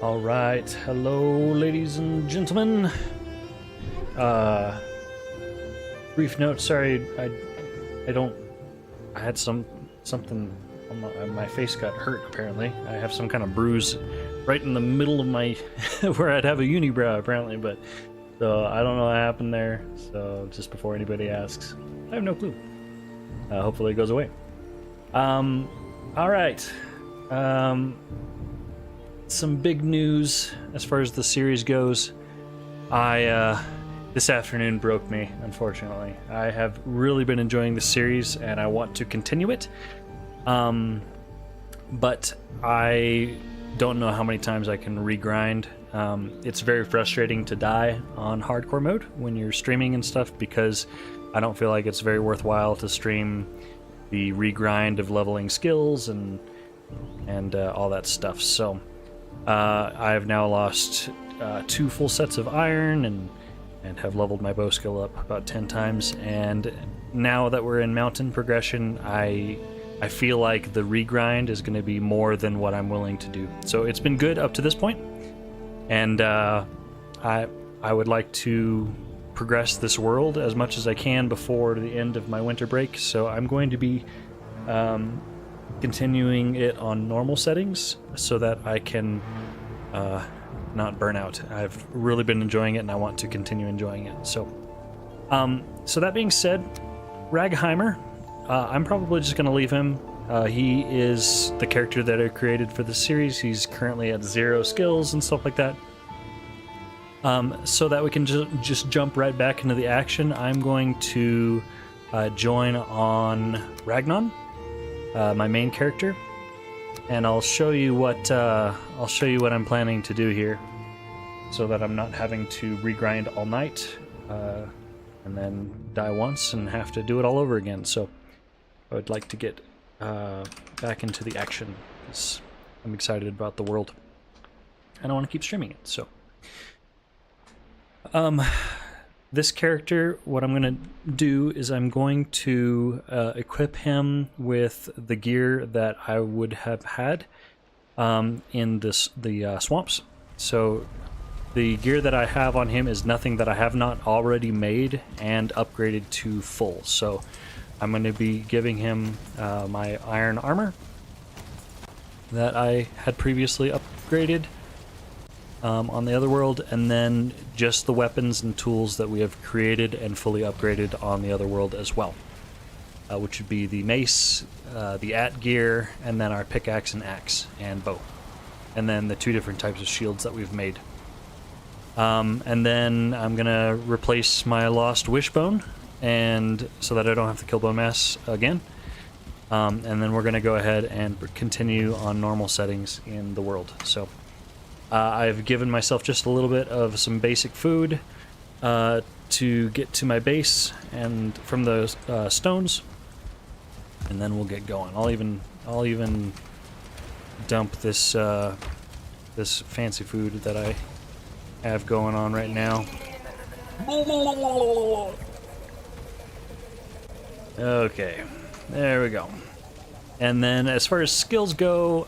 All right, hello, ladies and gentlemen. Brief note. Sorry, I don't. I had something on my face got hurt. Apparently, I have some kind of bruise right in the middle of my where I'd have a unibrow. Apparently, but so I don't know what happened there. So just before anybody asks, I have no clue. Hopefully, it goes away. All right. Some big news as far as the series goes. This afternoon broke me, unfortunately. I have really been enjoying the series and I want to continue it. But I don't know how many times I can regrind. It's very frustrating to die on hardcore mode when you're streaming and stuff, because I don't feel like it's very worthwhile to stream the regrind of leveling skills and all that stuff. So I have now lost 2 full sets of iron and have leveled my bow skill up about 10 times. And now that we're in mountain progression, I feel like the regrind is going to be more than what I'm willing to do. So it's been good up to this point, and I would like to progress this world as much as I can before the end of my winter break. So I'm going to be continuing it on normal settings so that I can not burn out. I've really been enjoying it and I want to continue enjoying it. So that being said, Ragheimer, I'm probably just going to leave him. He is the character that I created for the series. He's currently at 0 skills and stuff like that. So that we can just jump right back into the action, I'm going to join on Ragheim, my main character, and I'll show you what I'm planning to do here, so that I'm not having to regrind all night and then die once and have to do it all over again. So I would like to get back into the action, because I'm excited about the world and I want to keep streaming it. So this character, what I'm going to do is I'm going to equip him with the gear that I would have had in the swamps. So the gear that I have on him is nothing that I have not already made and upgraded to full. So I'm going to be giving him my iron armor that I had previously upgraded on the other world, and then just the weapons and tools that we have created and fully upgraded on the other world as well, which would be the mace, the at gear, and then our pickaxe and axe and bow, and then the 2 different types of shields that we've made. And then I'm gonna replace my lost wishbone, and so that I don't have to kill bone mass again. And then we're gonna go ahead and continue on normal settings in the world. So I've given myself just a little bit of some basic food to get to my base and from those stones, and then we'll get going. I'll even dump this this fancy food that I have going on right now. Okay, there we go. And then as far as skills go,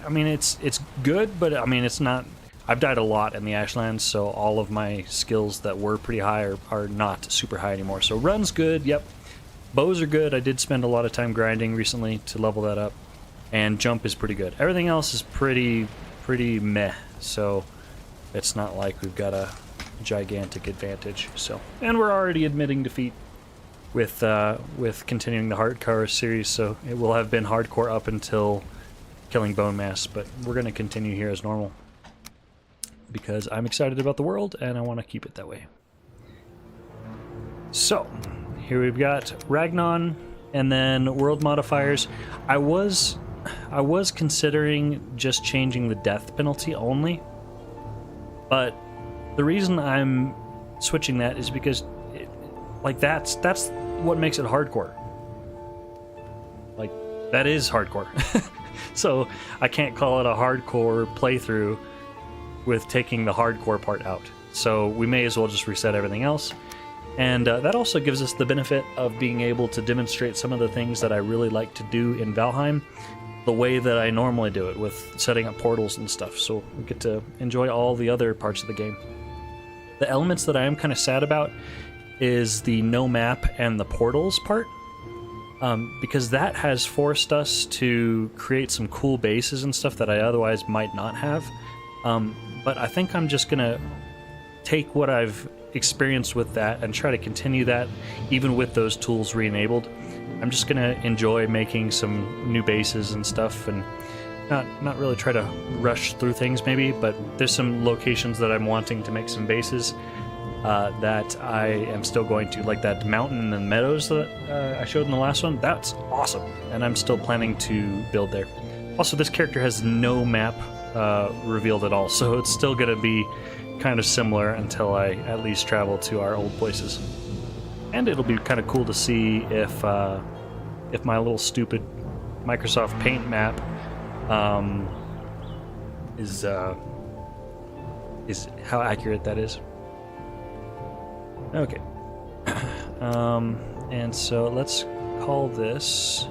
I mean, it's good, but I mean, it's not. I've died a lot in the Ashlands, so all of my skills that were pretty high are not super high anymore. So run's good, yep. Bows are good. I did spend a lot of time grinding recently to level that up. And jump is pretty good. Everything else is pretty meh, so it's not like we've got a gigantic advantage. So, and we're already admitting defeat with continuing the hardcore series, so it will have been hardcore up until killing bone mass, but we're going to continue here as normal because I'm excited about the world and I want to keep it that way. So here we've got Ragheim, and then world modifiers. I was considering just changing the death penalty only, but the reason I'm switching that is because that's what makes it hardcore. Like, that is hardcore. So I can't call it a hardcore playthrough with taking the hardcore part out. So we may as well just reset everything else. And that also gives us the benefit of being able to demonstrate some of the things that I really like to do in Valheim, the way that I normally do it, with setting up portals and stuff, so we get to enjoy all the other parts of the game. The elements that I am kind of sad about is the no map and the portals part, because that has forced us to create some cool bases and stuff that I otherwise might not have. But I think I'm just gonna take what I've experienced with that and try to continue that even with those tools re-enabled. I'm just gonna enjoy making some new bases and stuff, and not really try to rush through things maybe, but there's some locations that I'm wanting to make some bases that I am still going to, like that mountain and meadows that I showed in the last one. That's awesome, and I'm still planning to build there. Also, this character has no map revealed at all, so it's still gonna be kind of similar until I at least travel to our old places. And it'll be kind of cool to see if my little stupid Microsoft Paint map is how accurate that is. Okay. And so let's call this.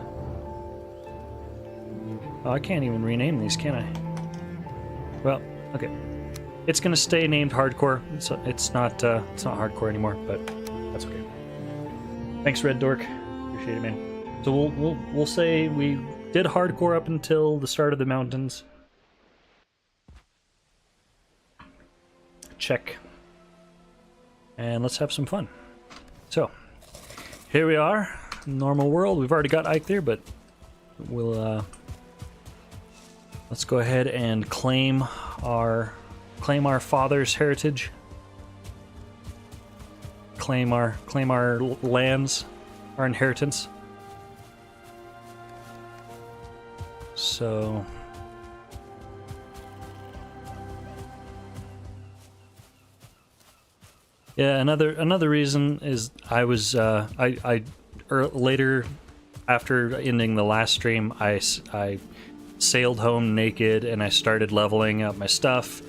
Oh, I can't even rename these, can I? Well, okay. It's gonna stay named Hardcore. It's not Hardcore anymore, but that's okay. Thanks, Red Dork. Appreciate it, man. So we'll say we did Hardcore up until the start of the mountains. Check. And let's have some fun. So here we are, normal world. We've already got Ike there, but we'll let's go ahead and claim our father's heritage. Claim our lands, our inheritance. So yeah, another reason is I was later, after ending the last stream, I sailed home naked and I started leveling up my stuff,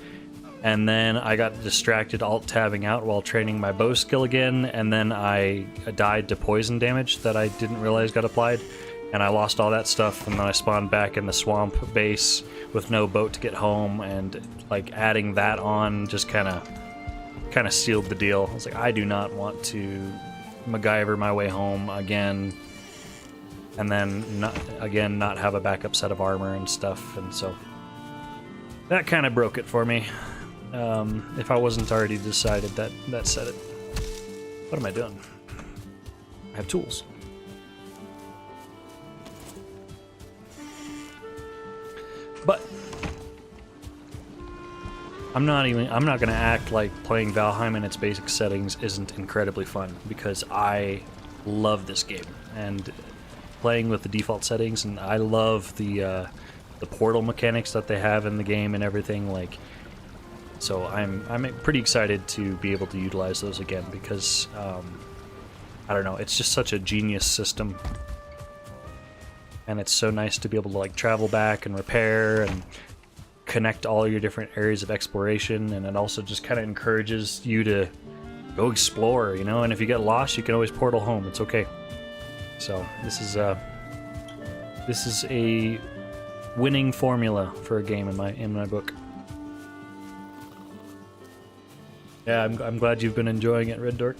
and then I got distracted alt-tabbing out while training my bow skill again, and then I died to poison damage that I didn't realize got applied, and I lost all that stuff, and then I spawned back in the swamp base with no boat to get home, and like adding that on just kind of sealed the deal. I was like, I do not want to MacGyver my way home again, and then not have a backup set of armor and stuff, and so that kind of broke it for me. If I wasn't already decided, that said it. What am I doing? I have tools. But I'm not gonna act like playing Valheim in its basic settings isn't incredibly fun, because I love this game and playing with the default settings, and I love the portal mechanics that they have in the game and everything. Like, so I'm pretty excited to be able to utilize those again, because I don't know, it's just such a genius system, and it's so nice to be able to like travel back and repair and connect all your different areas of exploration, and it also just kind of encourages you to go explore, you know, and if you get lost, you can always portal home. It's okay. So this is a winning formula for a game in my book. Yeah, I'm glad you've been enjoying it, Red Dork.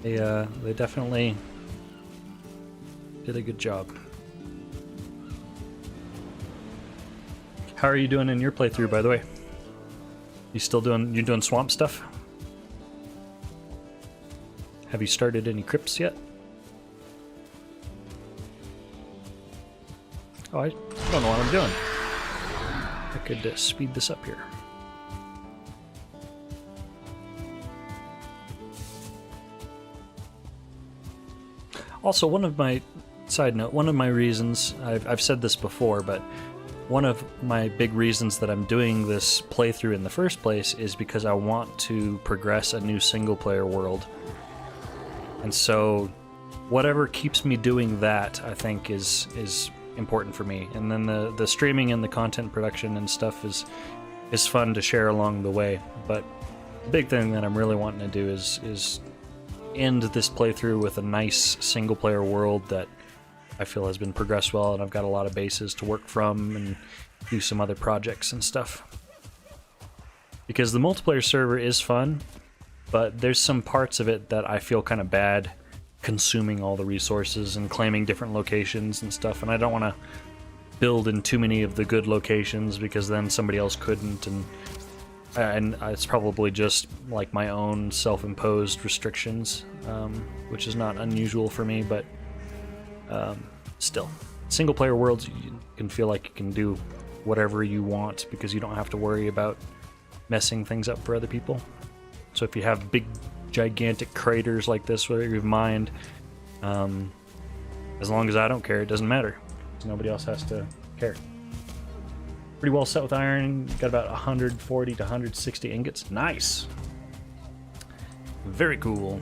They definitely did a good job. How are you doing in your playthrough, by the way? You doing swamp stuff? Have you started any crypts yet? Oh, I don't know what I'm doing. I could speed this up here. Also, one of my reasons, I've said this before, but one of my big reasons that I'm doing this playthrough in the first place is because I want to progress a new single-player world. And so whatever keeps me doing that, I think, is important for me. And then the streaming and the content production and stuff is fun to share along the way. But the big thing that I'm really wanting to do is end this playthrough with a nice single-player world that I feel has been progressed well, and I've got a lot of bases to work from and do some other projects and stuff. Because the multiplayer server is fun, but there's some parts of it that I feel kind of bad consuming all the resources and claiming different locations and stuff, and I don't want to build in too many of the good locations because then somebody else couldn't, and it's probably just like my own self-imposed restrictions, which is not unusual for me, but still. Single-player worlds, you can feel like you can do whatever you want because you don't have to worry about messing things up for other people. So if you have big, gigantic craters like this where you've mined, as long as I don't care, it doesn't matter. Nobody else has to care. Pretty well set with iron. Got about 140 to 160 ingots. Nice. Very cool.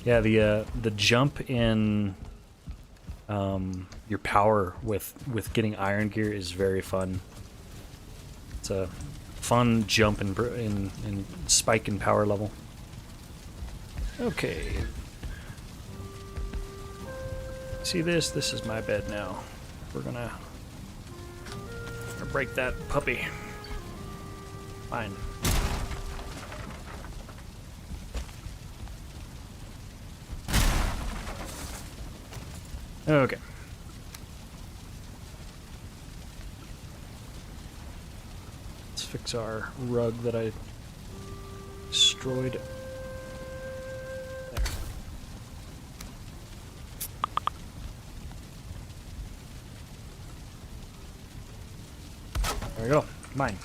Yeah, the jump in your power with getting iron gear is very fun. It's a fun jump in spike in power level. Okay. See this? This is my bed now. We're gonna break that puppy. Fine. Okay. Let's fix our rug that I destroyed. There. There we go. Mine.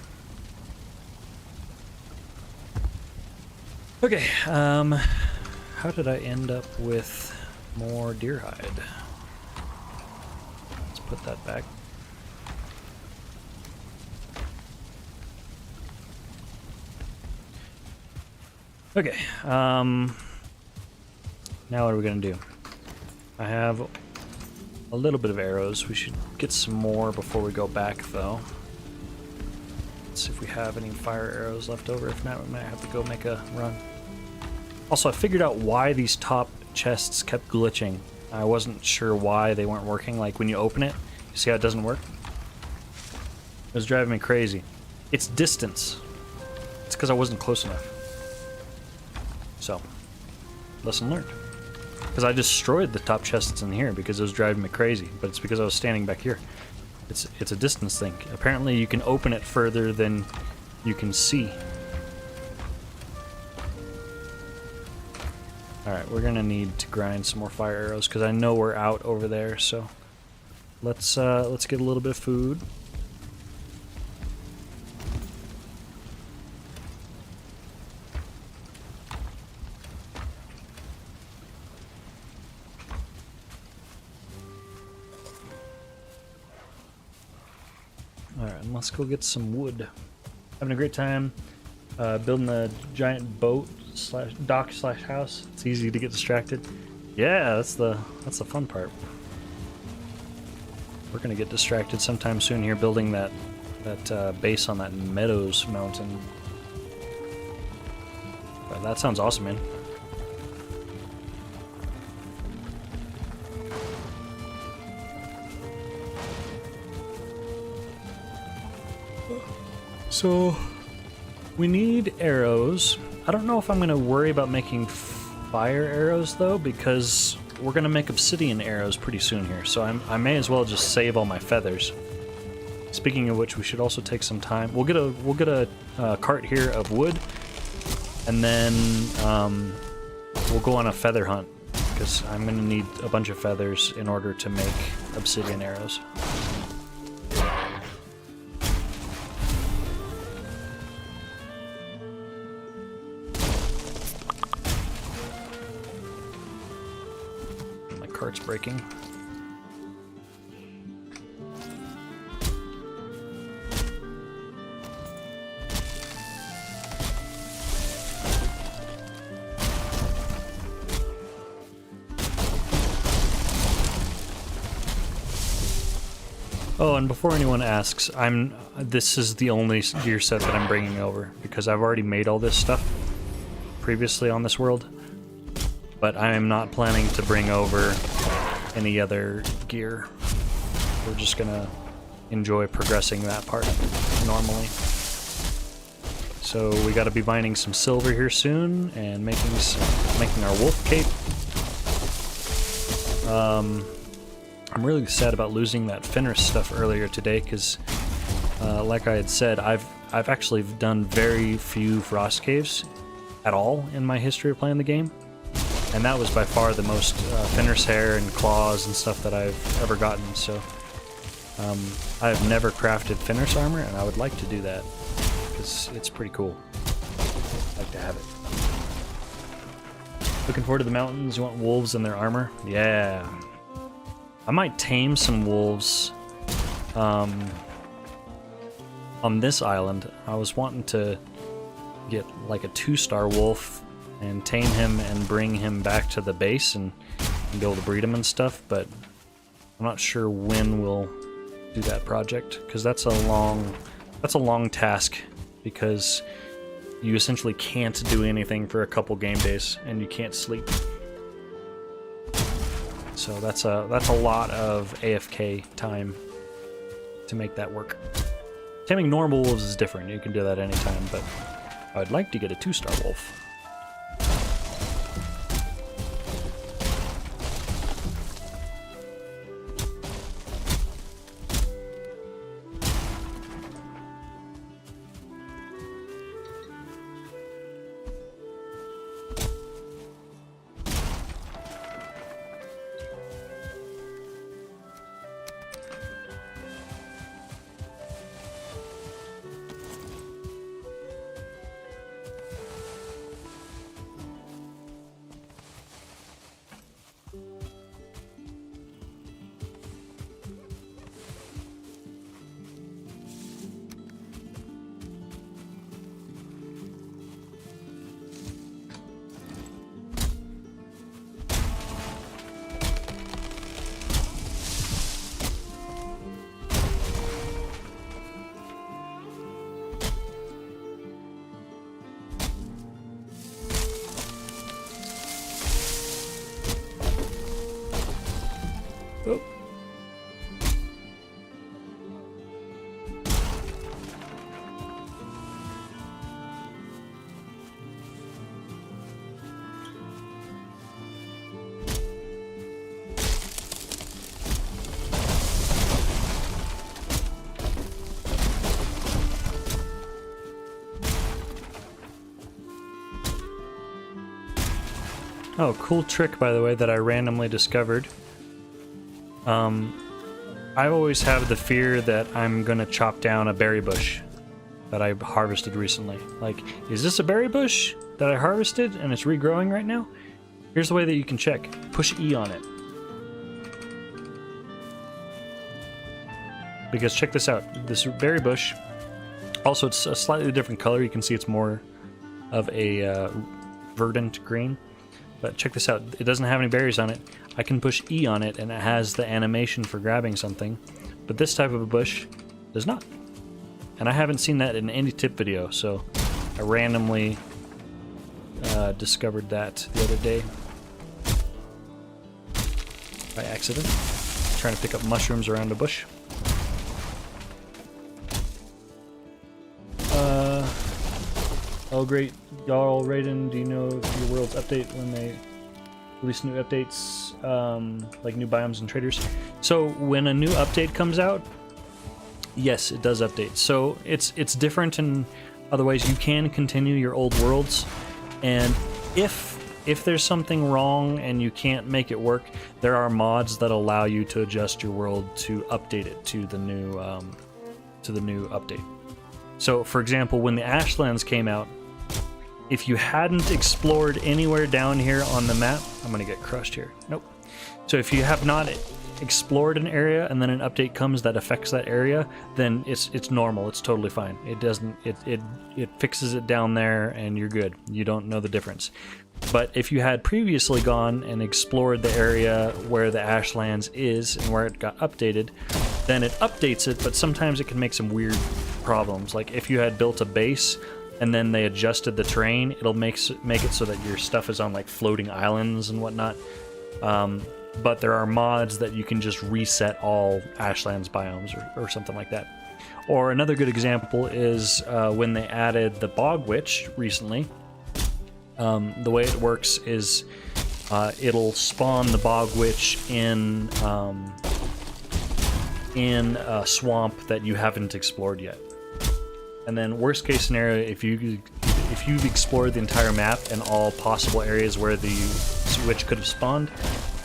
Okay, how did I end up with more deer hide? Let's put that back. Okay, now what are we gonna do? I have a little bit of arrows. We should get some more before we go back, though. Let's see if we have any fire arrows left over. If not, we might have to go make a run. Also, I figured out why these top chests kept glitching. I wasn't sure why they weren't working. Like when you open it, you see how it doesn't work? It was driving me crazy. It's distance. It's because I wasn't close enough. So, lesson learned. Because I destroyed the top chests in here because it was driving me crazy, but it's because I was standing back here. It's a distance thing. Apparently you can open it further than you can see. Alright, we're gonna need to grind some more fire arrows because I know we're out over there, so let's get a little bit of food. Alright, and let's go get some wood. Having a great time building a giant boat slash dock slash house. It's easy to get distracted. Yeah, that's the fun part. We're gonna get distracted sometime soon here building that base on that Meadows mountain. But that sounds awesome, man. So, we need arrows. I don't know if I'm going to worry about making fire arrows, though, because we're going to make obsidian arrows pretty soon here. So I may as well just save all my feathers. Speaking of which, we should also take some time. We'll get a cart here of wood, and then we'll go on a feather hunt, because I'm going to need a bunch of feathers in order to make obsidian arrows. Cart's breaking. Oh, and before anyone asks, this is the only gear set that I'm bringing over, because I've already made all this stuff previously on this world, but I am not planning to bring over any other gear. We're just gonna enjoy progressing that part normally. So we gotta be mining some silver here soon, and making our wolf cape. I'm really sad about losing that Fenris stuff earlier today, because like I had said, I've actually done very few frost caves at all in my history of playing the game, and that was by far the most Fenris hair and claws and stuff that I've ever gotten. So I've never crafted Fenris armor, and I would like to do that because it's pretty cool. I'd like to have it. Looking forward to the mountains. You want wolves and their armor? Yeah. I might tame some wolves on this island. I was wanting to get like a 2-star wolf and tame him and bring him back to the base and be able to breed him and stuff, but I'm not sure when we'll do that project, because that's a long task, because you essentially can't do anything for a couple game days and you can't sleep. So that's a lot of AFK time to make that work. Taming normal wolves is different. You can do that anytime, but I'd like to get a 2-star wolf. Oh. Oh, cool trick, by the way, that I randomly discovered. I always have the fear that I'm gonna chop down a berry bush that I harvested recently. Like, is this a berry bush that I harvested and it's regrowing right now? Here's the way that you can check. Push E on it. Because check this out. This berry bush, also it's a slightly different color. You can see it's more of a verdant green. But check this out. It doesn't have any berries on it. I can push E on it and it has the animation for grabbing something. But this type of a bush does not. And I haven't seen that in any tip video, so I randomly discovered that the other day by accident, trying to pick up mushrooms around a bush. Oh great, y'all, Raiden, do you know your world's update when they release new updates, like new biomes and traders? So when a new update comes out, yes, it does update. So it's different in other ways. You can continue your old worlds, and if there's something wrong and you can't make it work, there are mods that allow you to adjust your world to update it to the new update. So for example, when the Ashlands came out, if you hadn't explored anywhere down here on the map, I'm gonna get crushed here. Nope. So if you have not explored an area and then an update comes that affects that area, then it's normal. It's totally fine. It doesn't. It fixes it down there, and you're good. You don't know the difference. But if you had previously gone and explored the area where the Ashlands is and where it got updated, then it updates it, but sometimes it can make some weird problems. Like if you had built a base and then they adjusted the terrain, it'll make it so that your stuff is on like floating islands and whatnot. But there are mods that you can just reset all Ashlands biomes or something like that. Or another good example is when they added the Bog Witch recently. The way it works is it'll spawn the Bog Witch in a swamp that you haven't explored yet. And then worst case scenario, if you've explored the entire map and all possible areas where the witch could have spawned,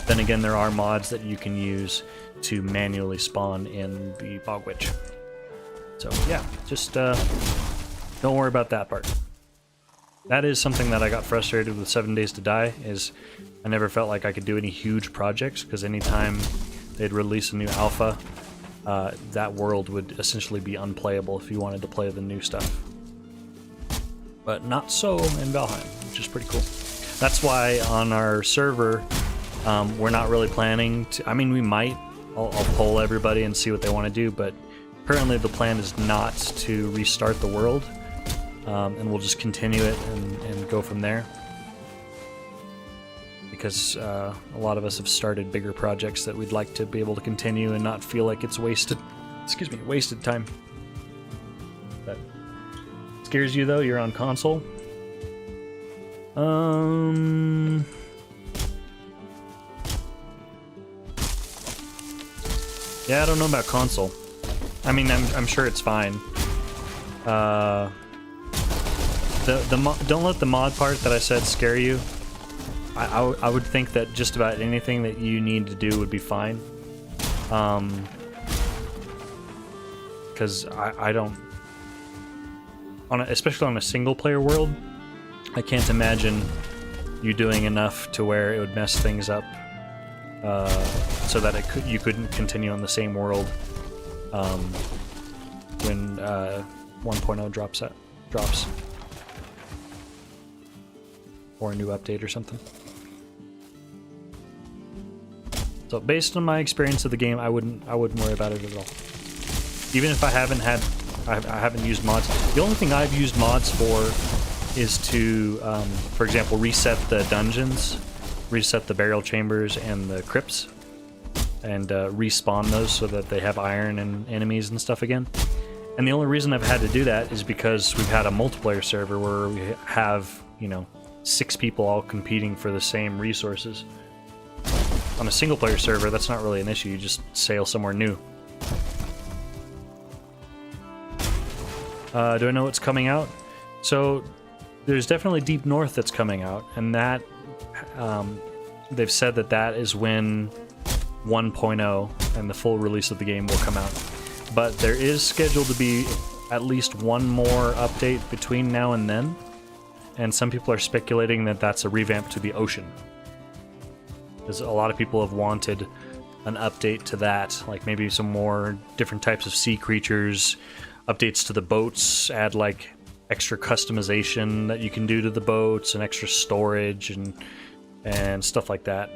then again there are mods that you can use to manually spawn in the Bog Witch. So yeah, just don't worry about that part. That is something that I got frustrated with 7 Days to Die, is I never felt like I could do any huge projects, because anytime they'd release a new alpha, that world would essentially be unplayable if you wanted to play the new stuff. But not so in Valheim, which is pretty cool. That's why on our server, we're not really planning to... I mean, we might. I'll poll everybody and see what they want to do, but currently the plan is not to restart the world, and we'll just continue it and go from there. Because a lot of us have started bigger projects that we'd like to be able to continue and not feel like it's wasted time. That scares you though? You're on console? Yeah, I don't know about console. I mean, I'm sure it's fine. Don't let the mod part that I said scare you. I would think that just about anything that you need to do would be fine. Because I don't... especially on a single-player world, I can't imagine you doing enough to where it would mess things up, so that you couldn't continue on the same world when 1.0 drops. Or a new update or something. So based on my experience of the game, I wouldn't worry about it at all. Even if I haven't used mods. The only thing I've used mods for is to, for example, reset the dungeons, reset the burial chambers and the crypts, and respawn those so that they have iron and enemies and stuff again. And the only reason I've had to do that is because we've had a multiplayer server where we have, 6 people all competing for the same resources. On a single-player server, that's not really an issue. You just sail somewhere new. Do I know what's coming out? So, there's definitely Deep North that's coming out, and that they've said that is when 1.0 and the full release of the game will come out. But there is scheduled to be at least one more update between now and then. And some people are speculating that that's a revamp to the ocean. Because a lot of people have wanted an update to that, like maybe some more different types of sea creatures, updates to the boats, add like extra customization that you can do to the boats, and extra storage and stuff like that.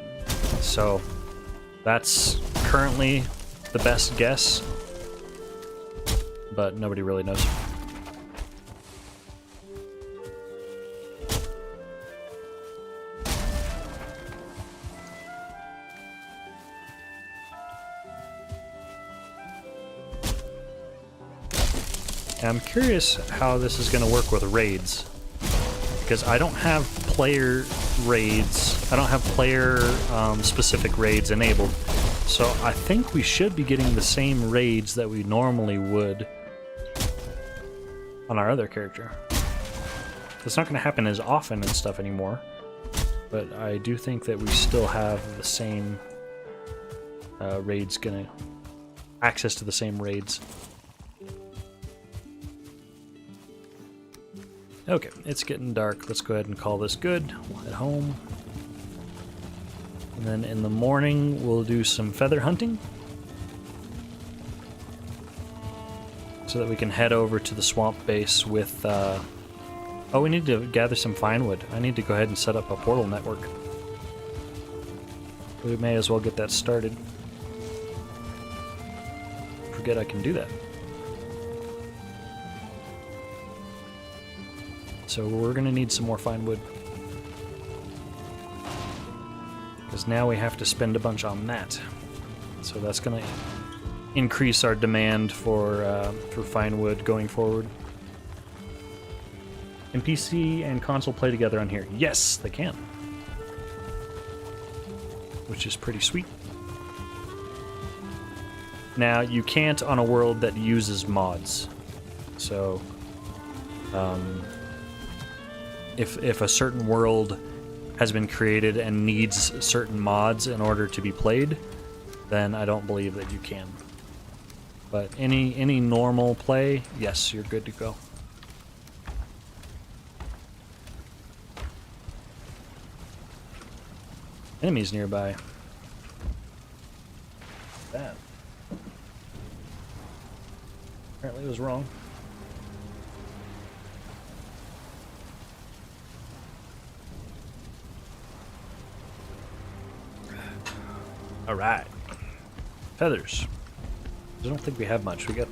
So that's currently the best guess, but nobody really knows. I'm curious how this is going to work with raids, because I don't have player raids. I don't have player specific raids enabled, so I think we should be getting the same raids that we normally would on our other character. It's not going to happen as often and stuff anymore, but I do think that we still have the same raids, access to the same raids. Okay, it's getting dark. Let's go ahead and call this good. We'll head home. And then in the morning, we'll do some feather hunting, so that we can head over to the swamp base with... Oh, we need to gather some fine wood. I need to go ahead and set up a portal network. We may as well get that started. forget I can do that. So we're going to need some more fine wood. Because now we have to spend a bunch on that. So that's going to increase our demand for fine wood going forward. Can PC and console play together on here? Yes, they can. Which is pretty sweet. Now, you can't on a world that uses mods. So, if a certain world has been created and needs certain mods in order to be played, then I don't believe that you can. But any normal play, yes, you're good to go. Enemies nearby. That. Apparently it was wrong. Alright. Feathers. I don't think we have much. We got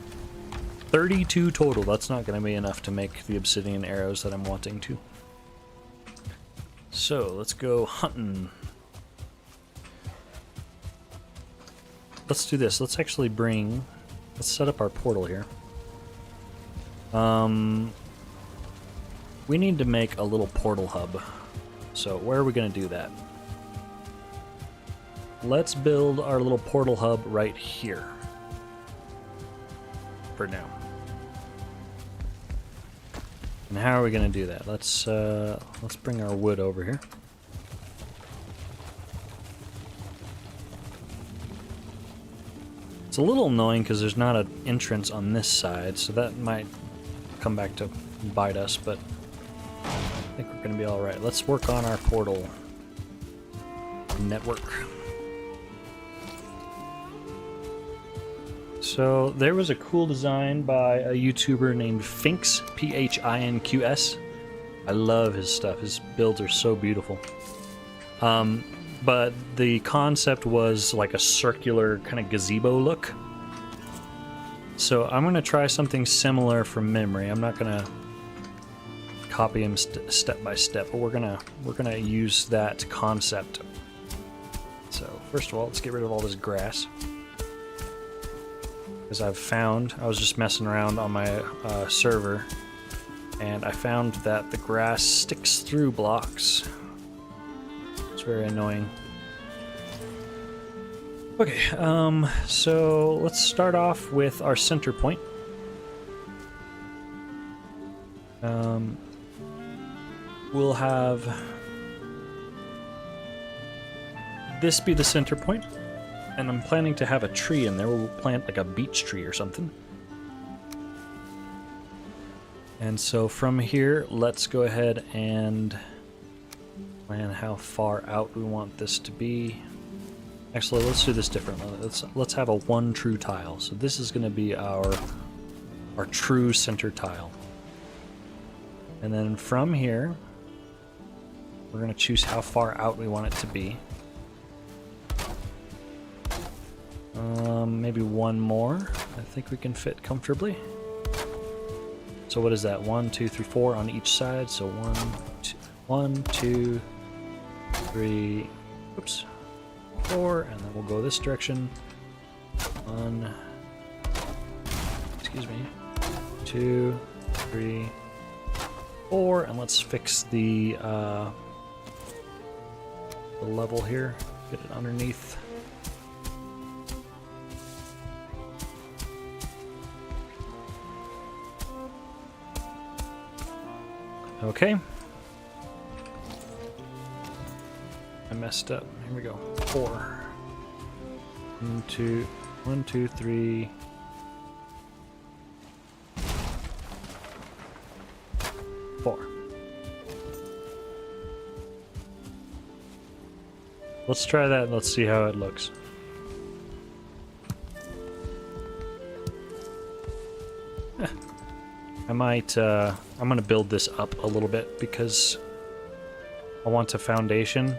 32 total. That's not going to be enough to make the obsidian arrows that I'm wanting to. So, let's go hunting. Let's do this. Let's actually bring... Let's set up our portal here. We need to make a little portal hub. So, where are we going to do that? Let's build our little portal hub right here. For now. And how are we going to do that? Let's bring our wood over here. It's a little annoying because there's not an entrance on this side, so that might come back to bite us, but I think we're going to be alright. Let's work on our portal network. So there was a cool design by a YouTuber named Phinx, P-H-I-N-Q-S. I love his stuff. His builds are so beautiful. But the concept was like a circular kind of gazebo look. So I'm going to try something similar from memory. I'm not going to copy him step by step, but we're gonna use that concept. So first of all, let's get rid of all this grass. Because I was just messing around on my server, and I found that the grass sticks through blocks. It's very annoying. Okay, so let's start off with our center point. We'll have this be the center point. And I'm planning to have a tree in there. We'll plant like a beech tree or something. And so from here, let's go ahead and plan how far out we want this to be. Actually, let's do this differently. Let's have a one true tile. So this is going to be our true center tile. And then from here, we're going to choose how far out we want it to be. Maybe one more. I think we can fit comfortably. So what is that? 1, 2, 3, 4 on each side. So 1, 2, 3, oops, 4, and then we'll go this direction. 1, excuse me, 2, 3, 4, and let's fix the level here. Get it underneath. Okay. I messed up. Here we go. 4. 1, 2, 3. 4. Let's try that and let's see how it looks. I might, I'm gonna build this up a little bit because I want a foundation.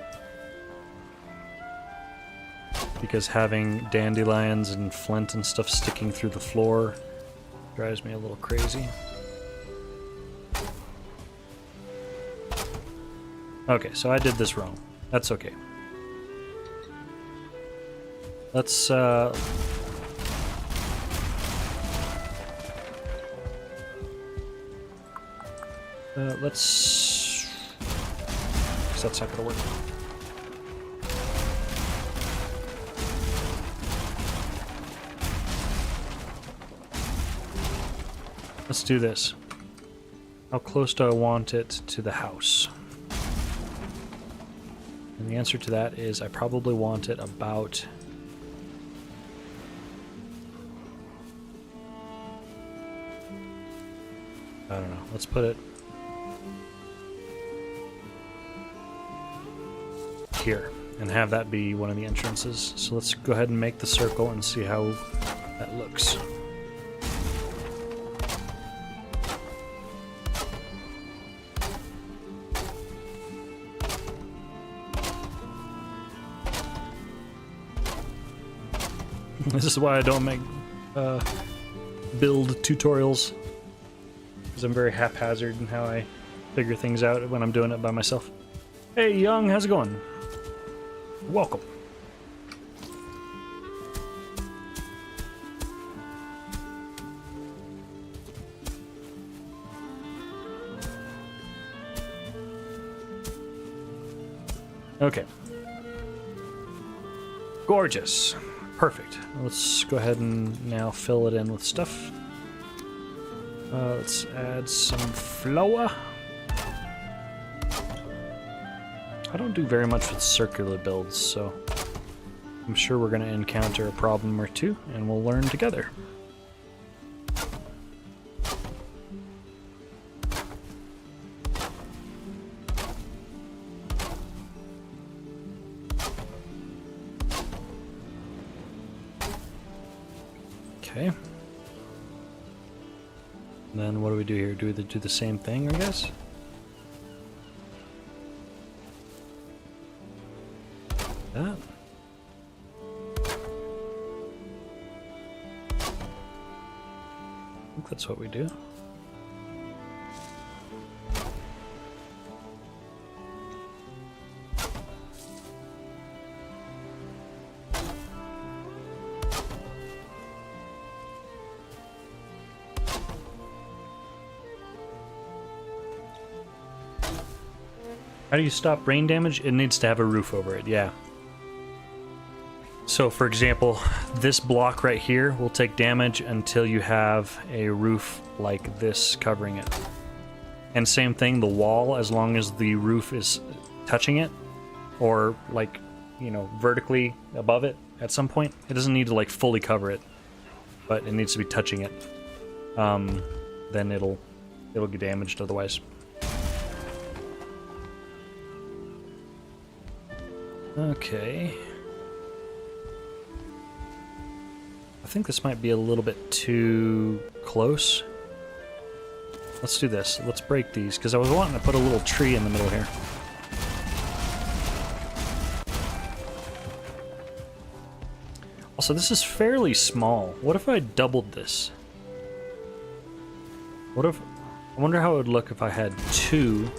because having dandelions and flint and stuff sticking through the floor drives me a little crazy. Okay, so I did this wrong. That's okay. Let's let's... 'cause that's not gonna work. Let's do this. How close do I want it to the house? And the answer to that is I probably want it about... I don't know. Let's put it here and have that be one of the entrances. So let's go ahead and make the circle and see how that looks. This is why I don't make build tutorials, because I'm very haphazard in how I figure things out when I'm doing it by myself. Hey, Young, how's it going? Welcome. Okay. Gorgeous. Perfect. Let's go ahead and now fill it in with stuff. Let's add some flour. I don't do very much with circular builds, so I'm sure we're going to encounter a problem or two, and we'll learn together. Okay. And then what do we do here? Do we do the same thing, I guess? That. I think that's what we do. How do you stop rain damage? It needs to have a roof over it, yeah. So for example, this block right here will take damage until you have a roof like this covering it. And same thing, the wall, as long as the roof is touching it, or like, you know, vertically above it at some point. It doesn't need to like fully cover it, but it needs to be touching it. Then it'll get damaged otherwise. Okay. I think this might be a little bit too close. Let's do this. Let's break these, because I was wanting to put a little tree in the middle here. Also, this is fairly small. What if I doubled this? What if... I wonder how it would look if I had two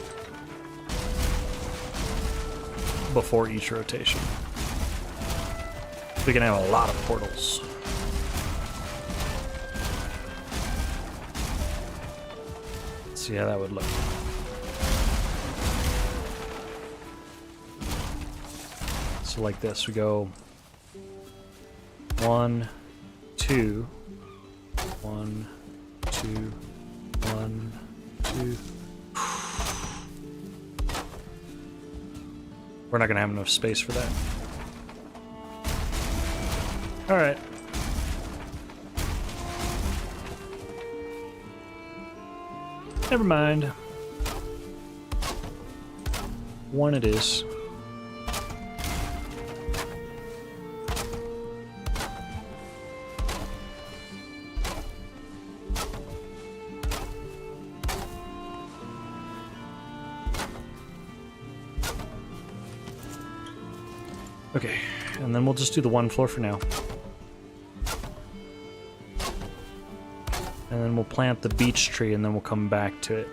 before each rotation. We can have a lot of portals. Let's see how that would look. So like this, we go 1, 2, 1, 2, 1, 2. We're not gonna have enough space for that. Alright. Never mind. One it is. Okay, and then we'll just do the one floor for now. And then we'll plant the beech tree, and then we'll come back to it.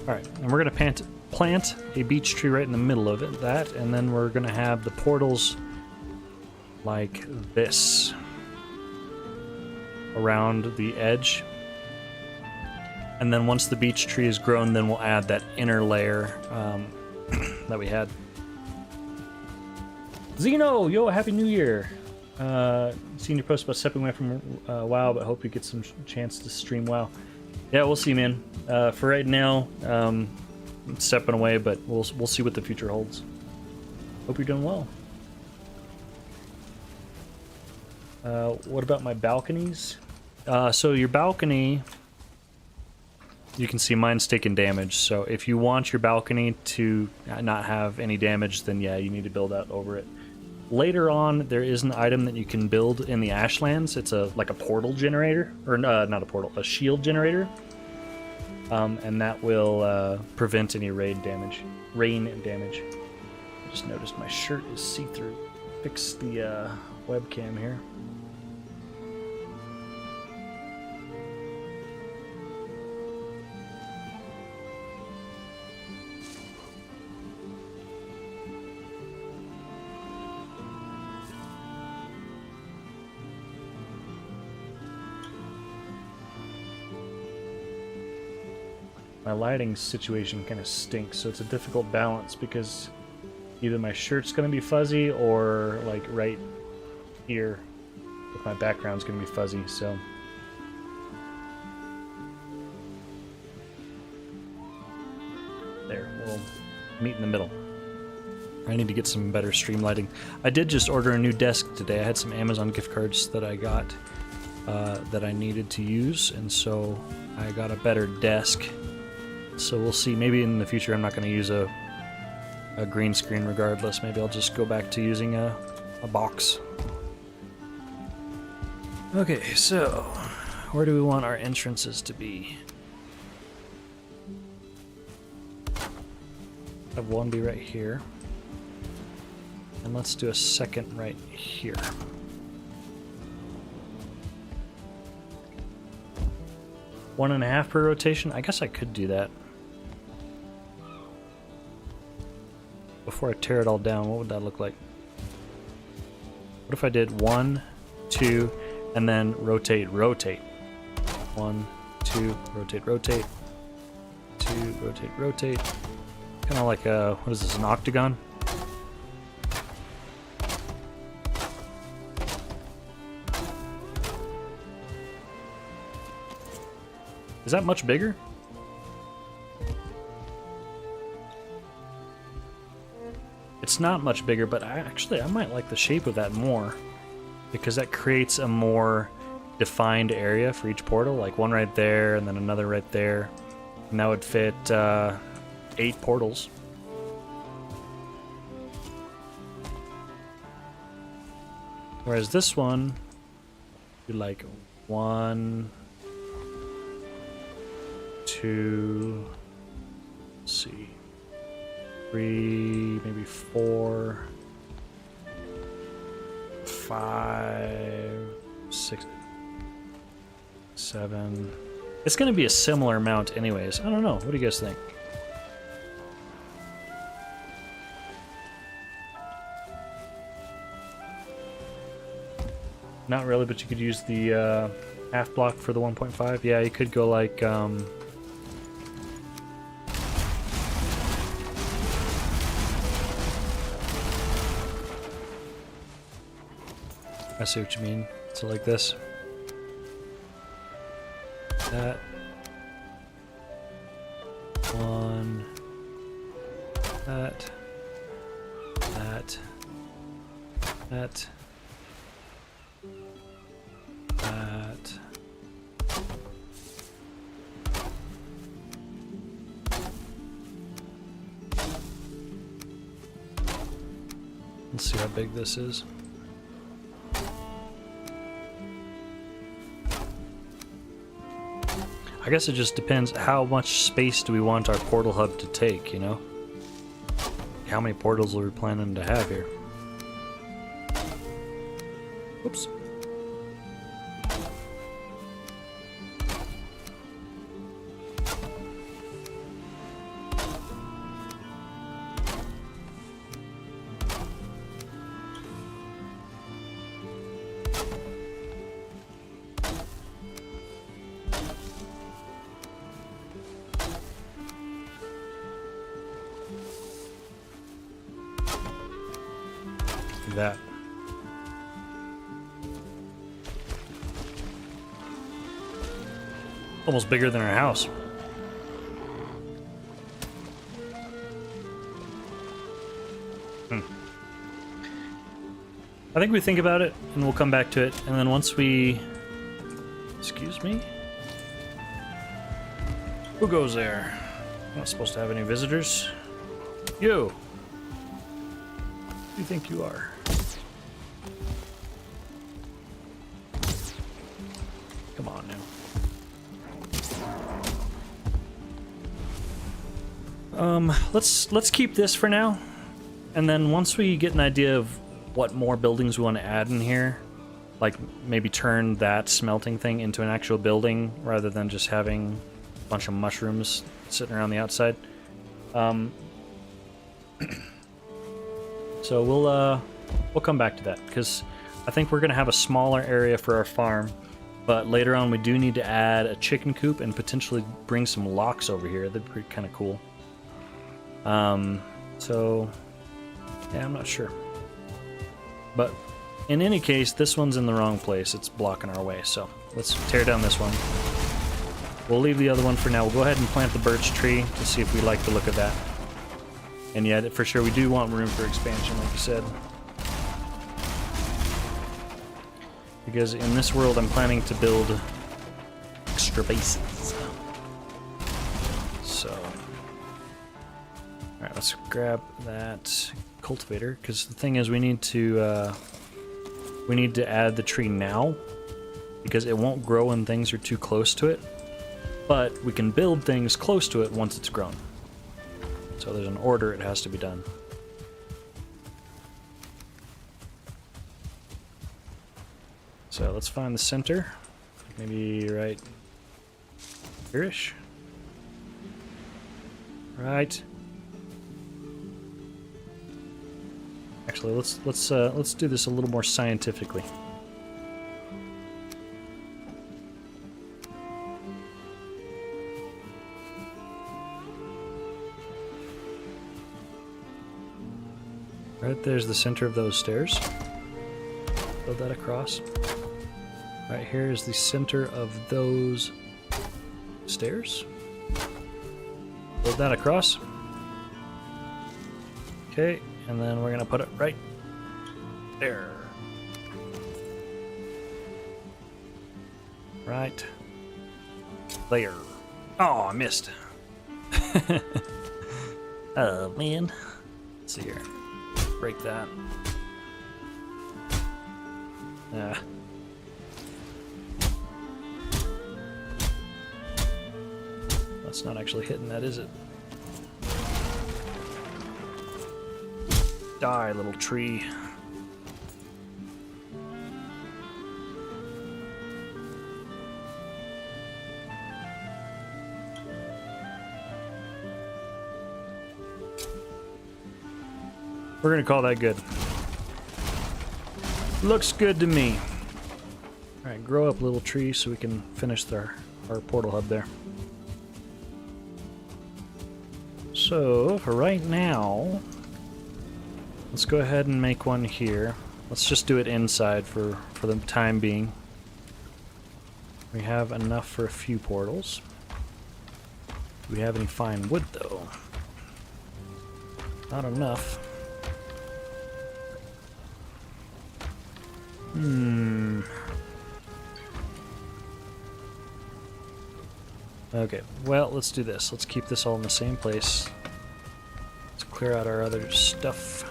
Alright, and we're going to plant a beech tree right in the middle of it, and then we're going to have the portals like this around the edge. And then once the beech tree is grown, then we'll add that inner layer that we had. Zeno, yo, Happy New Year. Seen your post about stepping away from WoW, but hope you get some chance to stream WoW. Yeah, we'll see, man. For right now, I'm stepping away, but we'll see what the future holds. Hope you're doing well. What about my balconies? So your balcony, you can see mine's taking damage. So if you want your balcony to not have any damage, then yeah, you need to build out over it. Later on, there is an item that you can build in the Ashlands. It's like a portal generator, or not a portal, a shield generator. And that will prevent any rain damage. I just noticed my shirt is see-through. Fix the webcam here. My lighting situation kind of stinks, so it's a difficult balance because either my shirt's going to be fuzzy or like right here with my background's going to be fuzzy, so there, we'll meet in the middle. I need to get some better stream lighting. I did just order a new desk today. I had some Amazon gift cards that I got that I needed to use, and so I got a better desk. So we'll see. Maybe in the future I'm not going to use a green screen regardless. Maybe I'll just go back to using a box. Okay, so where do we want our entrances to be? Have one be right here. And let's do a second right here. One and a half per rotation? I guess I could do that. Before I tear it all down, what would that look like? What if I did 1, 2, and then rotate. 1, 2, rotate. 2, rotate. Kind of like a, what is this, an octagon? Is that much bigger? It's not much bigger, but I might like the shape of that more, because that creates a more defined area for each portal, like one right there and then another right there, and that would fit 8 portals. Whereas this one, be like 1, 2, let's see, 3, maybe 4, 5, 6, 7. It's going to be a similar amount anyways. I don't know. What do you guys think? Not really, but you could use the half block for the 1.5. Yeah, you could go like I see what you mean. So like this. That. 1. That. That. That. That. Let's see how big this is. I guess it just depends how much space do we want our portal hub to take, you know? How many portals are we planning to have here? Oops. That. Almost bigger than our house. I think we think about it and we'll come back to it, and then once we... Excuse me? Who goes there? I'm not supposed to have any visitors. You! Who do you think you are? Come on now. Let's keep this for now, and then once we get an idea of what more buildings we want to add in here, like maybe turn that smelting thing into an actual building rather than just having a bunch of mushrooms sitting around the outside. So we'll come back to that, because I think we're gonna have a smaller area for our farm, but later on we do need to add a chicken coop and potentially bring some locks over here. That'd be kind of cool. So yeah, I'm not sure. But in any case, this one's in the wrong place. It's blocking our way, so let's tear down this one. We'll leave the other one for now. We'll go ahead and plant the birch tree to see if we like the look of that. And yeah, for sure, we do want room for expansion, like you said. Because in this world, I'm planning to build extra bases. So, alright, let's grab that cultivator, because the thing is, we need to add the tree now, because it won't grow when things are too close to it, but we can build things close to it once it's grown. So there's an order it has to be done. So let's find the center, maybe right here-ish. Right. Actually, let's do this a little more scientifically. Right there's the center of those stairs. Build that across. Right here is the center of those stairs. Build that across. Okay, and then we're gonna put it right there. Right there. Oh, I missed. Oh man. Let's see here. Break that. Ah. That's not actually hitting that, is it? Die, little tree. We're gonna call that good. Looks good to me. Alright, grow up, little tree, so we can finish our portal hub there. So, for right now, let's go ahead and make one here. Let's just do it inside for the time being. We have enough for a few portals. Do we have any fine wood, though? Not enough. Okay, well, let's do this. Let's keep this all in the same place. Let's clear out our other stuff.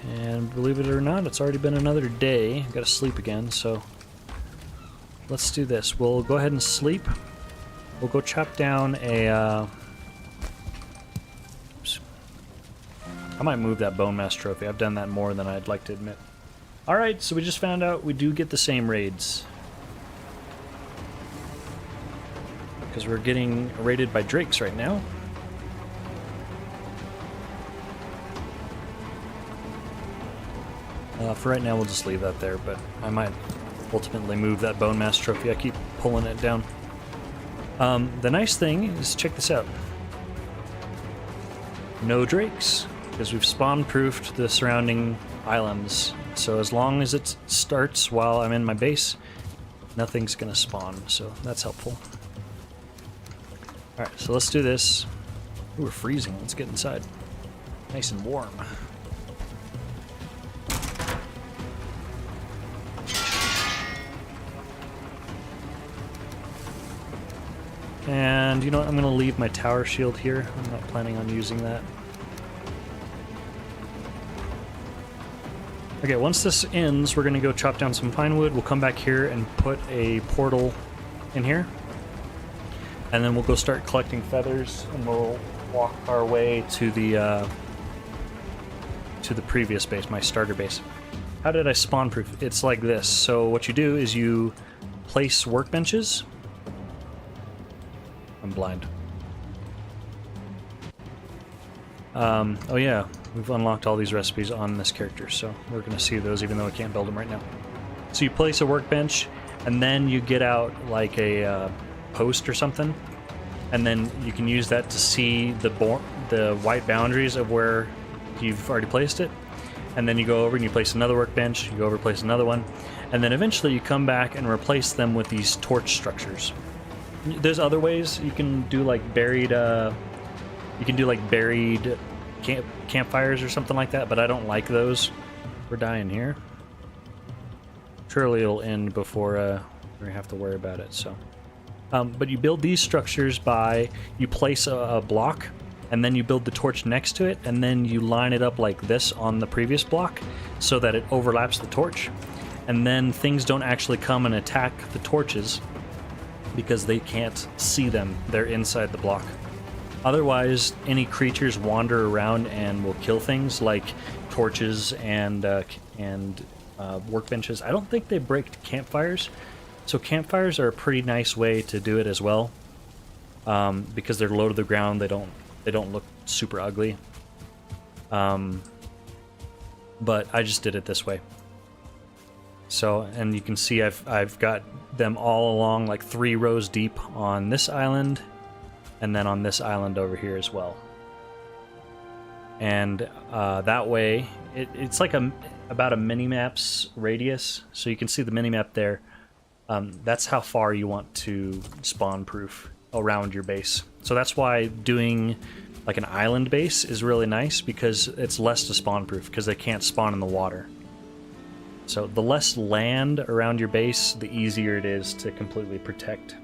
And believe it or not, it's already been another day. I've got to sleep again, so let's do this. We'll go ahead and sleep. We'll go chop down a... Oops. I might move that bone mass trophy. I've done that more than I'd like to admit. Alright, so we just found out we do get the same raids. Because we're getting raided by drakes right now. For right now, we'll just leave that there, but I might ultimately move that bone mass trophy. I keep pulling it down. The nice thing is, check this out. No drakes, because we've spawn-proofed the surrounding islands. So as long as it starts while I'm in my base, nothing's going to spawn, so that's helpful. Alright, so let's do this. Ooh, we're freezing. Let's get inside. Nice and warm. And you know what? I'm going to leave my tower shield here. I'm not planning on using that. Okay, once this ends, we're going to go chop down some pine wood. We'll come back here and put a portal in here. And then we'll go start collecting feathers, and we'll walk our way to the previous base, my starter base. How did I spawn proof? It's like this. So what you do is you place workbenches. I'm blind. Oh yeah, we've unlocked all these recipes on this character, so we're going to see those even though I can't build them right now. So you place a workbench, and then you get out like a post or something, and then you can use that to see the white boundaries of where you've already placed it. And then you go over and you place another workbench, you go over, place another one, and then eventually you come back and replace them with these torch structures. There's other ways you can do, like buried campfires or something like that, but I don't like those. We're dying here. Surely it'll end before we have to worry about it. So, but you build these structures by you place a block, and then you build the torch next to it, and then you line it up like this on the previous block, so that it overlaps the torch, and then things don't actually come and attack the torches, because they can't see them. They're inside the block. Otherwise, any creatures wander around and will kill things like torches and workbenches. I don't think they break campfires, so campfires are a pretty nice way to do it as well, because they're low to the ground. They don't look super ugly. But I just did it this way. So, and you can see I've got them all along, like 3 rows deep on this island, and then on this island over here as well. And that way, it's like about a mini-map's radius, so you can see the mini-map there. That's how far you want to spawn-proof around your base. So that's why doing like an island base is really nice, because it's less to spawn-proof, because they can't spawn in the water. So the less land around your base, the easier it is to completely protect.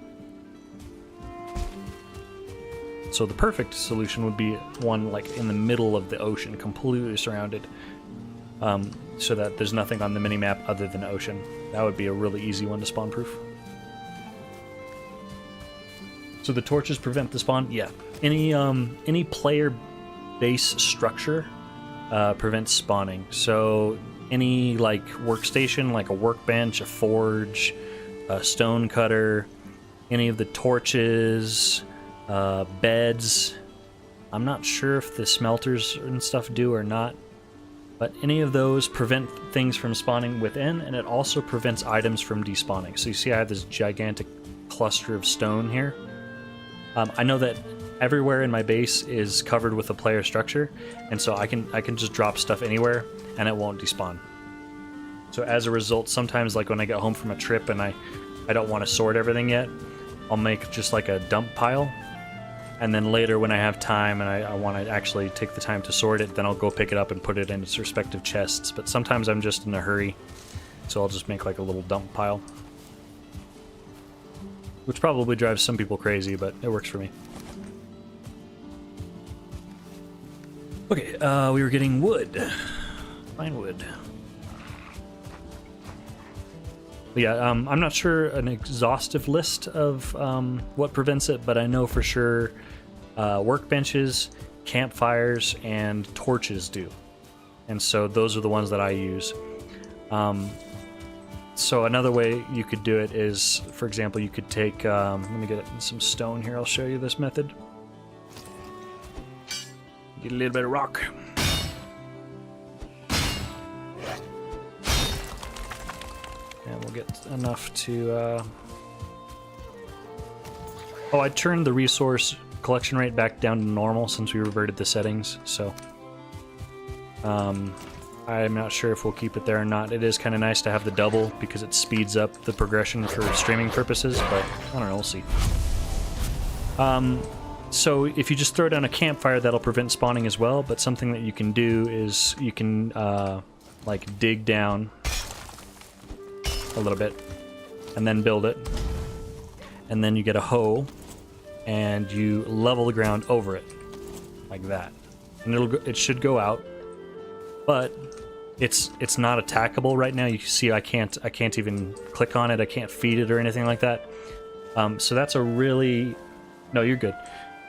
So the perfect solution would be one like in the middle of the ocean, completely surrounded, so that there's nothing on the mini-map other than ocean. That would be a really easy one to spawn-proof. So the torches prevent the spawn? Yeah. Any player base structure prevents spawning. So any like workstation, like a workbench, a forge, a stone cutter, any of the torches, beds. I'm not sure if the smelters and stuff do or not, but any of those prevent things from spawning within, and it also prevents items from despawning. So you see I have this gigantic cluster of stone here. I know that everywhere in my base is covered with a player structure, and so I can just drop stuff anywhere and it won't despawn. So as a result, sometimes like when I get home from a trip and I don't want to sort everything yet, I'll make just like a dump pile, and then later when I have time and I want to actually take the time to sort it, then I'll go pick it up and put it in its respective chests. But sometimes I'm just in a hurry, so I'll just make like a little dump pile, which probably drives some people crazy, but it works for me. Okay, we were getting wood. Fine wood. Yeah, I'm not sure an exhaustive list of what prevents it, but I know for sure workbenches, campfires, and torches do. And so those are the ones that I use. So another way you could do it is, for example, you could take, let me get some stone here, I'll show you this method. Get a little bit of rock. And we'll get enough to... Oh, I turned the resource collection rate back down to normal since we reverted the settings, so... I'm not sure if we'll keep it there or not. It is kind of nice to have the double because it speeds up the progression for streaming purposes, but I don't know, we'll see. So if you just throw down a campfire, that'll prevent spawning as well, but something that you can do is you can like dig down a little bit and then build it, and then you get a hoe and you level the ground over it like that, and it should go out, but it's not attackable right now. You see I can't even click on it, I can't feed it or anything like that. So that's a really... No, you're good.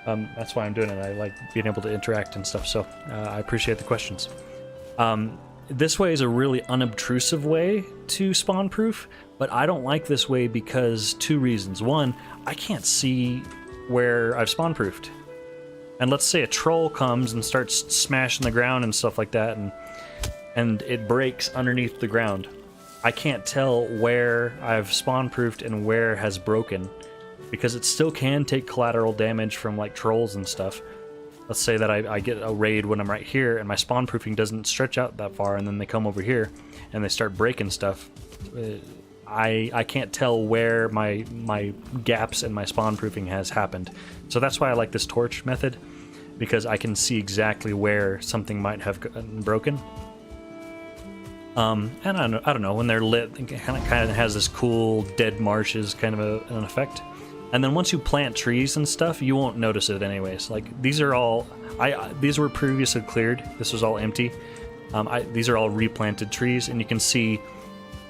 That's why I'm doing it. I like being able to interact and stuff, so I appreciate the questions. This way is a really unobtrusive way to spawn proof, but I don't like this way because two reasons. One, I can't see where I've spawn proofed. And let's say a troll comes and starts smashing the ground and stuff like that, and it breaks underneath the ground. I can't tell where I've spawn proofed and where has broken, because it still can take collateral damage from like trolls and stuff. Let's say that I get a raid when I'm right here and my spawn proofing doesn't stretch out that far, and then they come over here and they start breaking stuff. I can't tell where my gaps in my spawn proofing has happened. So that's why I like this torch method, because I can see exactly where something might have gotten broken. And I don't know, when they're lit, it kind of has this cool dead marshes kind of an effect. And then once you plant trees and stuff, you won't notice it anyways. Like, these are all... these were previously cleared. This was all empty. These are all replanted trees, and you can see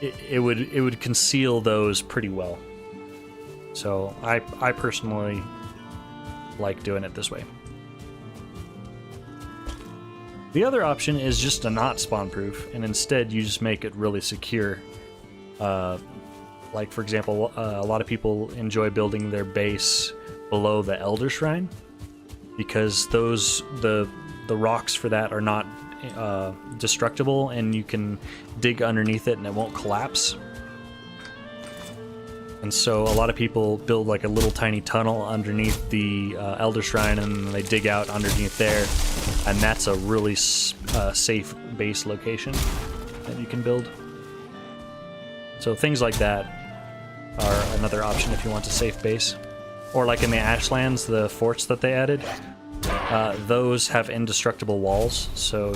it would conceal those pretty well. So I personally like doing it this way. The other option is just to not spawn proof, and instead you just make it really secure. Like, for example, a lot of people enjoy building their base below the Elder Shrine, because the rocks for that are not destructible, and you can dig underneath it and it won't collapse. And so a lot of people build like a little tiny tunnel underneath the Elder Shrine, and they dig out underneath there, and that's a really safe base location that you can build. So things like that are another option if you want a safe base. Or like in the Ashlands, the forts that they added, those have indestructible walls, so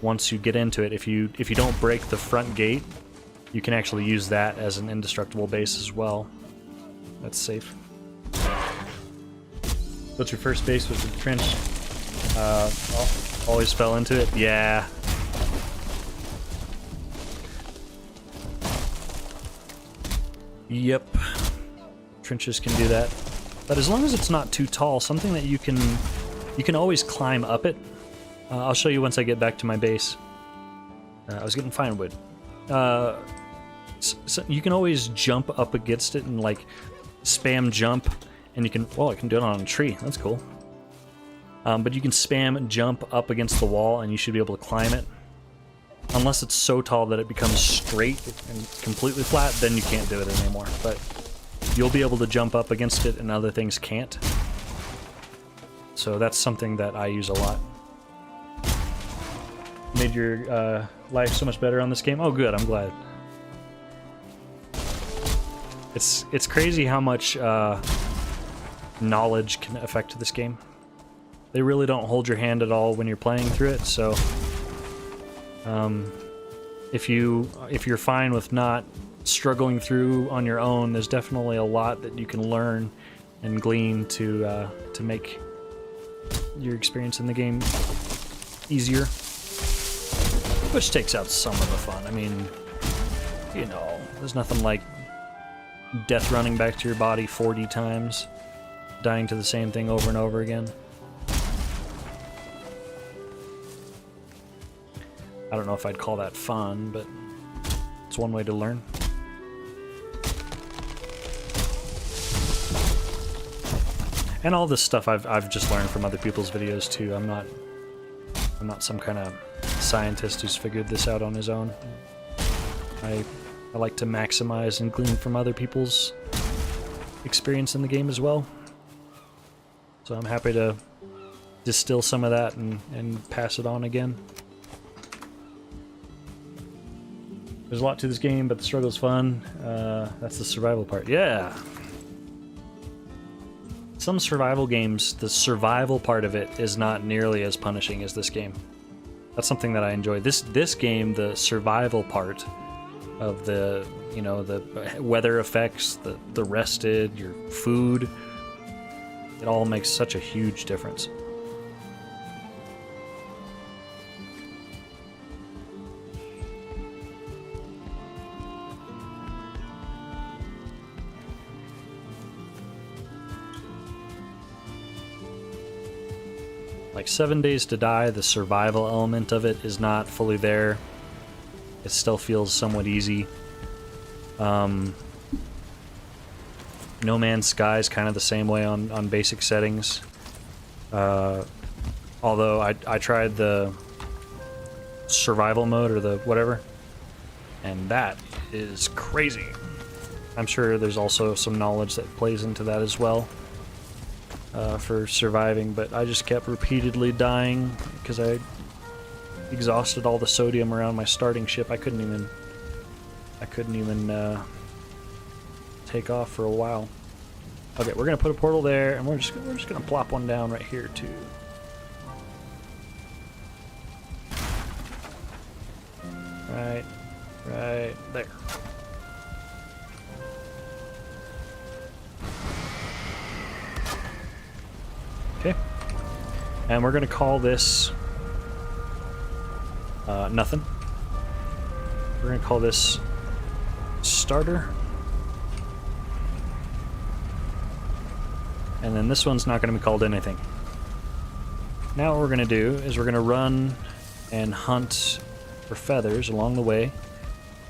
once you get into it, if you don't break the front gate, you can actually use that as an indestructible base as well. That's safe. What's your first base? Was the trench? Always fell into it? Yeah. Yep. Trenches can do that. But as long as it's not too tall, something that you can always climb up it. I'll show you once I get back to my base. I was getting fine wood. So you can always jump up against it and like spam jump, and you can, well, I can do it on a tree. That's cool. But you can spam jump up against the wall, and you should be able to climb it. Unless it's so tall that it becomes straight and completely flat, then you can't do it anymore. But you'll be able to jump up against it, and other things can't. So that's something that I use a lot. Made your life so much better on this game? Oh, good. I'm glad. It's crazy how much knowledge can affect this game. They really don't hold your hand at all when you're playing through it. So if you're fine with not struggling through on your own, there's definitely a lot that you can learn and glean to make your experience in the game easier. Which takes out some of the fun. I mean, you know, there's nothing like death running back to your body 40 times, dying to the same thing over and over again. I don't know if I'd call that fun, but it's one way to learn. And all this stuff I've just learned from other people's videos too. I'm not some kind of scientist who's figured this out on his own. I like to maximize and glean from other people's experience in the game as well. So I'm happy to distill some of that and pass it on again. There's a lot to this game, but the struggle's fun. That's the survival part. Yeah! Some survival games, the survival part of it is not nearly as punishing as this game. That's something that I enjoy. This game, the survival part of the, you know, the weather effects, the rested, your food, it all makes such a huge difference. Like 7 Days to Die, the survival element of it is not fully there. It still feels somewhat easy. No Man's Sky is kind of the same way on basic settings. Although I tried the survival mode or the whatever, and that is crazy. I'm sure there's also some knowledge that plays into that as well. For surviving, but I just kept repeatedly dying because I exhausted all the sodium around my starting ship. I couldn't even take off for a while. Okay, we're gonna put a portal there, and we're just gonna plop one down right here too. Right there. Okay, and we're gonna call this nothing. We're gonna call this starter, and then this one's not gonna be called anything. Now what we're gonna do is we're gonna run and hunt for feathers along the way.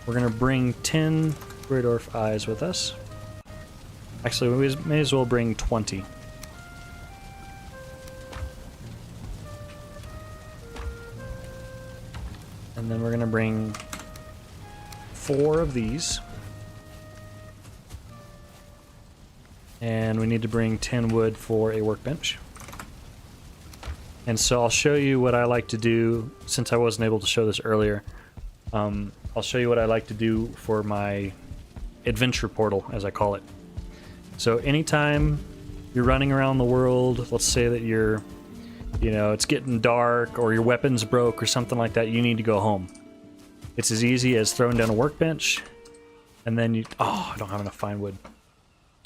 We're gonna bring 10 Greydorf eyes with us. Actually, we may as well bring 20. And then we're going to bring 4 of these. And we need to bring 10 wood for a workbench. And so I'll show you what I like to do, since I wasn't able to show this earlier. I'll show you what I like to do for my adventure portal, as I call it. So anytime you're running around the world, let's say that you're, you know, it's getting dark or your weapon's broke or something like that, you need to go home. It's as easy as throwing down a workbench, and then you... Oh, I don't have enough fine wood.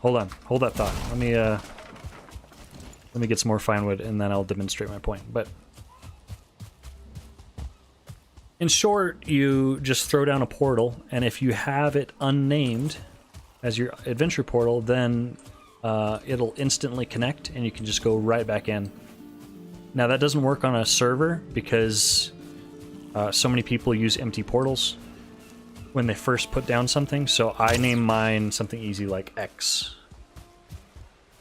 Hold on. Hold that thought. Let me get some more fine wood, and then I'll demonstrate my point. But in short, you just throw down a portal, and if you have it unnamed as your adventure portal, then it'll instantly connect, and you can just go right back in. Now, that doesn't work on a server because so many people use empty portals when they first put down something, so I name mine something easy like X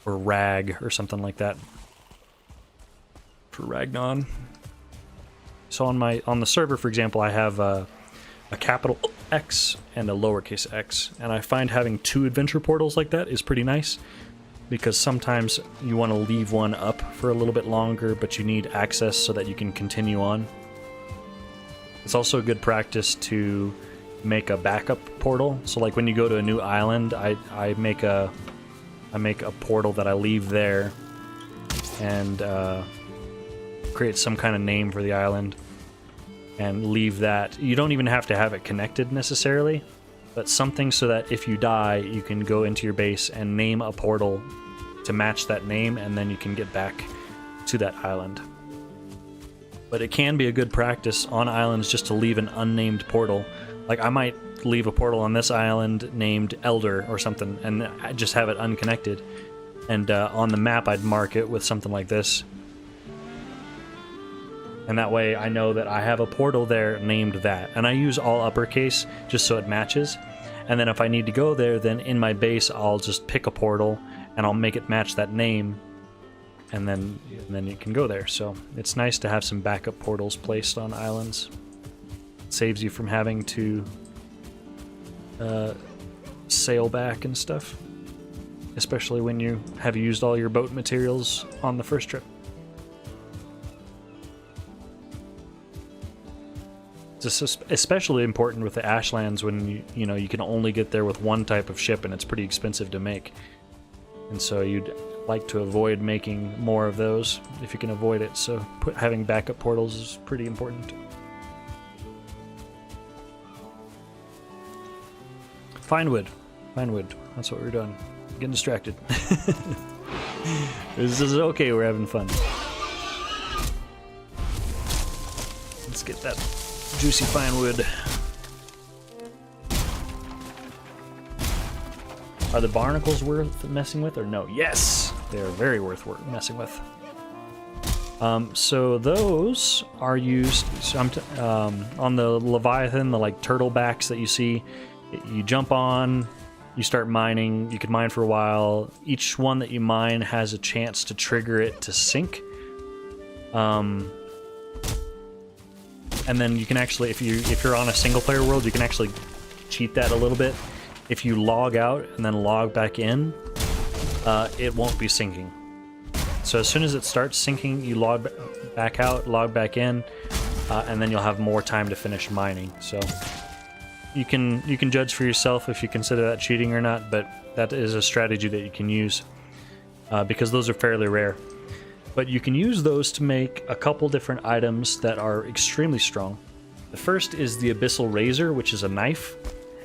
or Rag or something like that for Ragnon. So on the server, for example, I have a capital X and a lowercase x, and I find having 2 adventure portals like that is pretty nice, because sometimes you want to leave one up for a little bit longer, but you need access so that you can continue on. It's also a good practice to make a backup portal. So like when you go to a new island, I make a portal that I leave there and create some kind of name for the island and leave that. You don't even have to have it connected necessarily, but something so that if you die, you can go into your base and name a portal to match that name, and then you can get back to that island. But it can be a good practice on islands just to leave an unnamed portal Like, I might leave a portal on this island named Elder or something, and I just have it unconnected. And on the map, I'd mark it with something like this. And that way I know that I have a portal there named that. And I use all uppercase just so it matches. And then if I need to go there, then in my base, I'll just pick a portal and I'll make it match that name. And then you can go there. So it's nice to have some backup portals placed on islands. It saves you from having to sail back and stuff. Especially when you have used all your boat materials on the first trip. It's especially important with the Ashlands when you know you can only get there with one type of ship and it's pretty expensive to make. And so you'd like to avoid making more of those if you can avoid it. So having backup portals is pretty important. Find wood. Find wood. That's what we're doing. Getting distracted. This is okay, we're having fun. Let's get that juicy fine wood. Are the barnacles worth messing with or no? Yes! They are very worth messing with. So those are used on the Leviathan, the like turtle backs that you see. You jump on, you start mining, you can mine for a while. Each one that you mine has a chance to trigger it to sink. And then you can actually, if you're on a single player world, you can actually cheat that a little bit. If you log out and then log back in, it won't be sinking. So as soon as it starts sinking, you log back out, log back in, and then you'll have more time to finish mining. So you can judge for yourself if you consider that cheating or not, but that is a strategy that you can use because those are fairly rare. But you can use those to make a couple different items that are extremely strong. The first is the Abyssal Razor, which is a knife,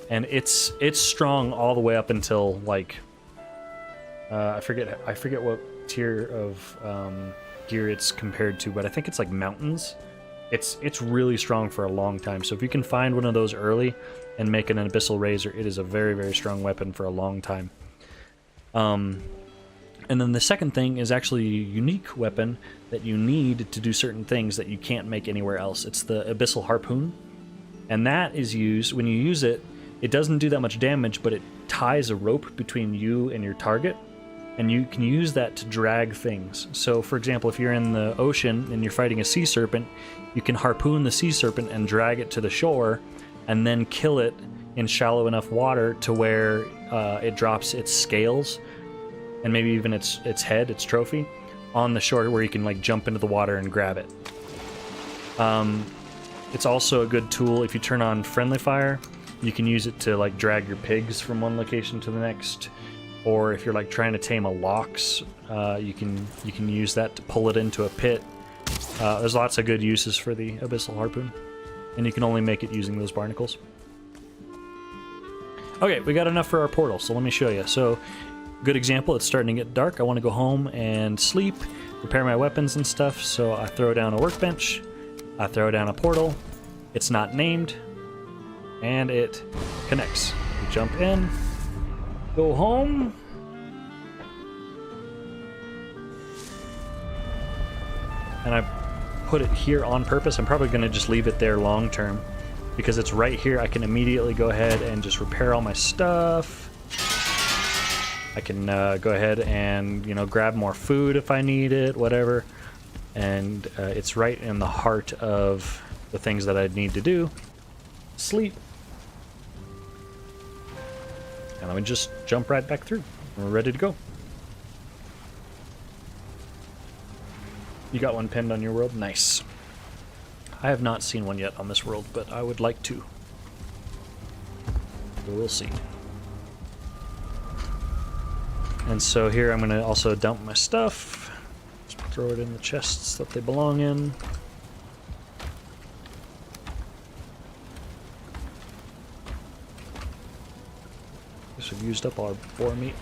and it's strong all the way up until like I forget what tier of gear it's compared to, but I think it's like mountains. It's really strong for a long time. So if you can find one of those early and make an Abyssal Razor, it is a very, very strong weapon for a long time. And then the second thing is actually a unique weapon that you need to do certain things that you can't make anywhere else. It's the Abyssal Harpoon. And that is used, when you use it, it doesn't do that much damage, but it ties a rope between you and your target. And you can use that to drag things. So, for example, if you're in the ocean and you're fighting a sea serpent, you can harpoon the sea serpent and drag it to the shore and then kill it in shallow enough water to where it drops its scales and maybe even its head, its trophy, on the shore where you can like jump into the water and grab it. It's also a good tool if you turn on friendly fire. You can use it to like drag your pigs from one location to the next, or if you're like trying to tame a lox, you can use that to pull it into a pit. There's lots of good uses for the Abyssal Harpoon, and you can only make it using those barnacles. Okay, we got enough for our portal, so let me show you. So, good example, it's starting to get dark. I want to go home and sleep, repair my weapons and stuff, so I throw down a workbench, I throw down a portal, it's not named, and it connects. We jump in, go home, and I put it here on purpose. I'm probably going to just leave it there long term because it's right here. I can immediately go ahead and just repair all my stuff. I can go ahead and, you know, grab more food if I need it, whatever. And it's right in the heart of the things that I'd need to do. Sleep. And then we just jump right back through. We're ready to go. You got one pinned on your world? Nice. I have not seen one yet on this world, but I would like to. We'll see. And so here I'm going to also dump my stuff. Just throw it in the chests that they belong in. Guess we've used up all our boar meat.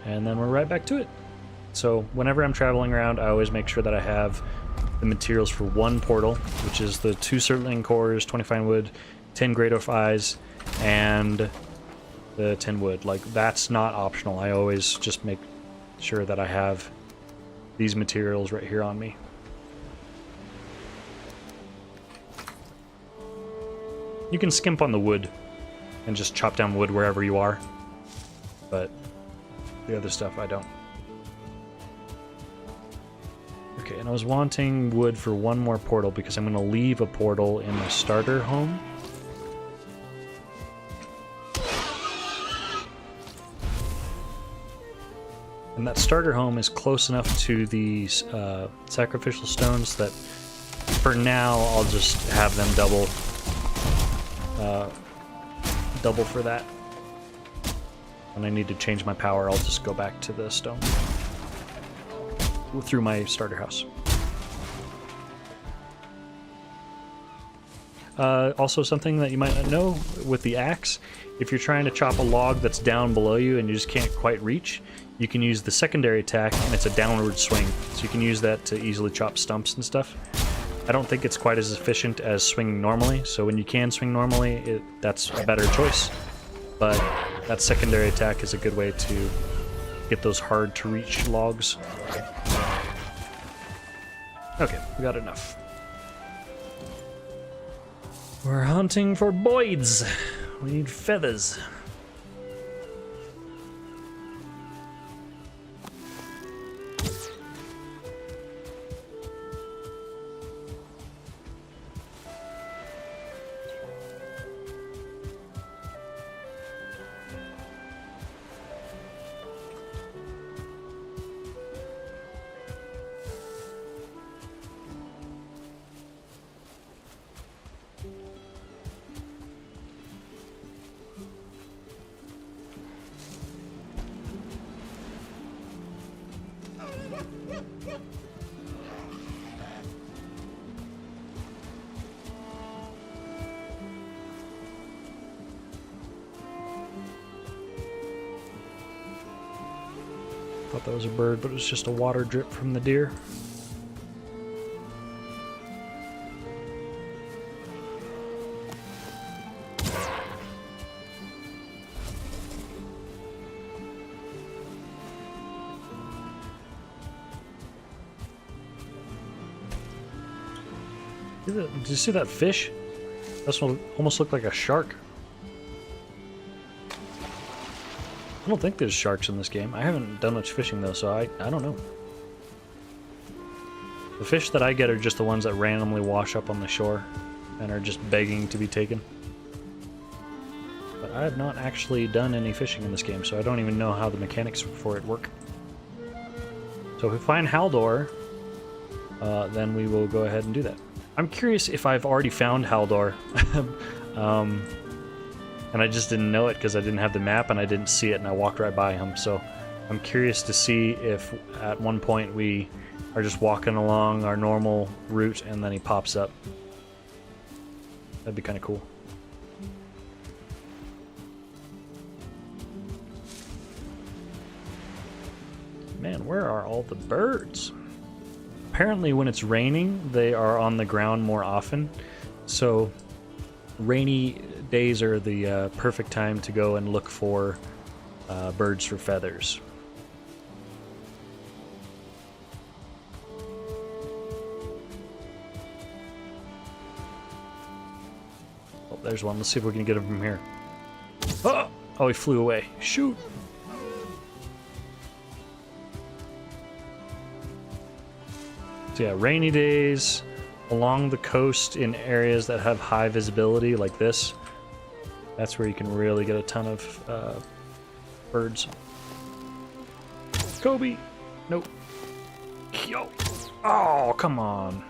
and then we're right back to it. So whenever I'm traveling around, I always make sure that I have the materials for one portal, which is the 2 Surtling cores, 20 fine wood, 10 great oak eyes, and the 10 wood. Like, that's not optional. I always just make sure that I have these materials right here on me. You can skimp on the wood and just chop down wood wherever you are, but the other stuff I don't. Okay, and I was wanting wood for one more portal because I'm going to leave a portal in my starter home. And that starter home is close enough to these sacrificial stones that for now I'll just have them double for that. When I need to change my power, I'll just go back to the stone through my starter house. Also, something that you might not know with the axe, if you're trying to chop a log that's down below you and you just can't quite reach, you can use the secondary attack, and it's a downward swing. So you can use that to easily chop stumps and stuff. I don't think it's quite as efficient as swinging normally, so when you can swing normally, that's a better choice. But that secondary attack is a good way to get those hard-to-reach logs. Okay, we got enough. We're hunting for boids. We need feathers. Thought that was a bird, but it was just a water drip from the deer. Did you see that fish? That almost looked like a shark. I don't think there's sharks in this game. I haven't done much fishing though, so I don't know. The fish that I get are just the ones that randomly wash up on the shore and are just begging to be taken. But I have not actually done any fishing in this game, so I don't even know how the mechanics for it work. So if we find Haldor, then we will go ahead and do that. I'm curious if I've already found Haldor. And I just didn't know it because I didn't have the map and I didn't see it and I walked right by him. So I'm curious to see if at one point we are just walking along our normal route and then he pops up. That'd be kind of cool. Man, where are all the birds? Apparently when it's raining, they are on the ground more often. So rainy days are the perfect time to go and look for birds for feathers. Oh, there's one. Let's see if we can get him from here. Oh, he flew away. Shoot! So yeah, rainy days along the coast in areas that have high visibility like this, that's where you can really get a ton of birds. Kobe! Nope. Yo! Oh, come on.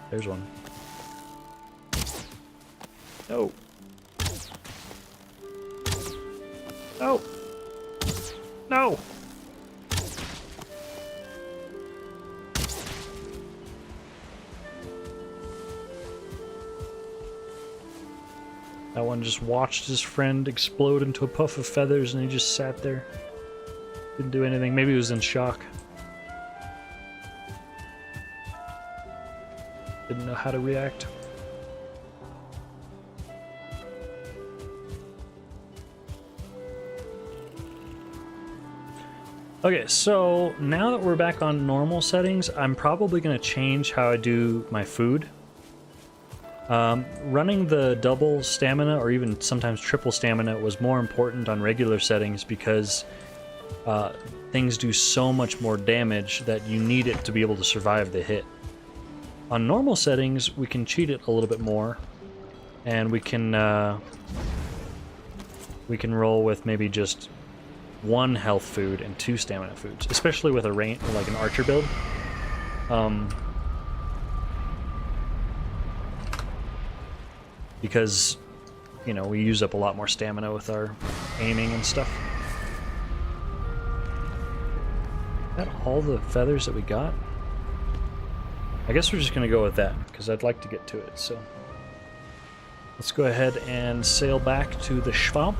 There's one. No. No. No. That one just watched his friend explode into a puff of feathers and he just sat there. Didn't do anything. Maybe he was in shock. Didn't know how to react. Okay, so now that we're back on normal settings, I'm probably going to change how I do my food. Running the double stamina, or even sometimes triple stamina, was more important on regular settings because things do so much more damage that you need it to be able to survive the hit. On normal settings, we can cheat it a little bit more, and we can roll with maybe just 1 health food and 2 stamina foods, especially with a range like an archer build. Because, you know, we use up a lot more stamina with our aiming and stuff. Is that all the feathers that we got? I guess we're just gonna go with that, because I'd like to get to it, so. Let's go ahead and sail back to the swamp.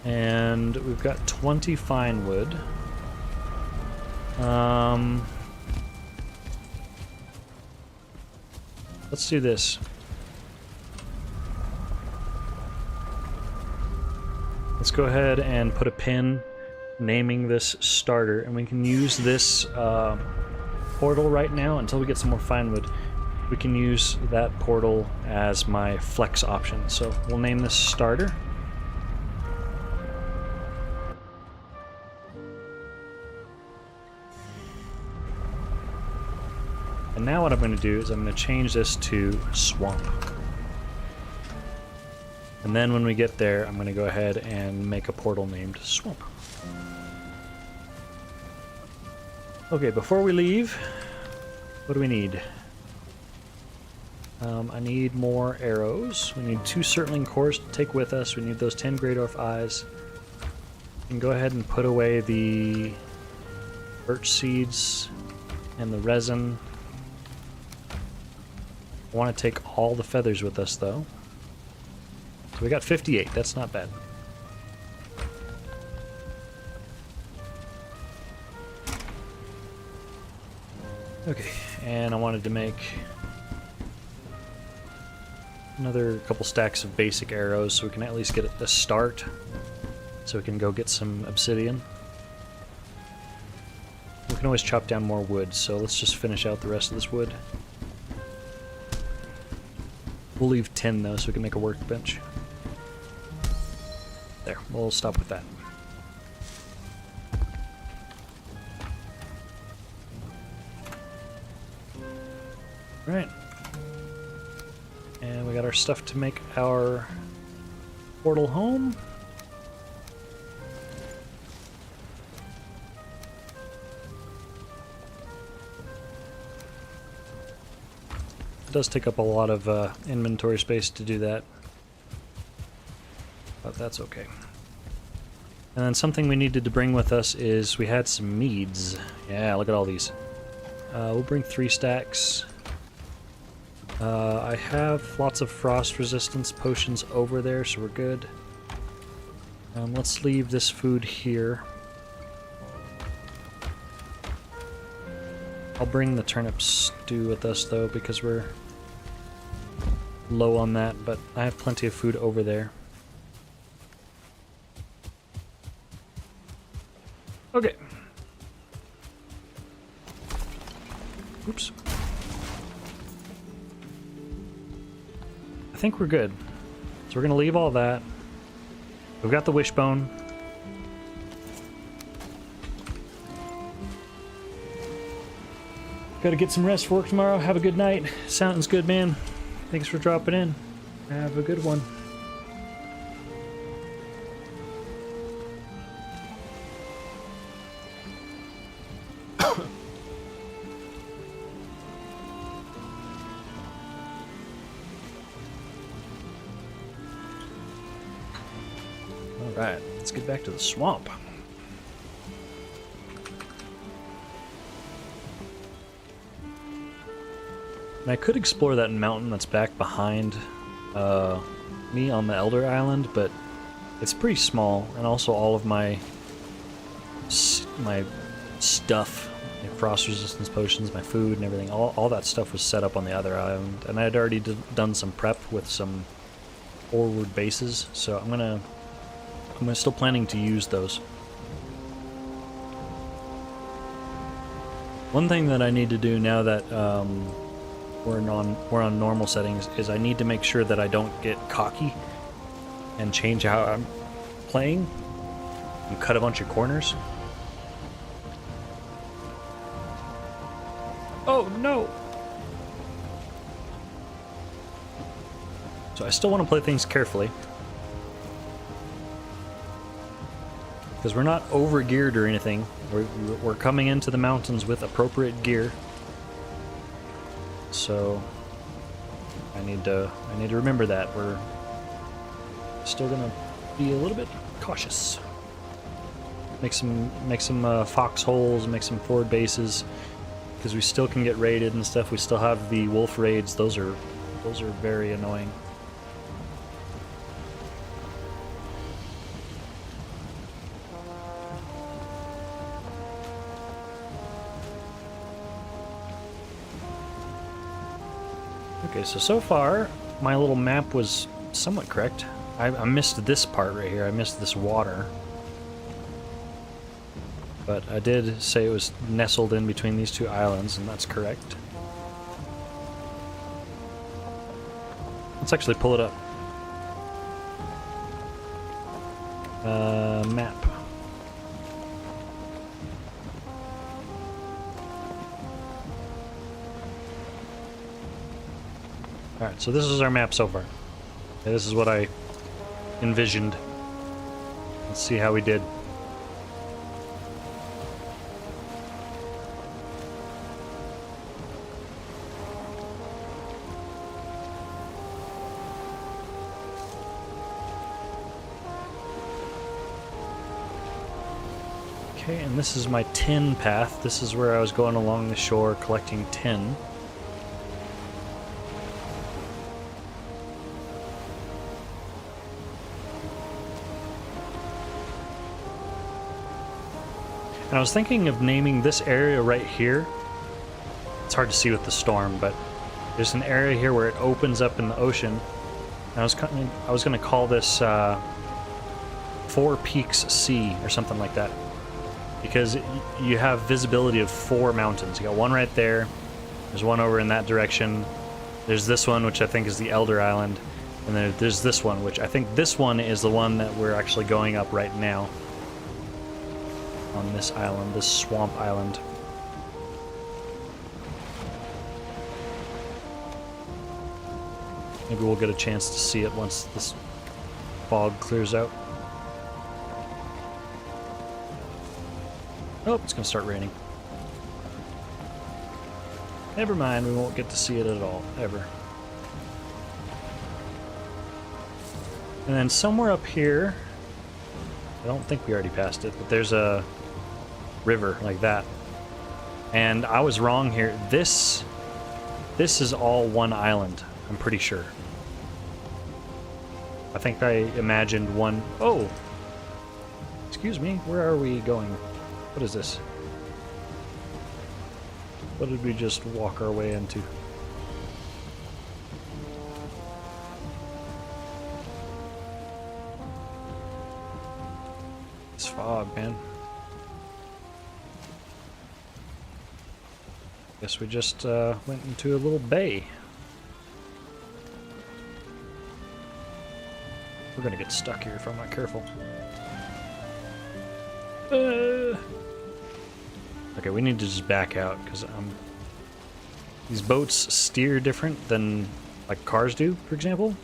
And we've got 20 fine wood. Let's do this. Let's go ahead and put a pin naming this starter, and we can use this portal right now until we get some more fine wood. We can use that portal as my flex option. So we'll name this starter. And now what I'm going to do is I'm going to change this to swamp. And then when we get there, I'm going to go ahead and make a portal named swamp. Okay, before we leave, what do we need? I need more arrows. We need 2 circling cores to take with us. We need those 10 Greydorf eyes. We can go ahead and put away the birch seeds and the resin. I want to take all the feathers with us, though. So we got 58. That's not bad. Okay, and I wanted to make another couple stacks of basic arrows so we can at least get a start. So we can go get some obsidian. We can always chop down more wood, so let's just finish out the rest of this wood. We'll leave 10 though, so we can make a workbench. There, we'll stop with that. Alright. And we got our stuff to make our portal home. Does take up a lot of inventory space to do that, but that's okay. And then something we needed to bring with us is we had some meads. Yeah, look at all these. We'll bring 3 stacks. I have lots of frost resistance potions over there, so we're good. Let's leave this food here. I'll bring the turnip stew with us though, because we're low on that, but I have plenty of food over there. Okay. Oops. I think we're good. So we're gonna leave all that. We've got the wishbone. Gotta get some rest for work tomorrow. Have a good night. Sounds good, man. Thanks for dropping in. Have a good one. Alright, let's get back to the swamp. And I could explore that mountain that's back behind me on the Elder Island, but it's pretty small, and also all of my stuff, my frost resistance potions, my food and everything, all that stuff was set up on the other island, and I had already done some prep with some forward bases, so I'm still planning to use those. One thing that I need to do now that we're on normal settings is I need to make sure that I don't get cocky and change how I'm playing and cut a bunch of corners. Oh no! So I still want to play things carefully, because we're not over geared or anything. We're coming into the mountains with appropriate gear. So I need to remember that we're still gonna be a little bit cautious. Make some foxholes, make some forward bases, because we still can get raided and stuff. We still have the wolf raids. Those are very annoying. Okay, so far, my little map was somewhat correct. I missed this part right here. I missed this water. But I did say it was nestled in between these two islands, and that's correct. Let's actually pull it up. Map. Alright, so this is our map so far. Okay, this is what I envisioned. Let's see how we did. Okay, and this is my tin path. This is where I was going along the shore collecting tin. And I was thinking of naming this area right here. It's hard to see with the storm, but there's an area here where it opens up in the ocean. And I was going to call this Four Peaks Sea or something like that, because you have visibility of 4 mountains. You got one right there. There's one over in that direction. There's this one, which I think is the Elder Island, and then there's this one, which I think this one is the one that we're actually going up right now. On this island, this swamp island. Maybe we'll get a chance to see it once this fog clears out. Oh, it's gonna start raining. Never mind, we won't get to see it at all, ever. And then somewhere up here, I don't think we already passed it, but there's a river like that. And I was wrong here. This is all one island, I'm pretty sure. I think I imagined one. Oh! Excuse me, where are we going? What is this? What did we just walk our way into? It's fog, man. Guess we just went into a little bay. We're gonna get stuck here if I'm not careful. Okay, we need to just back out, because these boats steer different than like cars do, for example.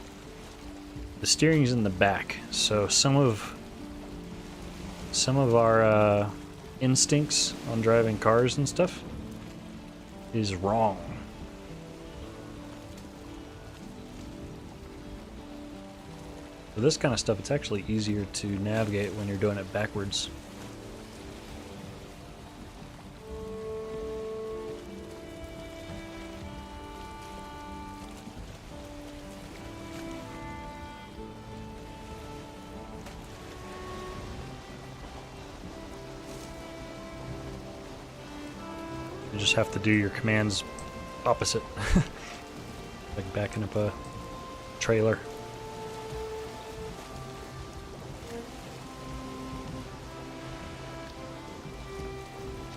The steering's in the back, so some of our instincts on driving cars and stuff is wrong. For this kind of stuff, it's actually easier to navigate when you're doing it backwards. just have to do your commands opposite. Like backing up a trailer.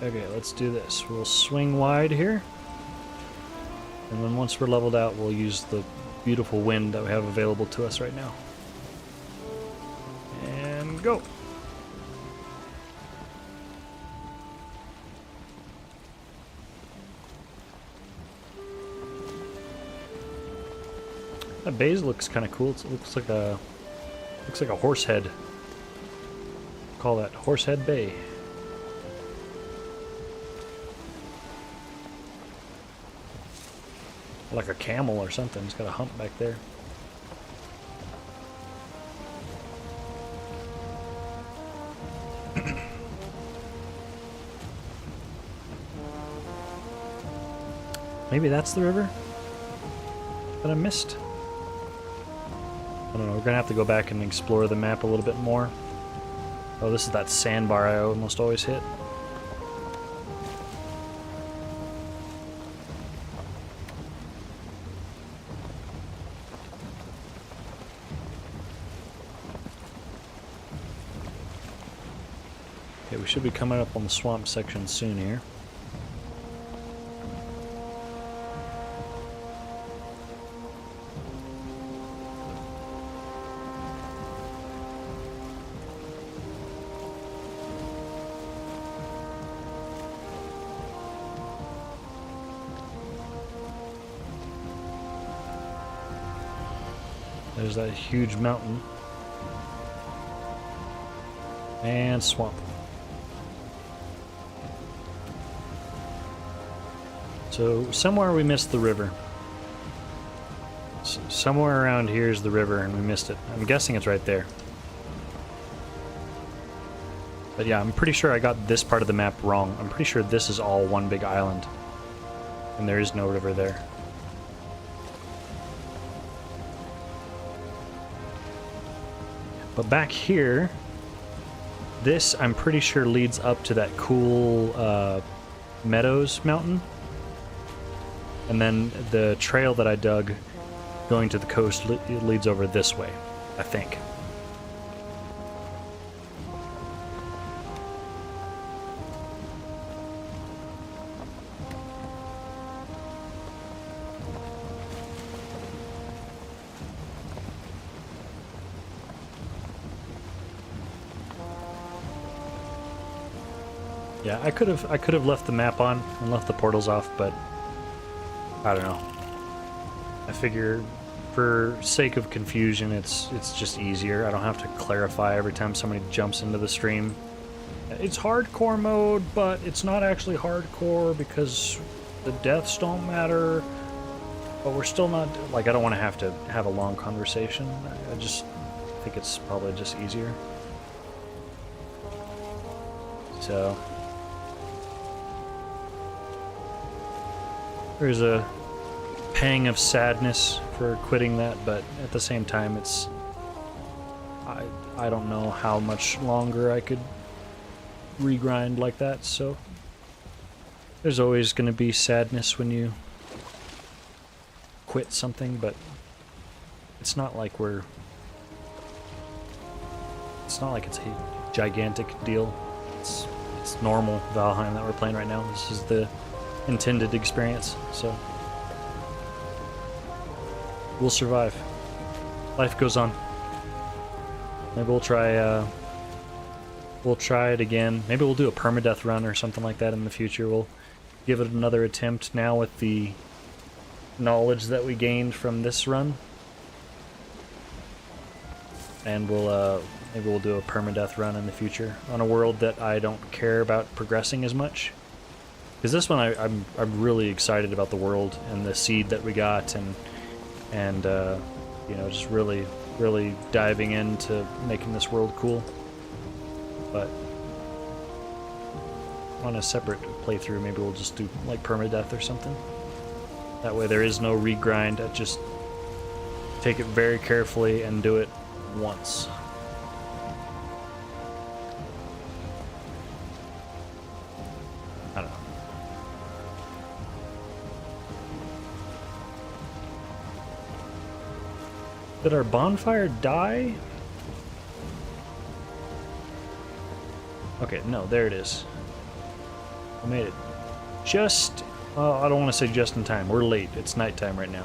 Okay, let's do this. We'll swing wide here. And then once we're leveled out, we'll use the beautiful wind that we have available to us right now. And go! That base looks kind of cool. It looks like a horse head. Call that Horsehead Bay. Like a camel or something. It's got a hump back there. Maybe that's the river that I missed. I don't know. We're gonna have to go back and explore the map a little bit more. Oh, this is that sandbar I almost always hit. Okay, we should be coming up on the swamp section soon here. There's that huge mountain. And swamp. So somewhere we missed the river. Somewhere around here is the river and we missed it. I'm guessing it's right there. But yeah, I'm pretty sure I got this part of the map wrong. I'm pretty sure this is all one big island. And there is no river there. But back here, this I'm pretty sure leads up to that cool Meadows mountain. And then the trail that I dug going to the coast leads over this way, I think. Yeah, I could have left the map on and left the portals off, but I don't know. I figure for sake of confusion, it's just easier. I don't have to clarify every time somebody jumps into the stream. It's hardcore mode, but it's not actually hardcore because the deaths don't matter. But we're still not, like, I don't want to have a long conversation. I just think it's probably just easier. So there's a pang of sadness for quitting that, but at the same time, it's I don't know how much longer I could regrind like that, so there's always going to be sadness when you quit something, but it's not like it's a gigantic deal. It's normal Valheim that we're playing right now. This is the intended experience, so we'll survive. Life goes on. Maybe we'll try it again. Maybe we'll do a permadeath run or something like that in the future. We'll give it another attempt now with the knowledge that we gained from this run, and maybe we'll do a permadeath run in the future on a world that I don't care about progressing as much. Because this one, I'm really excited about the world and the seed that we got, and you know, just really diving into making this world cool. But on a separate playthrough, maybe we'll just do like permadeath or something. That way there is no regrind. I just take it very carefully and do it once. I don't know. Did our bonfire die? Okay, no, there it is. I made it. Just, well, I don't want to say just in time. We're late. It's nighttime right now.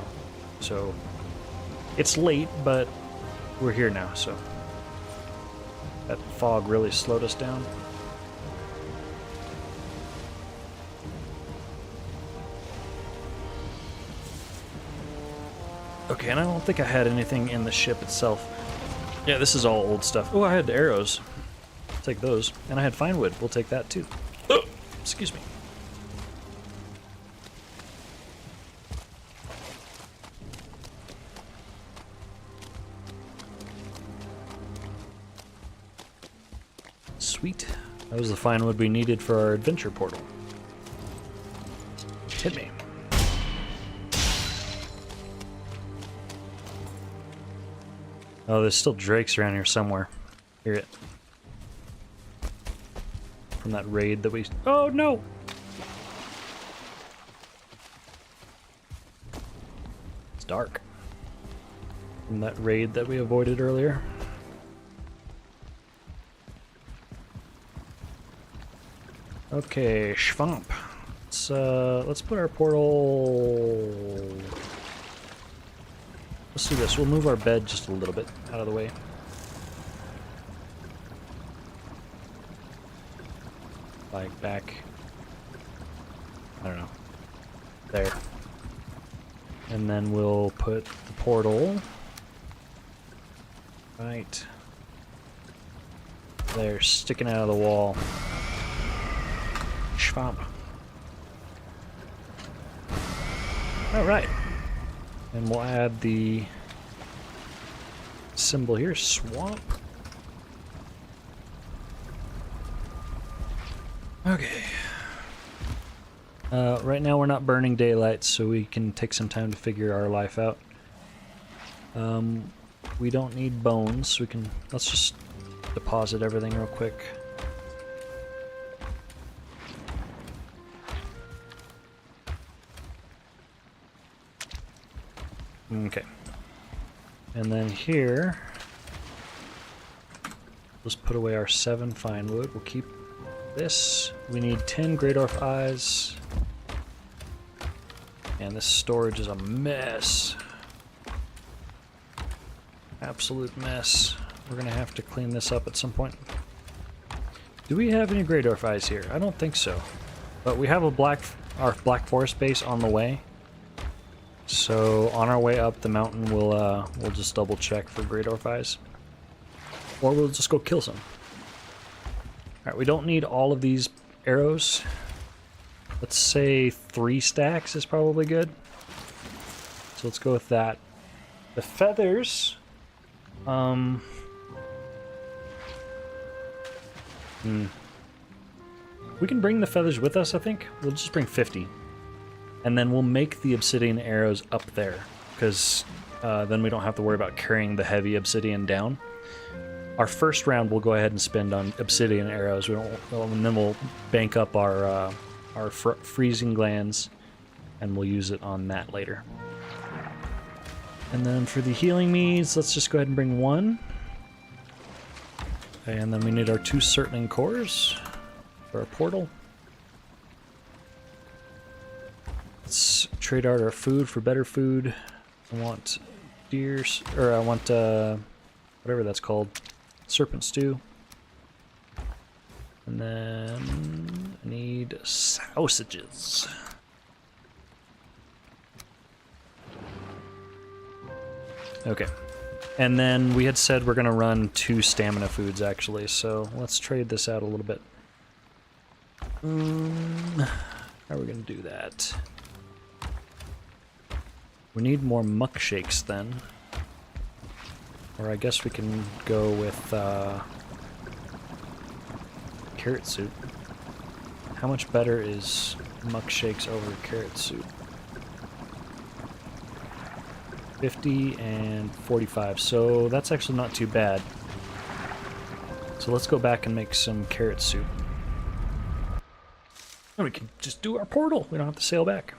So, it's late, but we're here now, so. That fog really slowed us down. Okay, and I don't think I had anything in the ship itself. Yeah, this is all old stuff. Oh, I had arrows. I'll take those. And I had fine wood. We'll take that too. Oh, excuse me. Sweet. That was the fine wood we needed for our adventure portal. Hit me. Oh, there's still drakes around here somewhere. Hear it. From that raid that we... Oh, no! It's dark. From that raid that we avoided earlier. Okay, Schwamp. Let's put our portal... Let's do this. We'll move our bed just a little bit out of the way. Like back. I don't know. There. And then we'll put the portal right there, sticking out of the wall. Schwamp. Alright. And we'll add the symbol here, swamp. Okay. Right now we're not burning daylight, so we can take some time to figure our life out. We don't need bones. Let's just deposit everything real quick. Okay. And then here, let's put away our 7 fine wood. We'll keep this. We need 10 Great Orph Eyes. And this storage is a mess. Absolute mess. We're gonna have to clean this up at some point. Do we have any Great Orph Eyes here? I don't think so. But we have our Black Forest base on the way. So on our way up the mountain, we'll just double check for Great Orph Eyes, or we'll just go kill some. All right, we don't need all of these arrows. Let's say 3 stacks is probably good. So let's go with that. The feathers, we can bring the feathers with us. I think we'll just bring 50. And then we'll make the obsidian arrows up there, because then we don't have to worry about carrying the heavy obsidian down. Our first round we'll go ahead and spend on obsidian arrows. And then we'll bank up our freezing glands, and we'll use it on that later. And then for the healing meads, let's just go ahead and bring 1. And then we need our 2 circling cores for our portal. Let's trade out our food for better food. I want deers, or I want whatever that's called, serpent stew. And then I need sausages. Okay. And then we had said we're gonna run 2 stamina foods actually, so let's trade this out a little bit. How are we gonna do that? We need more muck shakes then. Or I guess we can go with carrot soup. How much better is muck shakes over carrot soup? 50 and 45, so that's actually not too bad. So let's go back and make some carrot soup. And we can just do our portal. We don't have to sail back.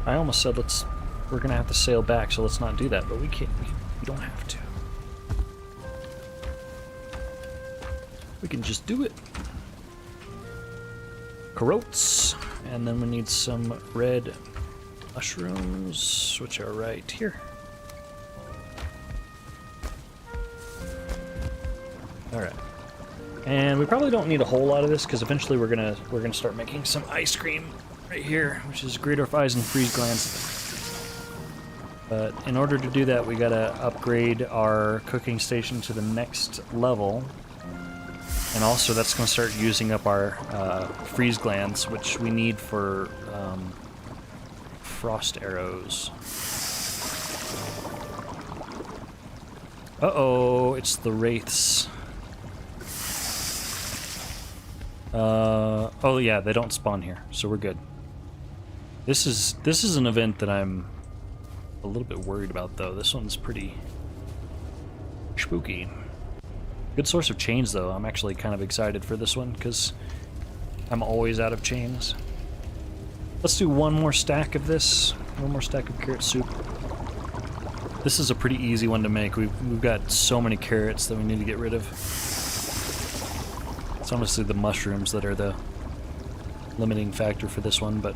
I almost said let's we're gonna have to sail back, so let's not do that. But we can't. We don't have to. We can just do it. Carottes, and then we need some red mushrooms, which are right here. All right, and we probably don't need a whole lot of this because eventually we're gonna start making some ice cream right here, which is greater fries and freeze glands. But in order to do that, we gotta upgrade our cooking station to the next level. And also that's gonna start using up our freeze glands, which we need for frost arrows. Uh-oh, it's the wraiths. Oh yeah, they don't spawn here, so we're good. This is an event that I'm a little bit worried about, though. This one's pretty spooky. Good source of chains, though. I'm actually kind of excited for this one because I'm always out of chains. Let's do one more stack of this. One more stack of carrot soup. This is a pretty easy one to make. We've got so many carrots that we need to get rid of. It's honestly the mushrooms that are the limiting factor for this one, but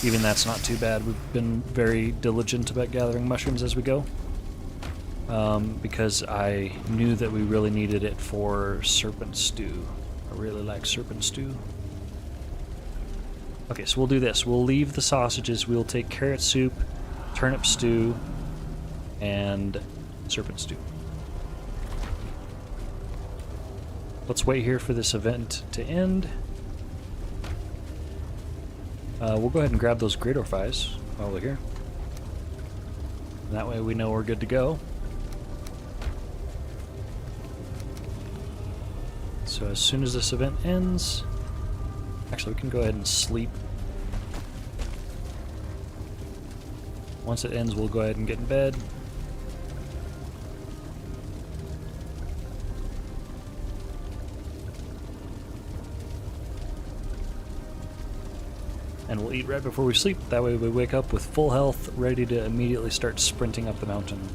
even that's not too bad. We've been very diligent about gathering mushrooms as we go. Because I knew that we really needed it for serpent stew. I really like serpent stew. Okay, so we'll do this. We'll leave the sausages. We'll take carrot soup, turnip stew, and serpent stew. Let's wait here for this event to end. We'll go ahead and grab those greater fries while we're here. And that way we know we're good to go. So as soon as this event ends, actually we can go ahead and sleep. Once it ends, we'll go ahead and get in bed. And we'll eat right before we sleep. That way we wake up with full health, ready to immediately start sprinting up the mountain.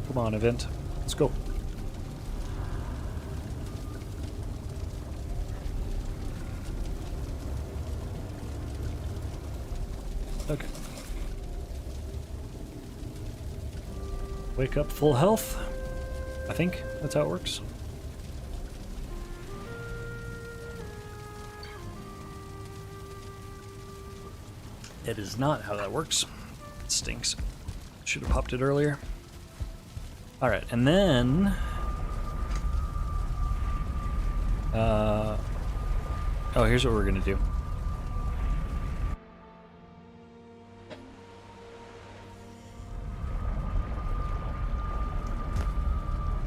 Come on, event. Let's go. Okay. Wake up full health. I think that's how it works. It is not how that works. It stinks. Should have popped it earlier. Alright, and then... oh, here's what we're gonna do.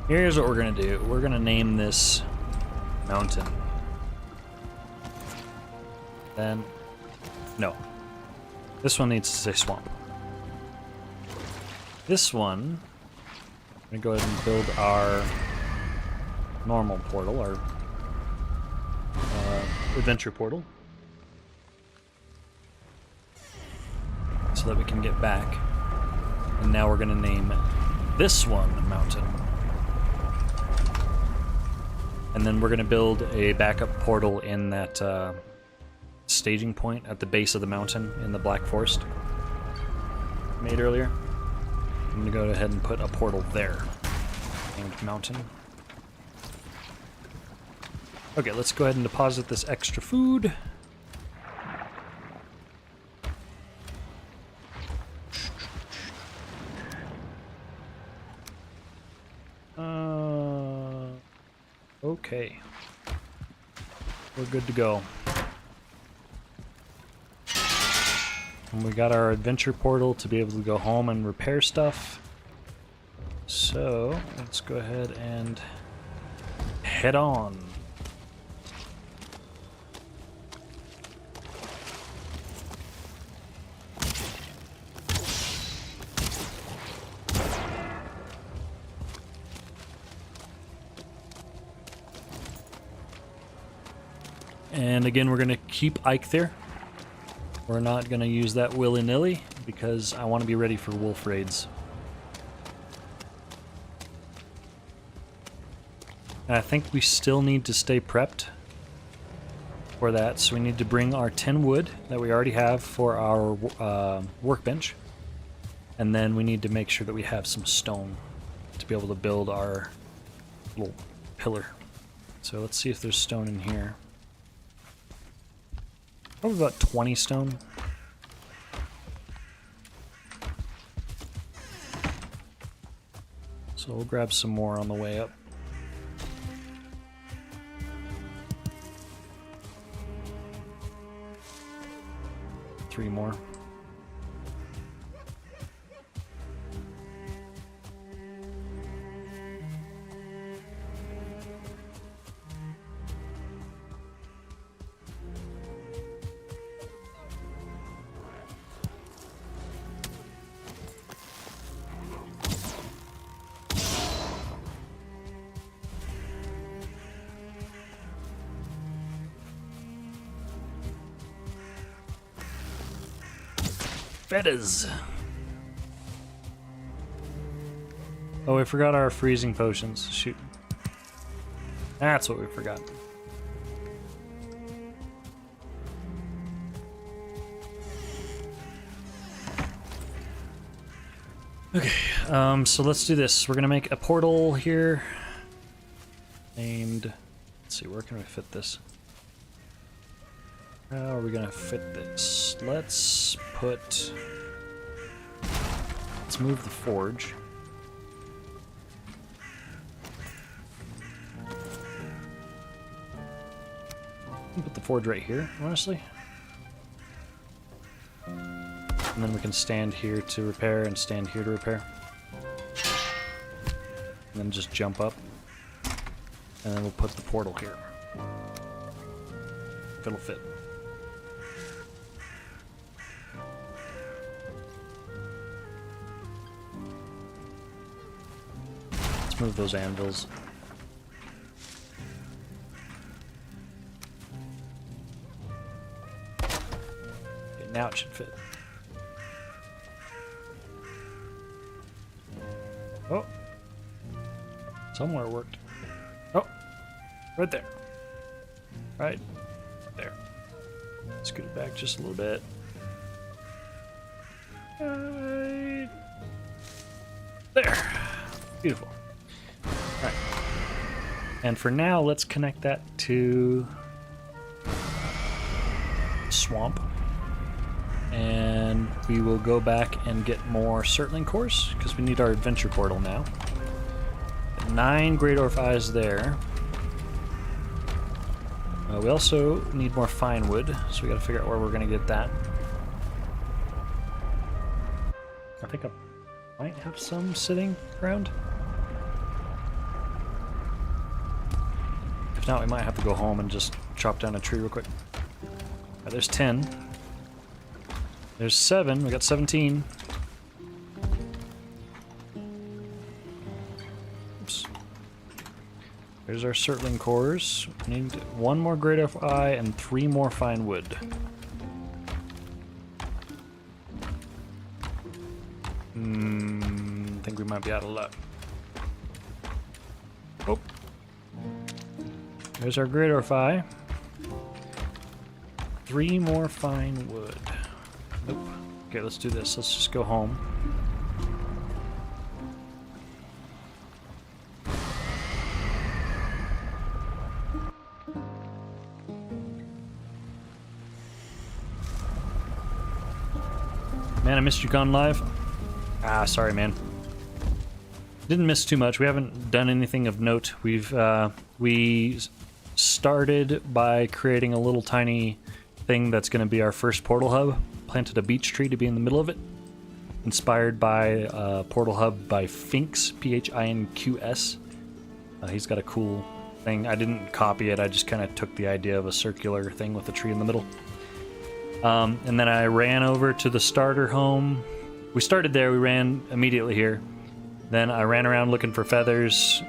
Here's what we're gonna do. We're gonna name this mountain. Then... no. This one needs to say swamp. This one... I'm gonna go ahead and build our normal portal, our adventure portal, so that we can get back. And now we're gonna name this one mountain. And then we're gonna build a backup portal in that staging point at the base of the mountain in the Black Forest made earlier. I'm gonna go ahead and put a portal there. Named mountain. Okay, let's go ahead and deposit this extra food. Okay. We're good to go. And we got our adventure portal to be able to go home and repair stuff. So let's go ahead and head on. And again, we're going to keep Ike there. We're not going to use that willy-nilly because I want to be ready for wolf raids. And I think we still need to stay prepped for that, so we need to bring our 10 wood that we already have for our workbench. And then we need to make sure that we have some stone to be able to build our little pillar. So let's see if there's stone in here. Probably about 20 stone. So we'll grab some more on the way up. Three more. Fetters. Oh, we forgot our freezing potions. Shoot. That's what we forgot. Okay, so let's do this. We're gonna make a portal here named, let's see, where can we fit this? How are we gonna fit this? Let's move the forge. Put the forge right here, honestly. And then we can stand here to repair and stand here to repair. And then just jump up. And then we'll put the portal here. If it'll fit. Let's move those anvils. Okay, now it should fit. Oh. Somewhere it worked. Oh. Right there. Right there. Scoot it back just a little bit. Right there. Beautiful. Alright. And for now, let's connect that to swamp. And we will go back and get more Surtling cores, because we need our adventure portal now. 9 Great Orph Eyes there. We also need more fine wood, so we gotta figure out where we're gonna get that. I think I might have some sitting around. If not, we might have to go home and just chop down a tree real quick. Right, there's 10. There's 7. We got 17. Oops. There's our Surtling cores. We need 1 more Great Orph Eye and 3 more fine wood. I think we might be out of luck. Oh. There's our Great Orph Eye. 3 more fine wood. Nope. Okay, let's do this. Let's just go home. Man, I missed you gone live. Ah, sorry, man. Didn't miss too much. We haven't done anything of note. We started by creating a little tiny thing that's going to be our first portal hub. planted a beech tree to be in the middle of it. Inspired by Portal Hub by Finks, Phinqs. He's got a cool thing. I didn't copy it, I just kind of took the idea of a circular thing with a tree in the middle. And then I ran over to the starter home. We started there, we ran immediately here. Then I ran around looking for feathers,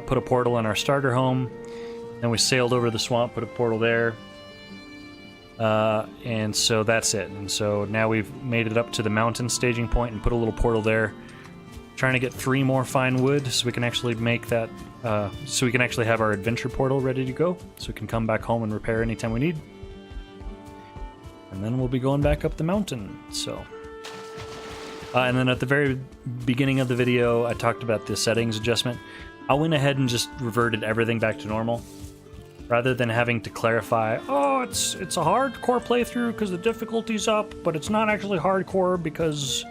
put a portal in our starter home. Then we sailed over the swamp, put a portal there. And so that's it. And so now we've made it up to the mountain staging point and put a little portal there. Trying to get 3 more fine wood so we can actually make that, so we can actually have our adventure portal ready to go. So we can come back home and repair anytime we need. And then we'll be going back up the mountain, so. And then at the very beginning of the video, I talked about the settings adjustment. I went ahead and just reverted everything back to normal. Rather than having to clarify, oh, it's a hardcore playthrough because the difficulty's up, but it's not actually hardcore because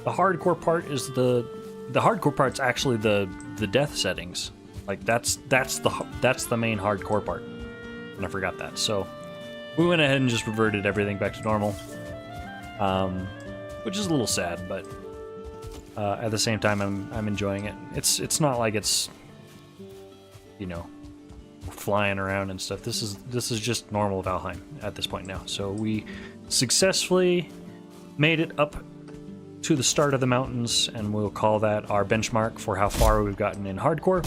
the hardcore part is the hardcore part's actually the death settings. Like that's the main hardcore part. And I forgot that. So we went ahead and just reverted everything back to normal. Which is a little sad, but at the same time I'm enjoying it. It's not like it's, you know, flying around and stuff. This is just normal Valheim at this point now. So we successfully made it up to the start of the mountains, and we'll call that our benchmark for how far we've gotten in hardcore.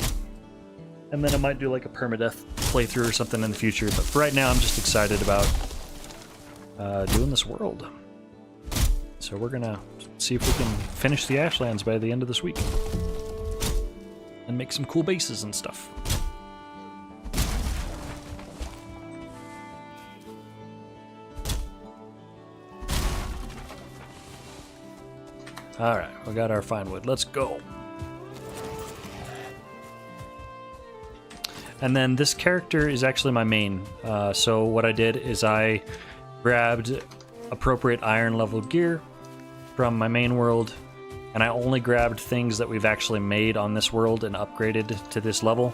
And then I might do like a permadeath playthrough or something in the future, but for right now I'm just excited about doing this world. So we're gonna see if we can finish the Ashlands by the end of this week and make some cool bases and stuff. Alright, we got our fine wood. Let's go. And then this character is actually my main. So what I did is I grabbed appropriate iron level gear from my main world, and I only grabbed things that we've actually made on this world and upgraded to this level.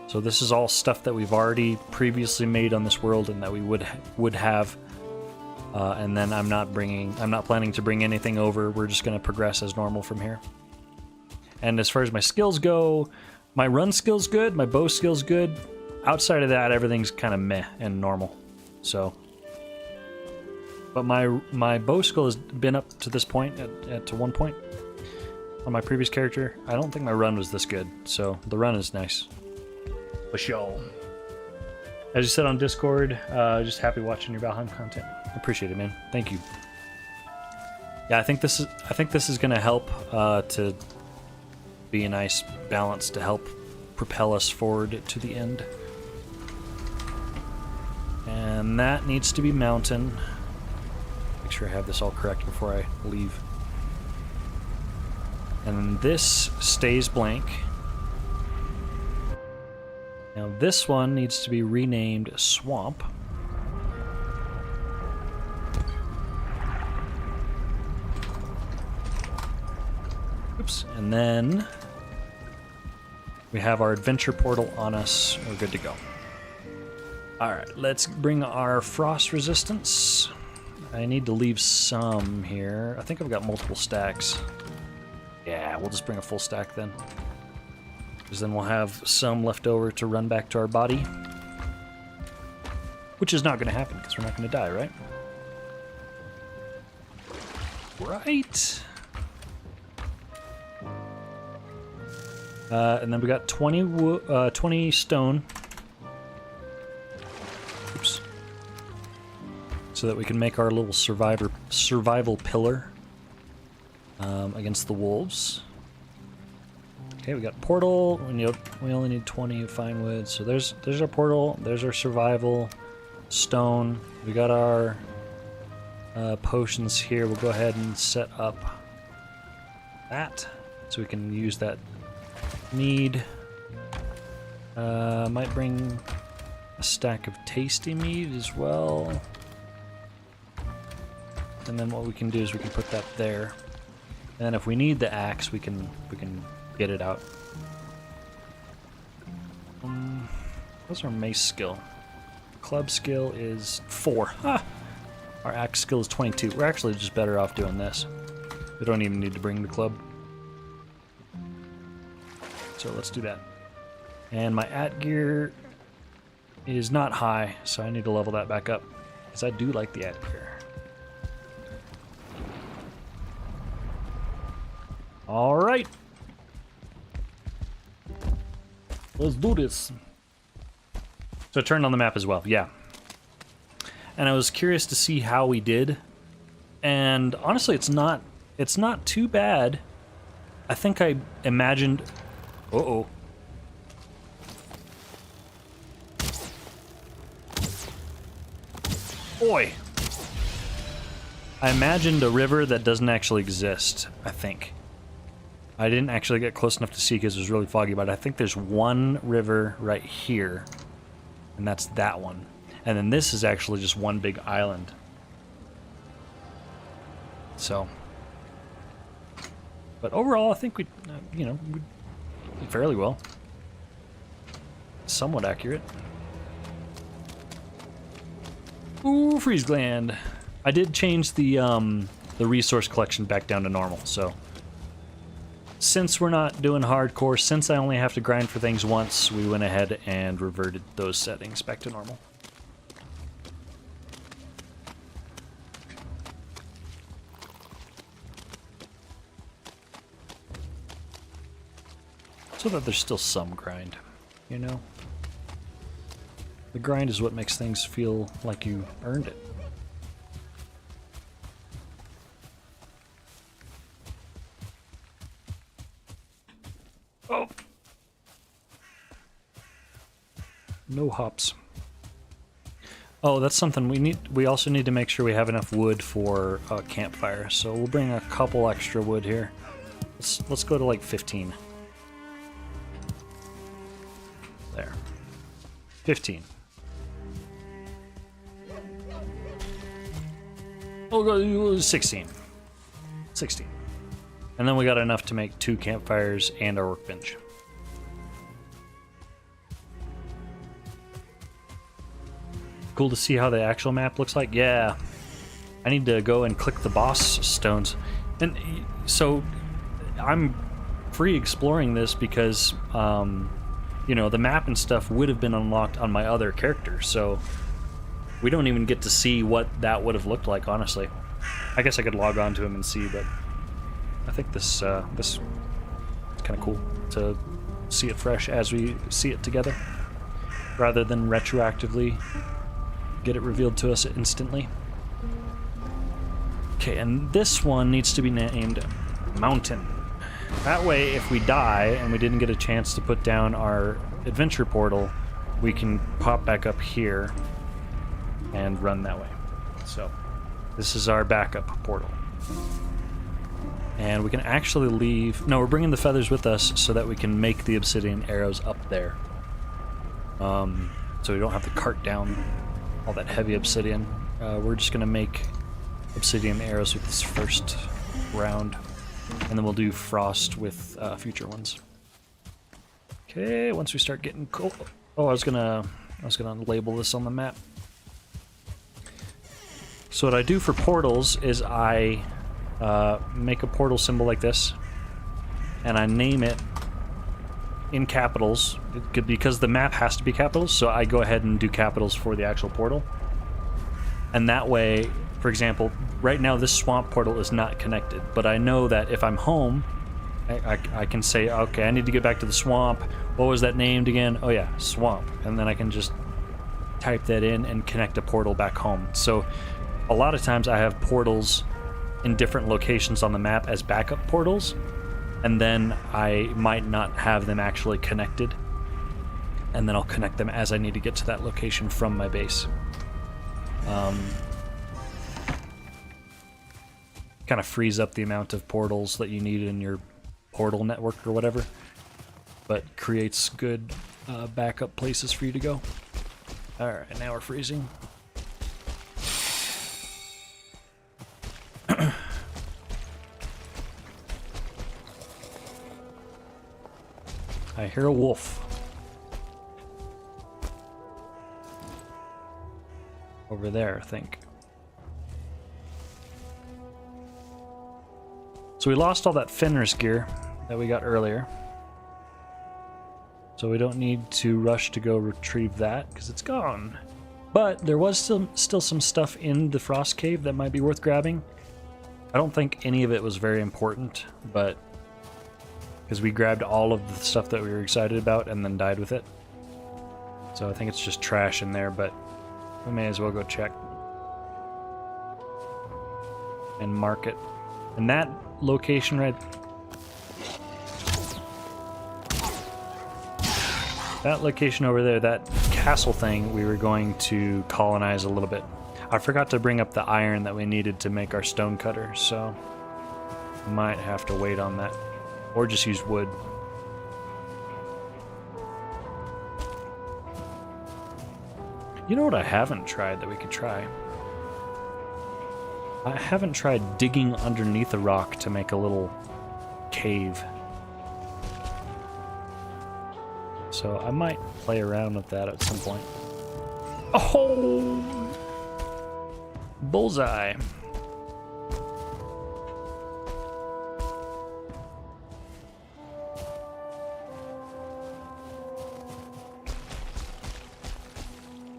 So this is all stuff that we've already previously made on this world and that we would have. And then I'm not planning to bring anything over. We're just going to progress as normal from here. And as far as my skills go, my run skill's good, my bow skill's good. Outside of that, everything's kind of meh and normal. So, but my bow skill has been up to this point, to one point on my previous character. I don't think my run was this good, so the run is nice. For sure. As you said on Discord, just happy watching your Valheim content. Appreciate it, man. Thank you. Yeah, I think this is gonna help to be a nice balance to help propel us forward to the end. And that needs to be mountain. Make sure I have this all correct before I leave. And this stays blank. Now this one needs to be renamed Swamp. Oops. And then we have our adventure portal on us. We're good to go. Alright, let's bring our frost resistance. I need to leave some here. I think I've got multiple stacks. Yeah, we'll just bring a full stack then. Because then we'll have some left over to run back to our body. Which is not going to happen because we're not going to die, right? Right. And then we got 20 stone. Oops. So that we can make our little survival pillar against the wolves. Okay, we got portal. We only need 20 fine wood. So there's our portal. There's our survival stone. We got our potions here. We'll go ahead and set up that so we can use that mead. Might bring a stack of tasty mead as well. And then what we can do is we can put that there. And then if we need the axe, we can get it out. What's our mace skill? Club skill is 4. Ah! Our axe skill is 22. We're actually just better off doing this. We don't even need to bring the club. So let's do that. And my at gear is not high, so I need to level that back up. Because I do like the at gear. Alright. Let's do this. So it turned on the map as well, yeah. And I was curious to see how we did. And honestly, it's not too bad. I think I imagined... Uh-oh. Boy! I imagined a river that doesn't actually exist, I think. I didn't actually get close enough to see because it was really foggy, but I think there's one river right here. And that's that one. And then this is actually just one big island. So. But overall, I think we, you know, we did fairly well. Somewhat accurate. Ooh, freeze gland. I did change the resource collection back down to normal, so. Since we're not doing hardcore, since I only have to grind for things once, we went ahead and reverted those settings back to normal. So that there's still some grind, you know? The grind is what makes things feel like you earned it. Oh! No hops. Oh, that's something we need. We also need to make sure we have enough wood for a campfire. So we'll bring a couple extra wood here. Let's go to like 15. There. 15. Oh, go 16. 16. And then we got enough to make 2 campfires and our workbench. Cool to see how the actual map looks like. Yeah. I need to go and click the boss stones. And so I'm free exploring this because, you know, the map and stuff would have been unlocked on my other character. So we don't even get to see what that would have looked like, honestly. I guess I could log on to him and see, but I think this is kind of cool to see it fresh as we see it together, rather than retroactively get it revealed to us instantly. Okay, and this one needs to be named Mountain. That way, if we die and we didn't get a chance to put down our adventure portal, we can pop back up here and run that way. So, this is our backup portal. And we can actually leave... No, we're bringing the feathers with us so that we can make the obsidian arrows up there. So we don't have to cart down all that heavy obsidian. We're just going to make obsidian arrows with this first round. And then we'll do frost with future ones. Okay, once we start getting cold... Oh, I was gonna label this on the map. So what I do for portals is I make a portal symbol like this, and I name it in capitals, because the map has to be capitals, so I go ahead and do capitals for the actual portal. And that way, for example, right now this swamp portal is not connected, but I know that if I'm home, I can say, okay, I need to get back to the swamp. What was that named again? Oh yeah, swamp. And then I can just type that in and connect a portal back home. So a lot of times I have portals in different locations on the map as backup portals, and then I might not have them actually connected, and then I'll connect them as I need to get to that location from my base. Kind of frees up the amount of portals that you need in your portal network or whatever, but creates good backup places for you to go. Alright, now we're freezing. I hear a wolf. Over there, I think. So we lost all that Fenris gear that we got earlier. So we don't need to rush to go retrieve that because it's gone. But there was still some stuff in the Frost Cave that might be worth grabbing. I don't think any of it was very important, but because we grabbed all of the stuff that we were excited about and then died with it. So I think it's just trash in there, but we may as well go check and mark it. And that location right... That location over there, that castle thing, we were going to colonize a little bit. I forgot to bring up the iron that we needed to make our stone cutter, so might have to wait on that. Or just use wood. You know what I haven't tried that we could try? I haven't tried digging underneath a rock to make a little cave. So I might play around with that at some point. Oh! Bullseye.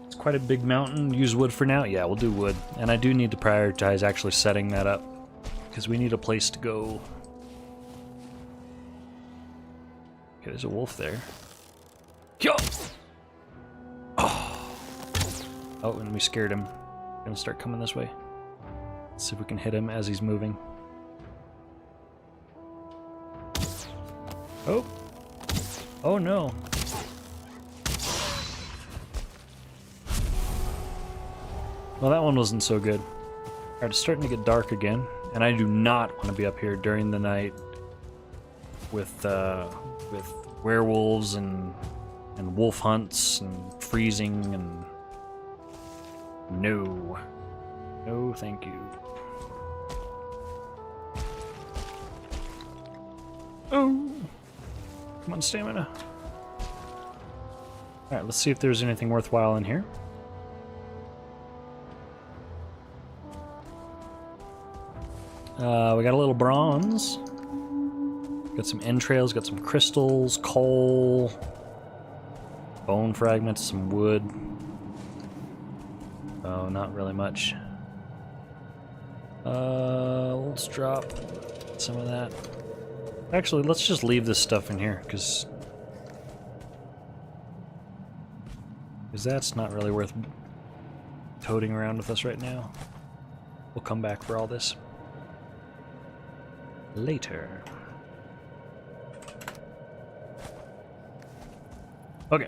It's quite a big mountain. Use wood for now? Yeah, we'll do wood. And I do need to prioritize actually setting that up, because we need a place to go. Okay, there's a wolf there. Yo! Oh, and we scared him. Gonna start coming this way. Let's see if we can hit him as he's moving. Oh! Oh no! Well, that one wasn't so good. Alright, it's starting to get dark again, and I do not want to be up here during the night with werewolves and wolf hunts and freezing and... No. No, thank you. Oh! Come on, stamina. Alright, let's see if there's anything worthwhile in here. We got a little bronze. Got some entrails, got some crystals, coal, bone fragments, some wood. Oh, not really much. Let's drop some of that. Actually, let's just leave this stuff in here, because that's not really worth toting around with us right now. We'll come back for all this later. Okay.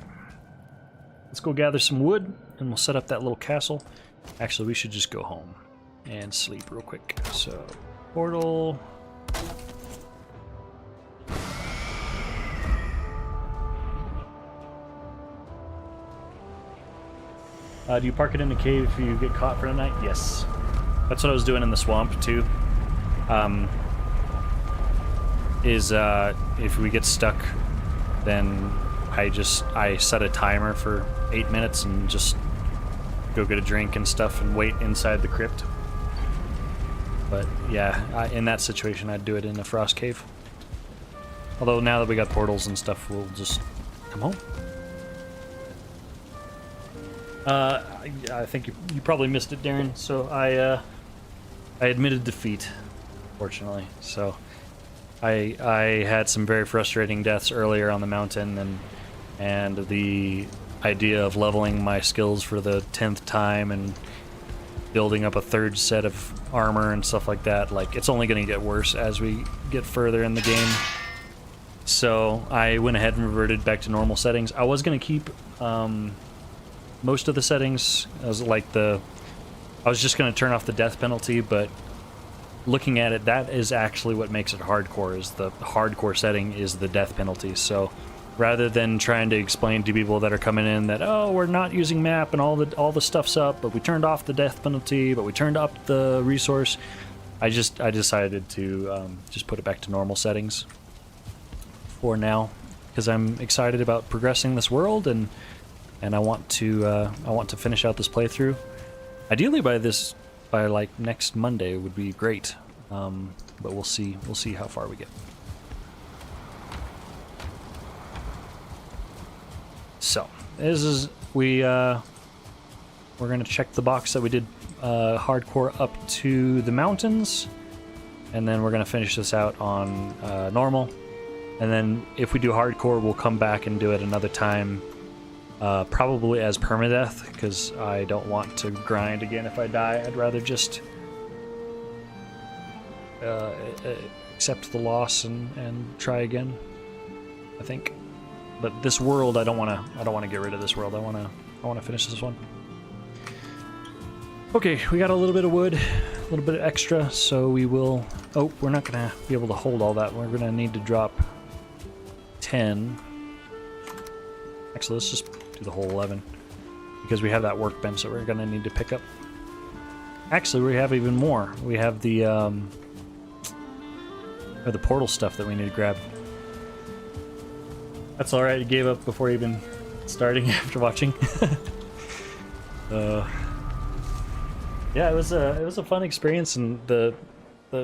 Let's go gather some wood, and we'll set up that little castle. Actually, we should just go home and sleep real quick. So, portal. Do you park it in the cave if you get caught for the night? Yes. That's what I was doing in the swamp, too. If we get stuck, then I set a timer for 8 minutes and just go get a drink and stuff and wait inside the crypt. But yeah, in that situation, I'd do it in a frost cave. Although now that we got portals and stuff, we'll just come home. I think you probably missed it, Darren. So I admitted defeat, fortunately. So I had some very frustrating deaths earlier on the mountain, and the idea of leveling my skills for the 10th time and building up a third set of armor and stuff like that, like, it's only going to get worse as we get further in the game. So I went ahead and reverted back to normal settings. I was going to keep most of the settings. I was just going to turn off the death penalty, but looking at it, that is actually what makes it hardcore. Is the hardcore setting is the death penalty. So rather than trying to explain to people that are coming in that, oh, we're not using map and all the stuff's up, but we turned off the death penalty, but we turned up the resource, I decided to just put it back to normal settings for now, because I'm excited about progressing this world, and I want to finish out this playthrough. Ideally by like next Monday would be great, But we'll see. We'll see how far we get. So this is we're gonna check the box that we did hardcore up to the mountains, and then we're gonna finish this out on normal. And then if we do hardcore, we'll come back and do it another time, probably as permadeath, because I don't want to grind again if I die. I'd rather just accept the loss and try again, I think. But this world, I don't want to get rid of this world. I want to finish this one. Okay, we got a little bit of wood, a little bit extra, so we will... Oh, we're not going to be able to hold all that. We're going to need to drop 10. Actually, let's just do the whole 11, because we have that workbench that we're going to need to pick up. Actually, we have even more. We have the portal stuff that we need to grab. That's alright, I gave up before even starting after watching. Yeah, it was a fun experience, and the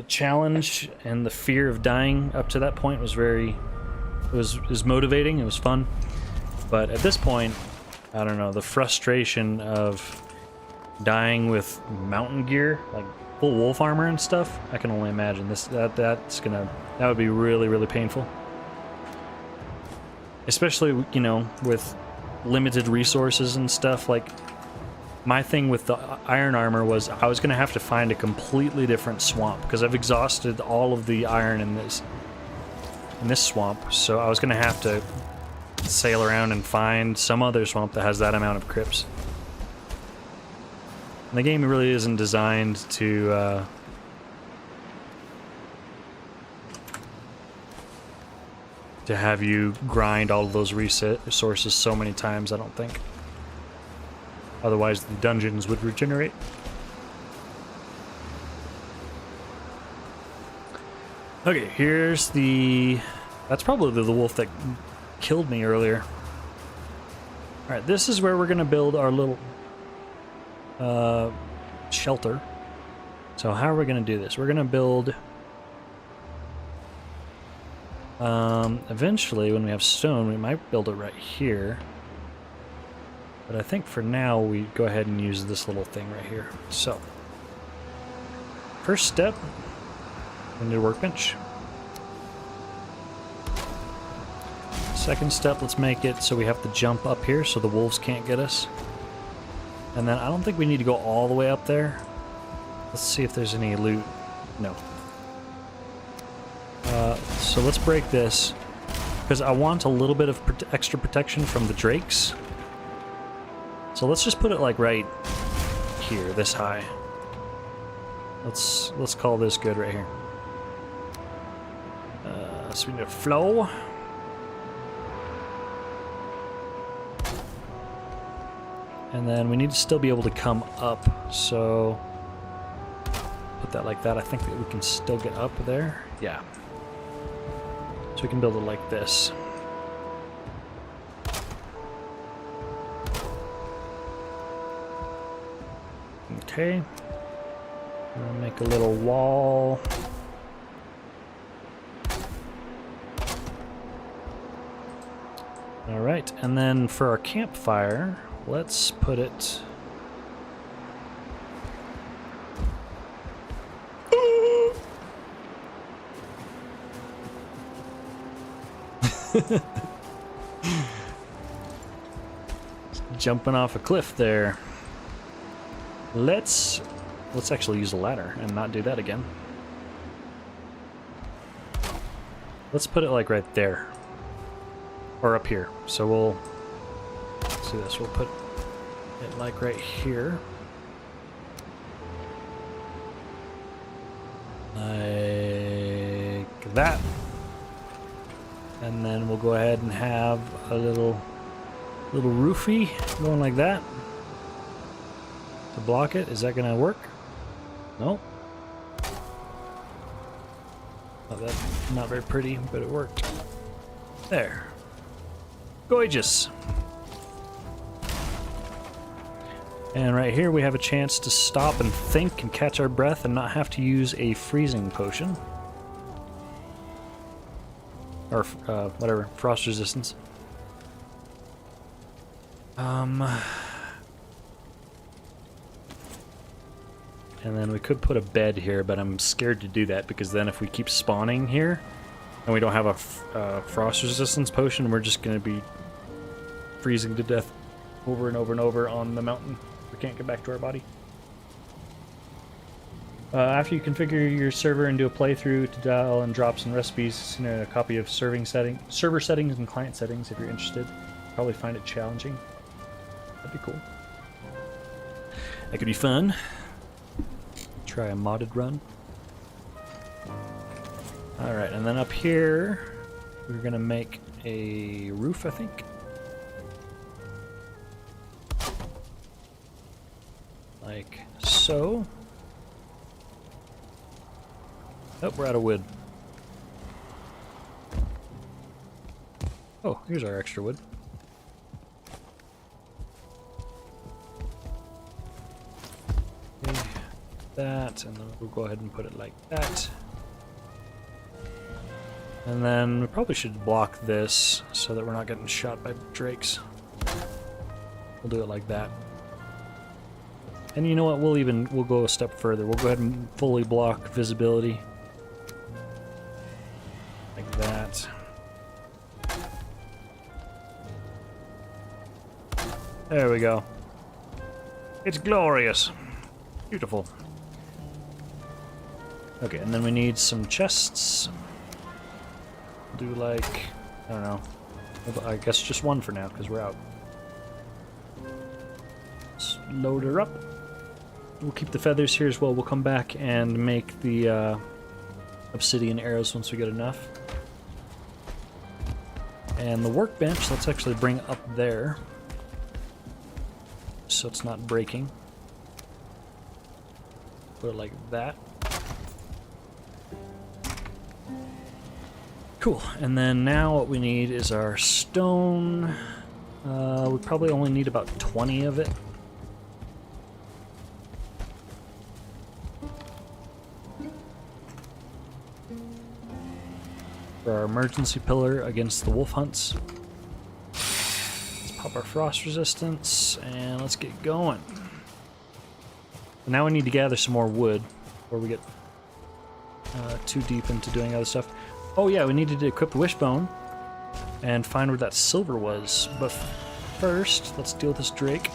challenge and the fear of dying up to that point was it was motivating. It was fun, but at this point, I don't know, the frustration of dying with mountain gear, like full wolf armor and stuff. I can only imagine that would be really, really painful, especially, you know, with limited resources and stuff. Like, my thing with the iron armor was I was going to have to find a completely different swamp, because I've exhausted all of the iron in this swamp, so I was going to have to sail around and find some other swamp that has that amount of crypts. And the game really isn't designed to have you grind all of those resources so many times, I don't think. Otherwise, the dungeons would regenerate. Okay, here's the... That's probably the wolf that killed me earlier. Alright, this is where we're going to build our little shelter. So how are we going to do this? We're going to build... eventually, when we have stone, we might build it right here. But I think for now, we go ahead and use this little thing right here. So, first step, we need a workbench. Second step, let's make it so we have to jump up here so the wolves can't get us. And then I don't think we need to go all the way up there. Let's see if there's any loot. No. So let's break this, because I want a little bit of extra protection from the drakes. So let's just put it like right here, this high. Let's call this good right here. So we need a flow. And then we need to still be able to come up, so put that like that. I think that we can still get up there. Yeah. So we can build it like this. Okay. I'm gonna make a little wall. All right, and then for our campfire, let's put it... Jumping off a cliff there. Let's actually use a ladder and not do that again. Let's put it like right there. Or up here. So we'll see this. We'll put it like right here. Like that. And then we'll go ahead and have a little roofie going like that to block it. Is that gonna work? No. Oh, that's not very pretty, but it worked. There. Gorgeous. And right here we have a chance to stop and think and catch our breath and not have to use a freezing potion. Or whatever, frost resistance. And then we could put a bed here, but I'm scared to do that because then if we keep spawning here and we don't have a frost resistance potion, we're just going to be freezing to death over and over and over on the mountain. We can't get back to our body. After you configure your server and do a playthrough to dial in drops and recipes, send a copy of server settings and client settings if you're interested. Probably find it challenging. That'd be cool. That could be fun. Try a modded run. Alright, and then up here, we're gonna make a roof, I think. Like so. Oh, we're out of wood. Oh, here's our extra wood. Okay, that, and then we'll go ahead and put it like that. And then we probably should block this so that we're not getting shot by drakes. We'll do it like that. And you know what, we'll go a step further. We'll go ahead and fully block visibility. Like that. There we go. It's glorious. Beautiful. Okay, and then we need some chests. Do like, I don't know. I guess just one for now, because we're out. Let's load her up. We'll keep the feathers here as well. We'll come back and make the obsidian arrows once we get enough. And the workbench, let's actually bring up there. So it's not breaking. Put it like that. Cool, and then now what we need is our stone. We probably only need about 20 of it. For our emergency pillar against the wolf hunts. Let's pop our frost resistance, and let's get going. Now we need to gather some more wood before we get too deep into doing other stuff. Oh yeah, we needed to equip the wishbone and find where that silver was. But first, let's deal with this drake.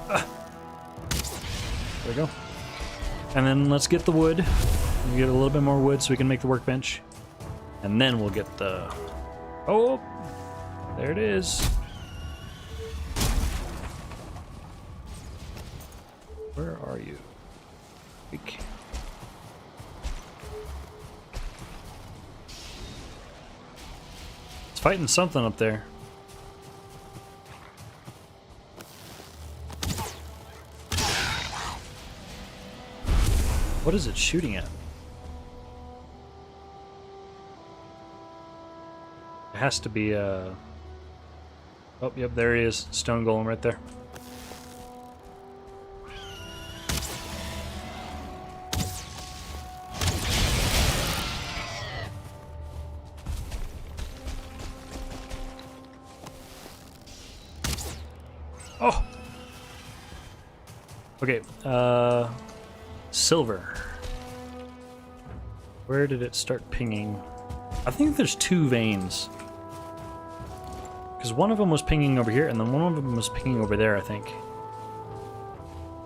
There we go. And then let's get the wood. We'll get a little bit more wood so we can make the workbench. And then we'll get the... Oh! There it is. Where are you? It's fighting something up there. What is it shooting at? It has to be a... Oh, yep, there he is. Stone golem right there. Oh! Okay, silver. Where did it start pinging? I think there's two veins. Because one of them was pinging over here, and then one of them was pinging over there, I think.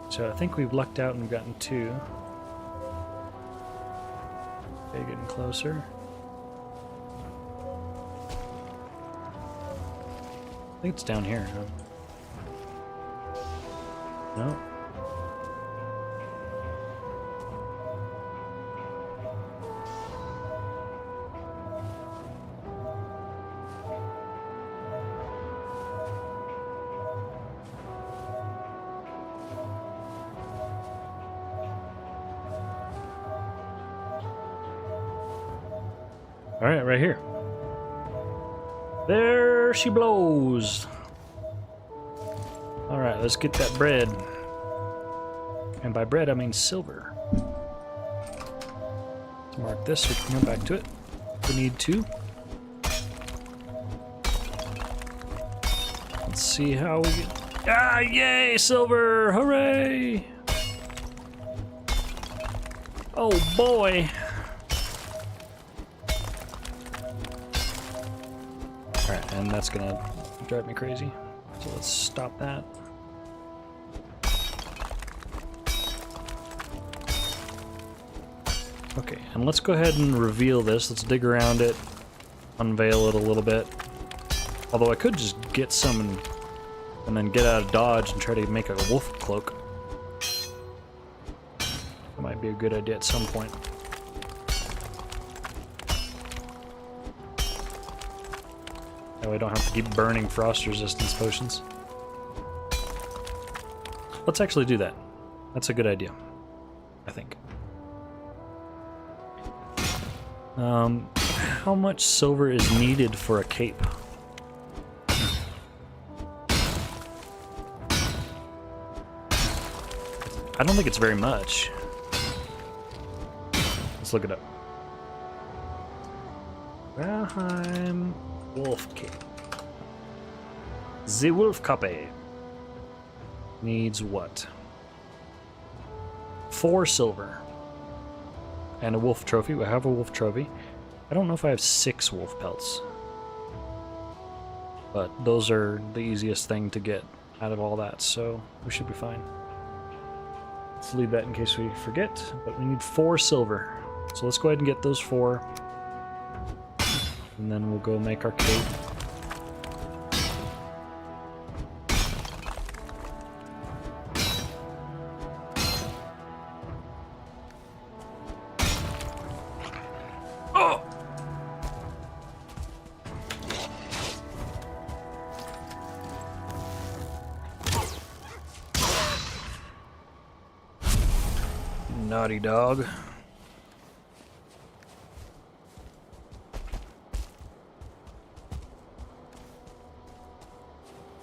So I think we've lucked out and we've gotten two. Okay, getting closer. I think it's down here, huh? No. All right, right here. There she blows. All right, let's get that bread. And by bread, I mean silver. Let's mark this so we can come back to it. We need 2. Let's see how we get... Ah, yay, silver! Hooray! Oh, boy. All right, and that's gonna drive me crazy. So let's stop that. Okay, and let's go ahead and reveal this. Let's dig around it, unveil it a little bit. Although I could just get some and then get out of dodge and try to make a wolf cloak. That might be a good idea at some point. That way I don't have to keep burning frost resistance potions. Let's actually do that. That's a good idea, I think. How much silver is needed for a cape? I don't think it's very much. Let's look it up. Valheim wolf cape. The wolf cape needs what? 4 silver. And a wolf trophy. I have a wolf trophy. I don't know if I have 6 wolf pelts. But those are the easiest thing to get out of all that, so we should be fine. Let's leave that in case we forget, but we need 4 silver. So let's go ahead and get those 4. And then we'll go make our cape. Naughty dog.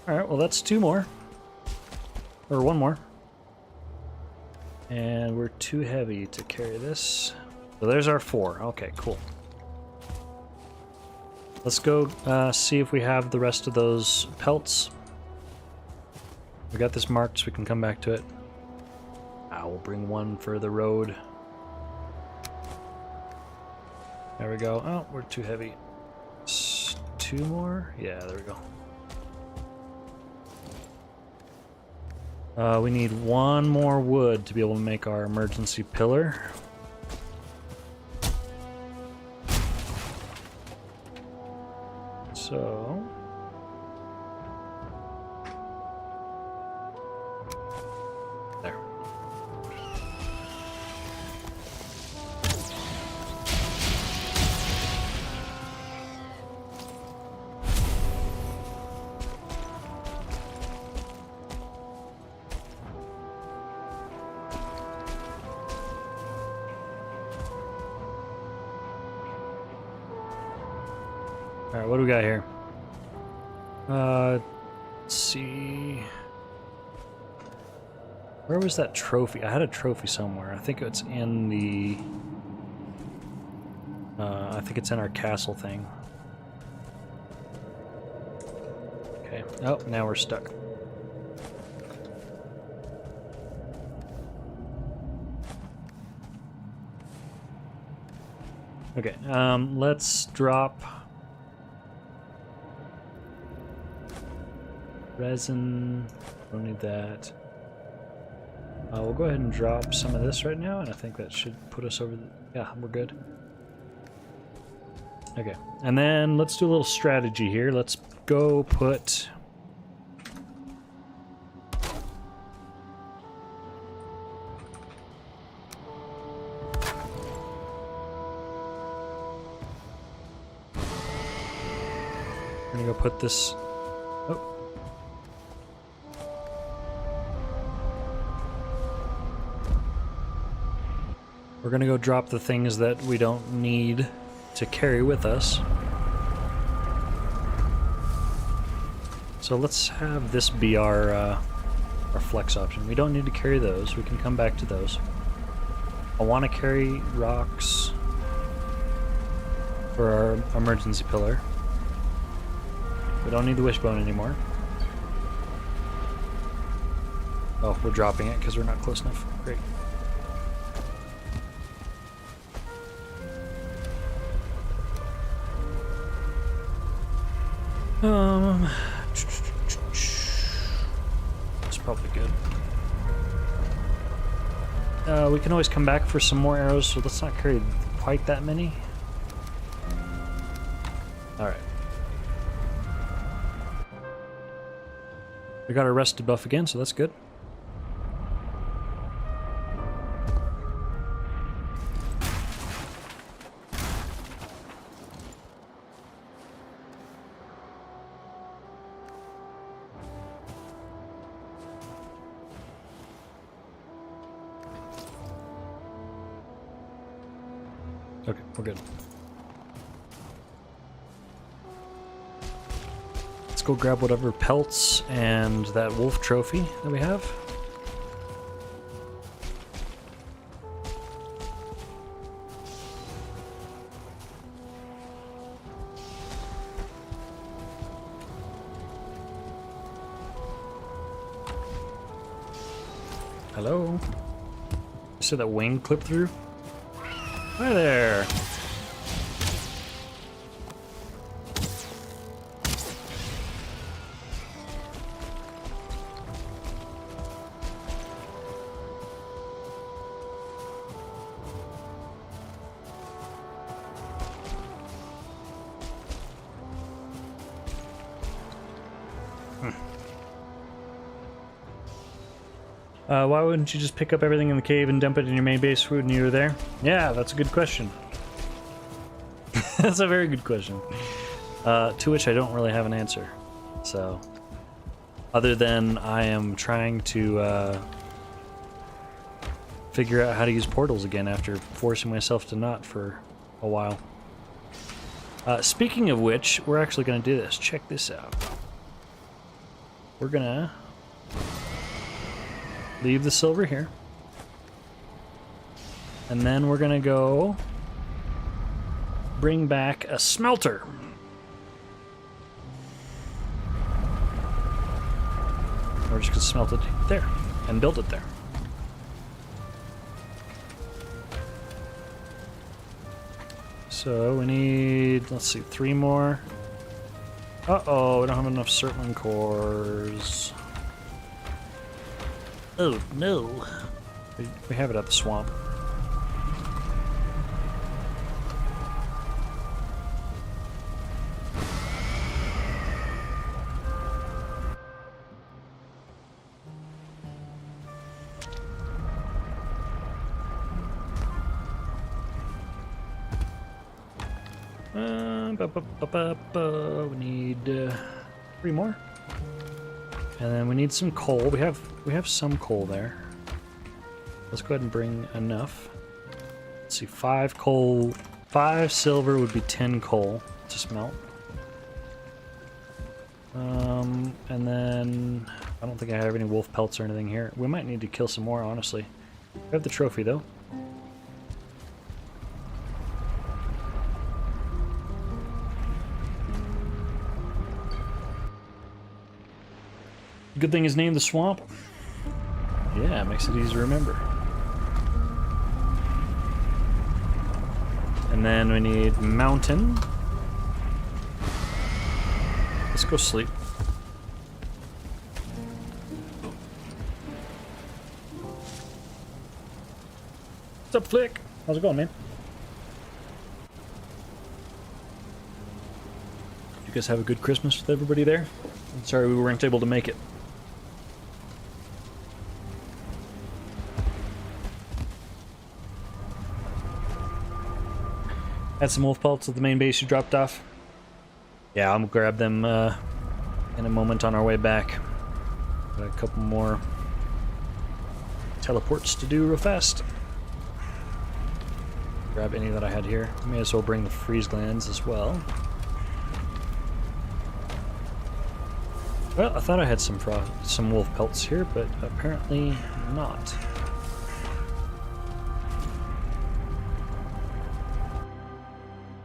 Alright, well that's 2 more. Or 1 more. And we're too heavy to carry this. So there's our 4. Okay, cool. Let's go see if we have the rest of those pelts. We got this marked so we can come back to it. We'll bring 1 for the road. There we go. Oh, we're too heavy. 2 more? Yeah, there we go. We need 1 more wood to be able to make our emergency pillar. So... there. Alright, what do we got here? Let's see. Where was that trophy? I had a trophy somewhere. I think it's in the... I think it's in our castle thing. Okay. Oh, now we're stuck. Okay, let's drop... resin, don't need that. We'll go ahead and drop some of this right now, and I think that should put us over the... yeah, we're good. Okay, and then let's do a little strategy here. Let's go put... we're gonna go put this... oh. We're gonna go drop the things that we don't need to carry with us. So let's have this be our flex option. We don't need to carry those. We can come back to those. I want to carry rocks for our emergency pillar. We don't need the wishbone anymore. Oh, we're dropping it because we're not close enough. Great. It's probably good. We can always come back for some more arrows, so let's not carry quite that many. Alright. We got our rest debuff again, so that's good. Okay, we're good. Let's go grab whatever pelts and that wolf trophy that we have. Hello? You said that wing clipped through? Hi there! Why wouldn't you just pick up everything in the cave and dump it in your main base when you were there? Yeah, that's a good question. That's a very good question. To which I don't really have an answer. So, other than I am trying to figure out how to use portals again after forcing myself to not for a while. Speaking of which, we're actually going to do this. Check this out. We're going to leave the silver here. And then we're going to go bring back a smelter. We're just going to smelt it there and build it there. So we need, let's see, 3 more. Uh-oh, we don't have enough circling cores. Oh, no. We have it at the swamp. We need 3 more. And then we need some coal. We have some coal there. Let's go ahead and bring enough. Let's see, 5 coal, 5 silver would be 10 coal to smelt. And then I don't think I have any wolf pelts or anything here. We might need to kill some more, honestly. We have the trophy though. Good thing is named the swamp. Yeah, it makes it easy to remember. And then we need mountain. Let's go sleep. What's up, Flick? How's it going, man? Did you guys have a good Christmas with everybody there? I'm sorry we weren't able to make it. Had some wolf pelts at the main base you dropped off. Yeah, I'm gonna grab them in a moment on our way back. Got a couple more teleports to do real fast. Grab any that I had here. May as well bring the freeze glands as well. Well, I thought I had some wolf pelts here, but apparently not.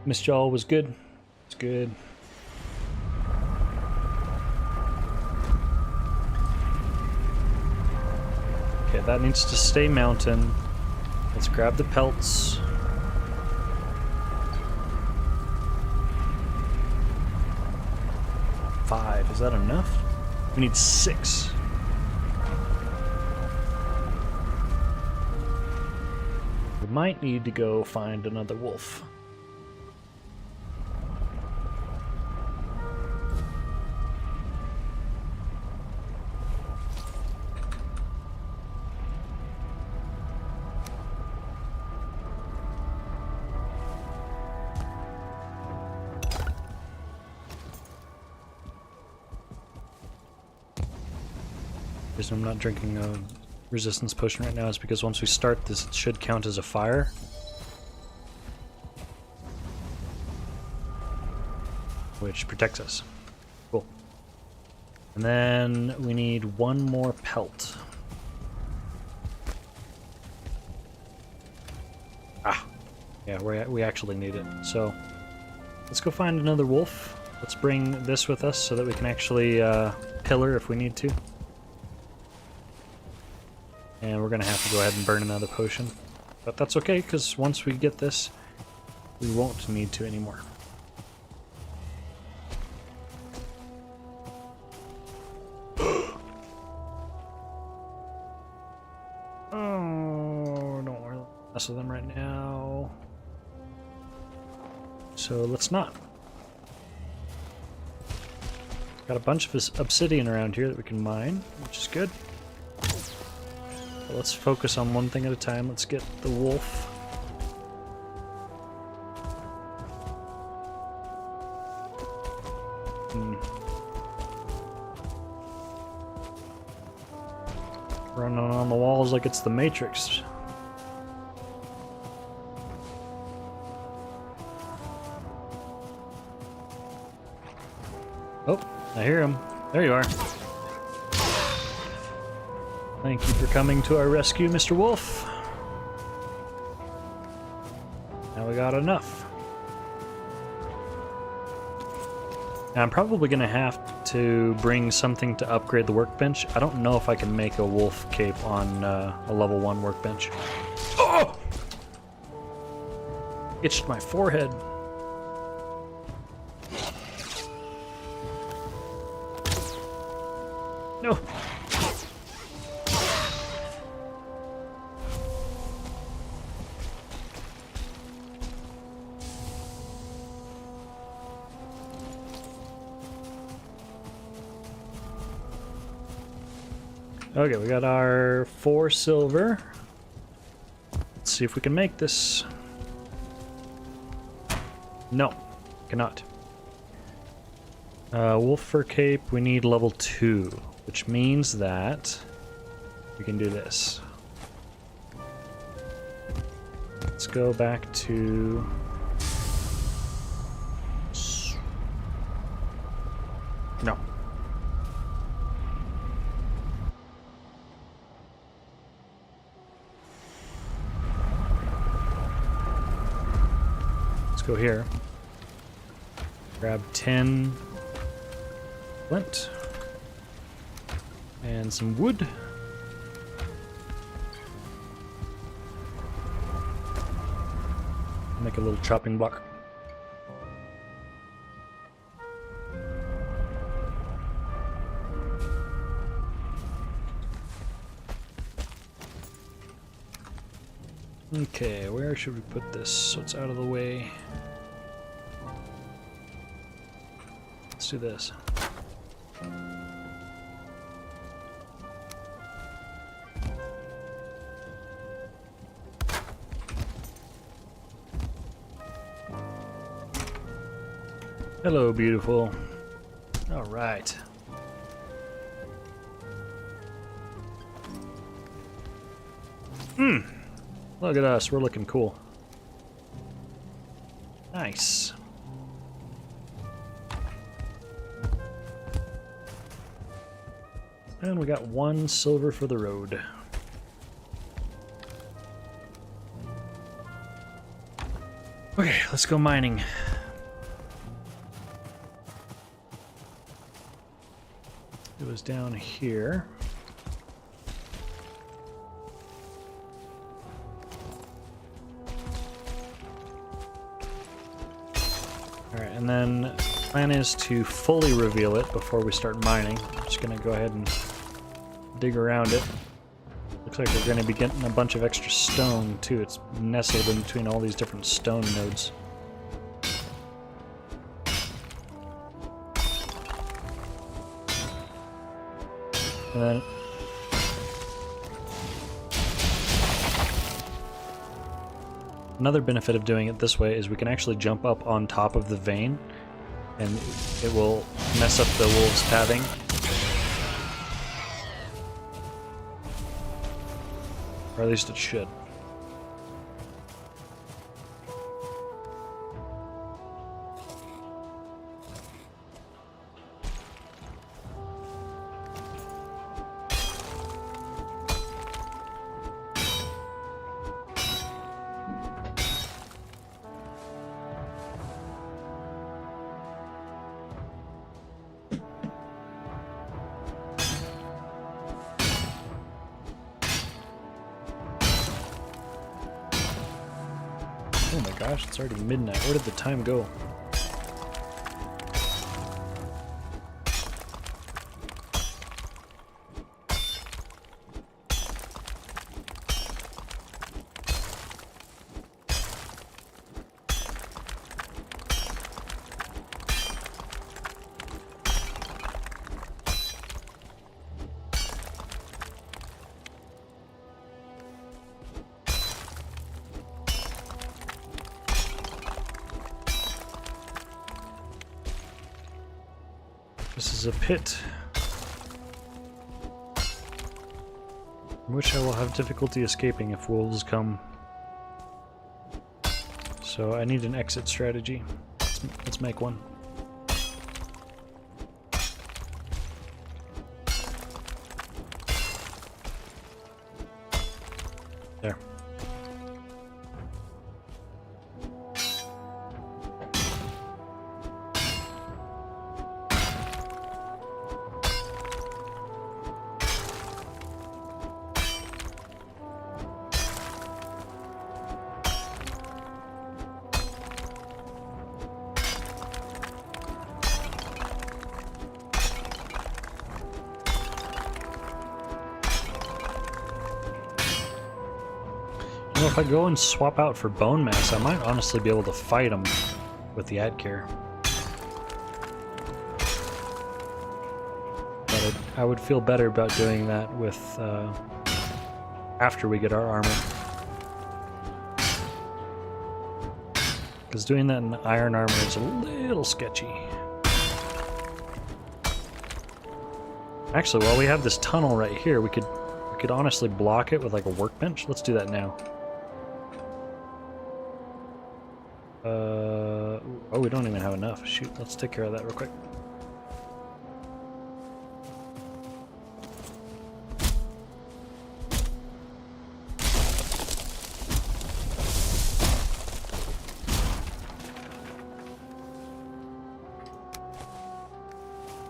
Miss Jaw was good. It's good. Okay, that needs to stay mountain. Let's grab the pelts. Five, is that enough? We need 6. We might need to go find another wolf. The reason I'm not drinking a resistance potion right now is because once we start this, it should count as a fire. Which protects us. Cool. And then we need one more pelt. Ah! Yeah, we actually need it. So, let's go find another wolf. Let's bring this with us so that we can actually pillar if we need to. And we're gonna have to go ahead and burn another potion. But that's okay, because once we get this, we won't need to anymore. Oh, don't worry, mess with them right now. So let's not. Got a bunch of obsidian around here that we can mine, which is good. But let's focus on one thing at a time. Let's get the wolf. Running on the walls like it's the Matrix. Oh, I hear him. There you are. Thank you for coming to our rescue, Mr. Wolf. Now we got enough. Now I'm probably going to have to bring something to upgrade the workbench. I don't know if I can make a wolf cape on a level 1 workbench. Oh! Itched my forehead. No. Okay, we got our 4 silver. Let's see if we can make this. No, cannot. Wolf fur cape, we need level 2, which means that we can do this. Let's go back to... No. Go here. Grab 10 flint and some wood. Make a little chopping block. Okay, where should we put this so it's out of the way? Let's do this. Hello, beautiful. All right. Look at us, we're looking cool. Nice. And we got 1 silver for the road. Okay, let's go mining. It was down here. Alright, and then the plan is to fully reveal it before we start mining. I'm just going to go ahead and dig around it. Looks like we're going to be getting a bunch of extra stone, too. It's nestled in between all these different stone nodes. And then another benefit of doing it this way is we can actually jump up on top of the vein, and it will mess up the wolves' pathing. Or at least it should. Oh my gosh, it's already midnight. Where did the time go? This is a pit from which I will have difficulty escaping if wolves come. So I need an exit strategy. Let's make one. There. You know, if I go and swap out for bone mass, I might honestly be able to fight them with the Adcare. But I would feel better about doing that with after we get our armor. Because doing that in iron armor is a little sketchy. Actually, while we have this tunnel right here, we could honestly block it with like a workbench. Let's do that now. Oh, we don't even have enough. Shoot, let's take care of that real quick.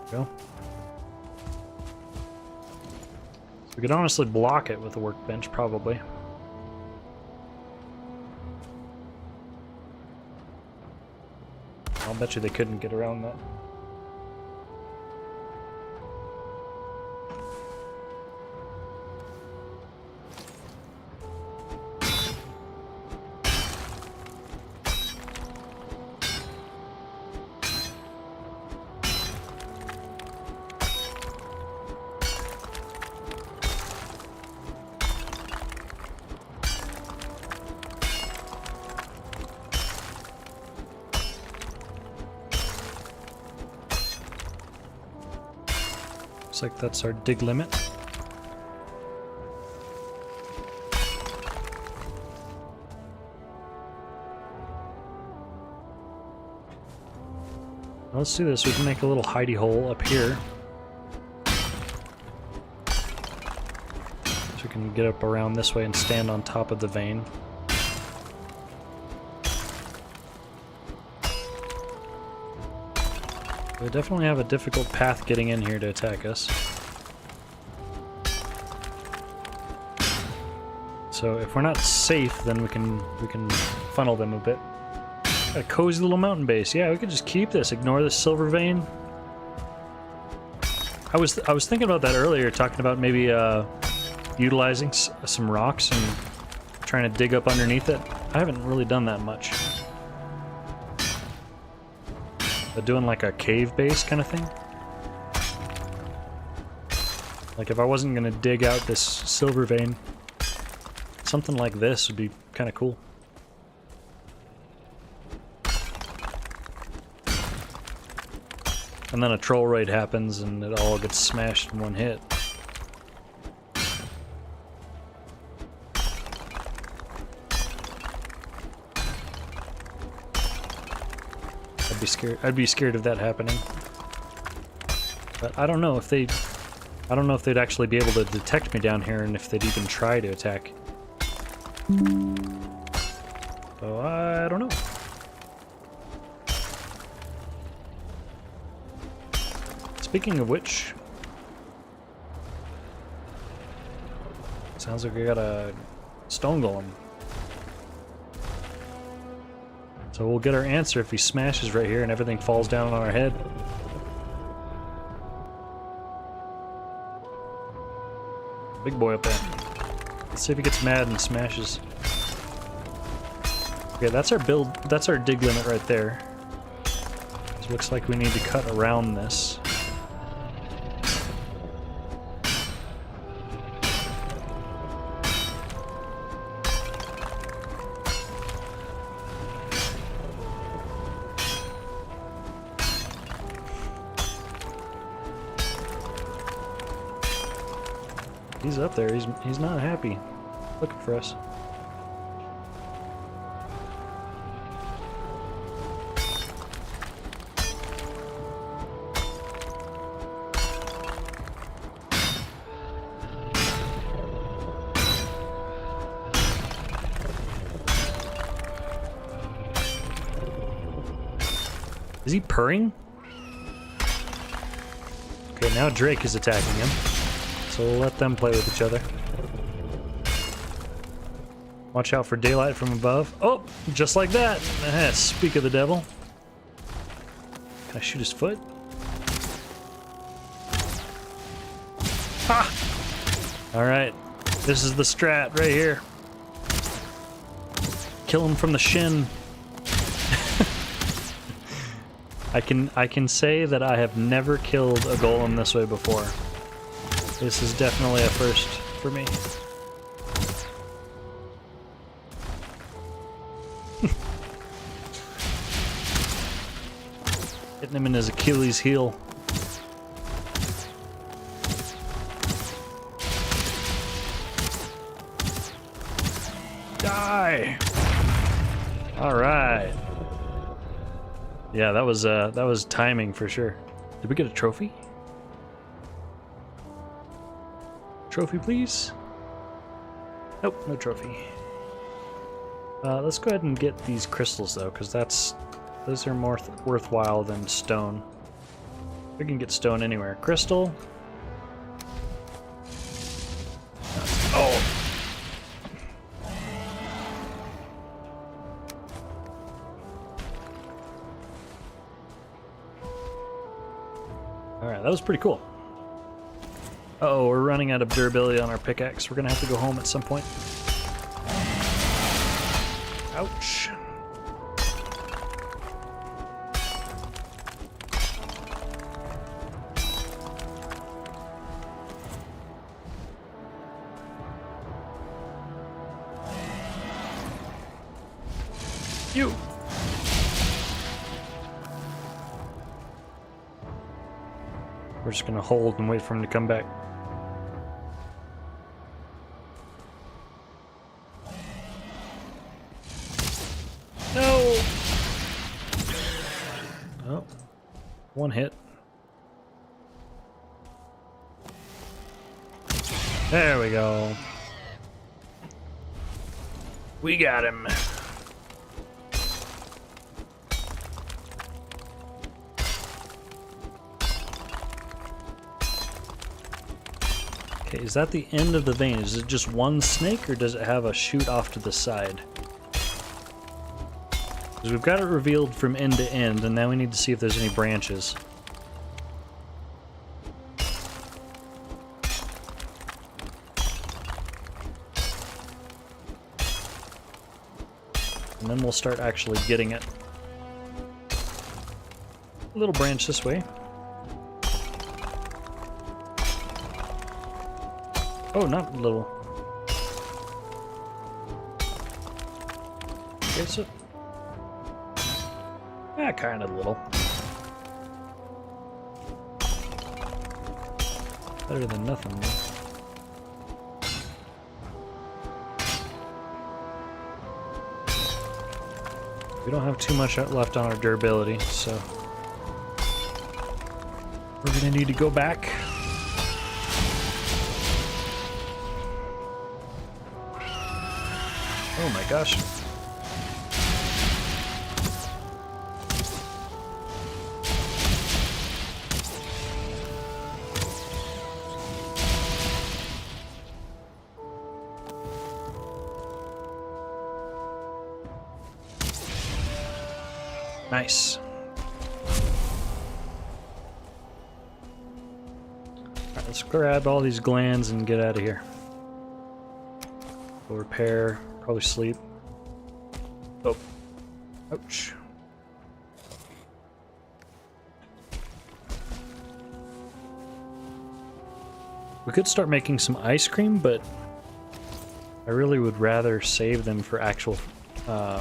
Go. We could honestly block it with a workbench, probably. I'll bet you they couldn't get around that. Looks like that's our dig limit. Let's do this. We can make a little hidey hole up here. can get up around this way and stand on top of the vein. We definitely have a difficult path getting in here to attack us. So if we're not safe, then we can funnel them a bit. A cozy little mountain base. Yeah, we could just keep this. Ignore this silver vein. I was thinking about that earlier, talking about maybe utilizing some rocks and trying to dig up underneath it. I haven't really done that much. But doing like a cave base kind of thing. Like if I wasn't gonna dig out this silver vein, something like this would be kind of cool. And then a troll raid happens and it all gets smashed in one hit. I'd be scared of that happening. But I don't know if they'd actually be able to detect me down here and if they'd even try to attack. So I don't know. Speaking of which, sounds like we got a stone golem. So we'll get our answer if he smashes right here and everything falls down on our head. Big boy up there. Let's see if he gets mad and smashes. Okay, that's our build, that's our dig limit right there. So it looks like we need to cut around this. He's up there. He's not happy. Looking for us. Is he purring? Okay, now Drake is attacking him. So we'll let them play with each other. Watch out for daylight from above. Oh, just like that. Speak of the devil. Can I shoot his foot? Ha! Alright. This is the strat right here. Kill him from the shin. I can say that I have never killed a golem this way before. This is definitely a first for me. Hitting him in his Achilles heel. Die! All right. Yeah, that was timing for sure. Did we get a trophy? Trophy, please. Nope, no trophy. Let's go ahead and get these crystals though, because those are more worthwhile than stone. We can get stone anywhere. Crystal. Oh. All right, that was pretty cool. Uh-oh, we're running out of durability on our pickaxe. We're gonna have to go home at some point. Ouch. You. We're just gonna hold and wait for him to come back. No! Oh. One hit. There we go. We got him. Okay, is that the end of the vein? Is it just one snake, or does it have a chute off to the side? Because we've got it revealed from end to end, and now we need to see if there's any branches. And then we'll start actually getting it. A little branch this way. Oh, not little. Okay, so... yeah, kind of little. Better than nothing, though. We don't have too much left on our durability, so... we're gonna need to go back. Oh my gosh. Nice. Alright, let's grab all these glands and get out of here. We'll repair, probably sleep. Oh. Ouch. We could start making some ice cream, but I really would rather save them for actual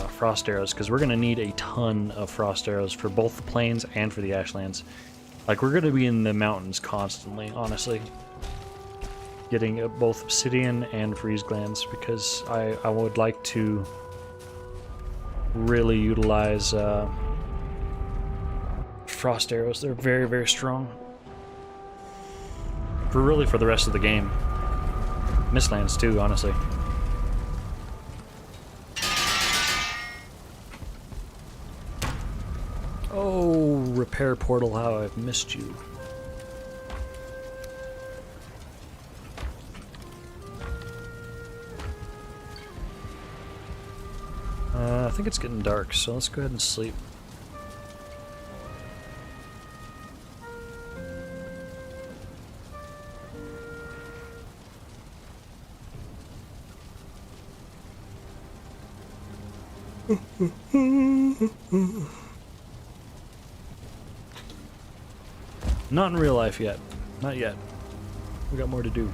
frost arrows, because we're going to need a ton of frost arrows for both the plains and for the ashlands. Like, we're going to be in the mountains constantly, honestly. Getting both obsidian and freeze glands, because I would like to really utilize frost arrows. They're very, very strong. For the rest of the game. Mistlands too, honestly. Oh, repair portal, how I've missed you. I think it's getting dark, so let's go ahead and sleep. Not in real life yet. Not yet. We got more to do.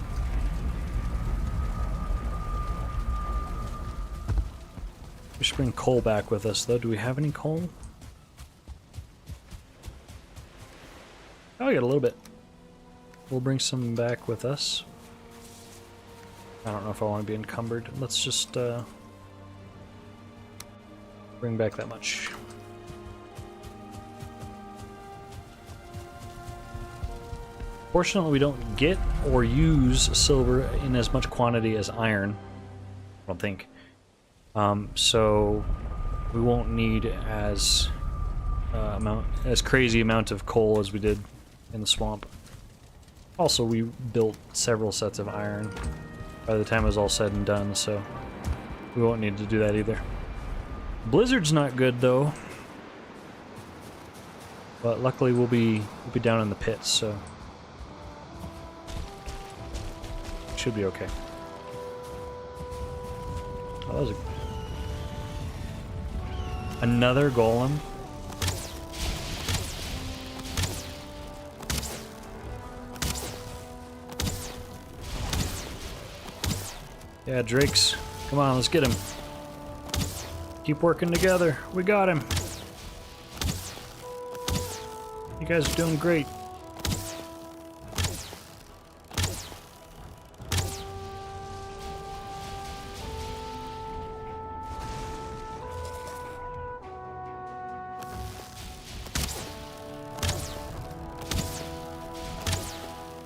We should bring coal back with us, though. Do we have any coal? Oh, we got a little bit. We'll bring some back with us. I don't know if I want to be encumbered. Let's just bring back that much. Fortunately, we don't get or use silver in as much quantity as iron. I don't think. So we won't need as crazy amount of coal as we did in the swamp. Also, we built several sets of iron by the time it was all said and done, so we won't need to do that either. Blizzard's not good though, but luckily we'll be down in the pits, so should be okay. Oh, that was another golem. Yeah, Drakes. Come on, let's get him. Keep working together. We got him. You guys are doing great.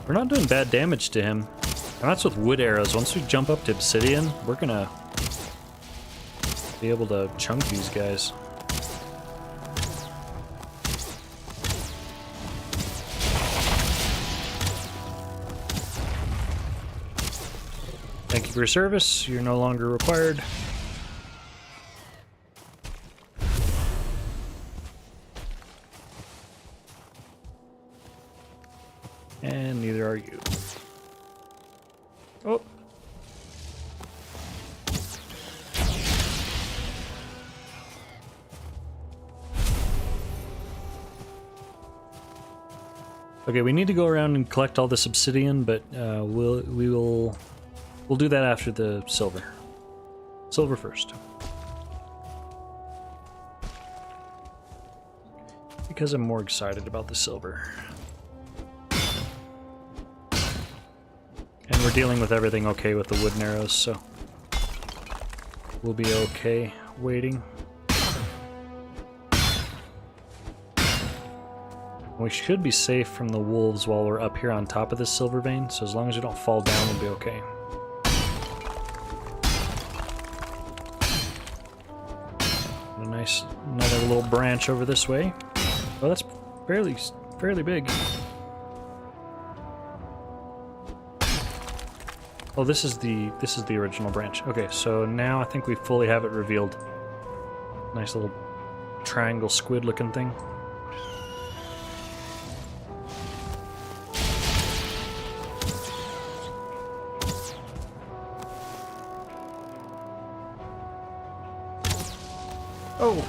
We're not doing bad damage to him. And that's with wood arrows. Once we jump up to obsidian, we're gonna be able to chunk these guys. Thank you for your service. You're no longer required. And neither are you. Oh. Okay, we need to go around and collect all this obsidian, but we'll do that after the silver. Silver first. Because I'm more excited about the silver. And we're dealing with everything okay with the wooden arrows, so we'll be okay waiting. We should be safe from the wolves while we're up here on top of this silver vein, so as long as we don't fall down, we'll be okay. Another little branch over this way. Oh, that's fairly big. Oh, this is the original branch. Okay, so now I think we fully have it revealed. Nice little triangle squid looking thing. Oh.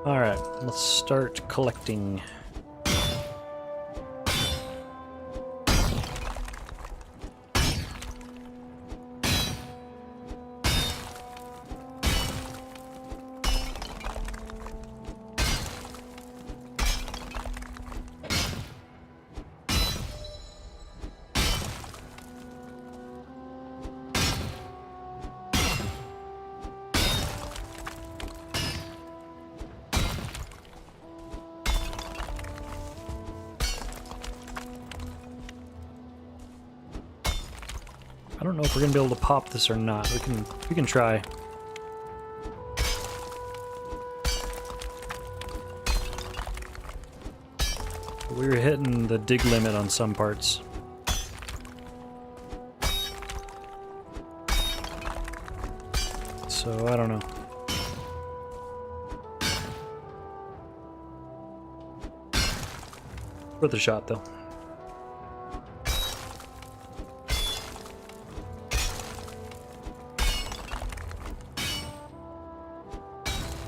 All right, let's start collecting. I don't know if we're gonna be able to pop this or not. We can try. We were hitting the dig limit on some parts. So I don't know. Worth a shot though.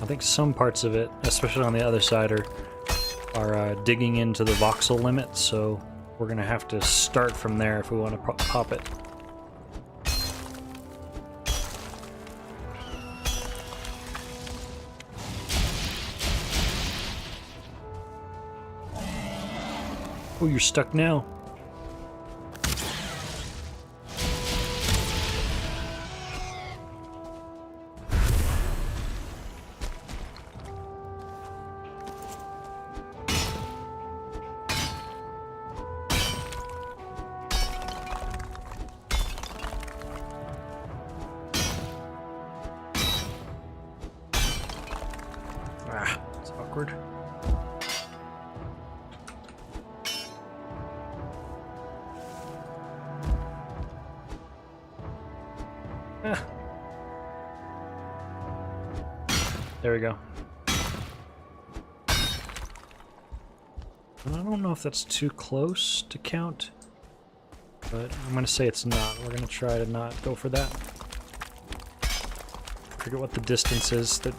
I think some parts of it, especially on the other side, are digging into the voxel limit, so we're gonna have to start from there if we want to pop it. Oh, you're stuck now. Ah, it's awkward. Ah. There we go. And I don't know if that's too close to count, but I'm gonna say it's not. We're gonna try to not go for that. Forget what the distance is that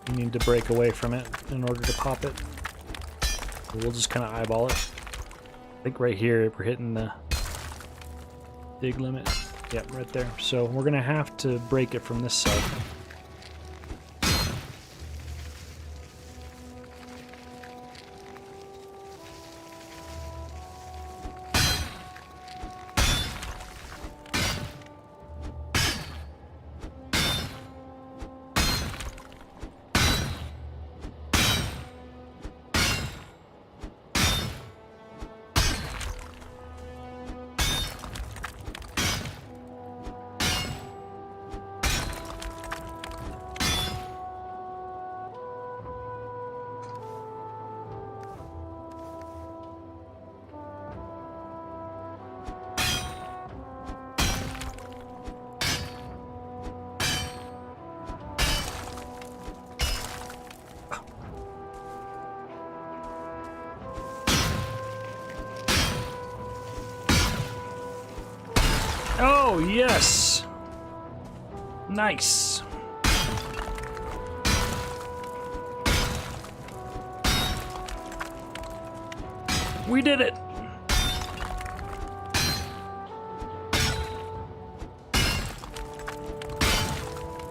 you need to break away from it in order to pop it. We'll just kind of eyeball it. I think right here we're hitting the dig limit. Yep, right there. So we're gonna have to break it from this side. Oh, yes! Nice! We did it!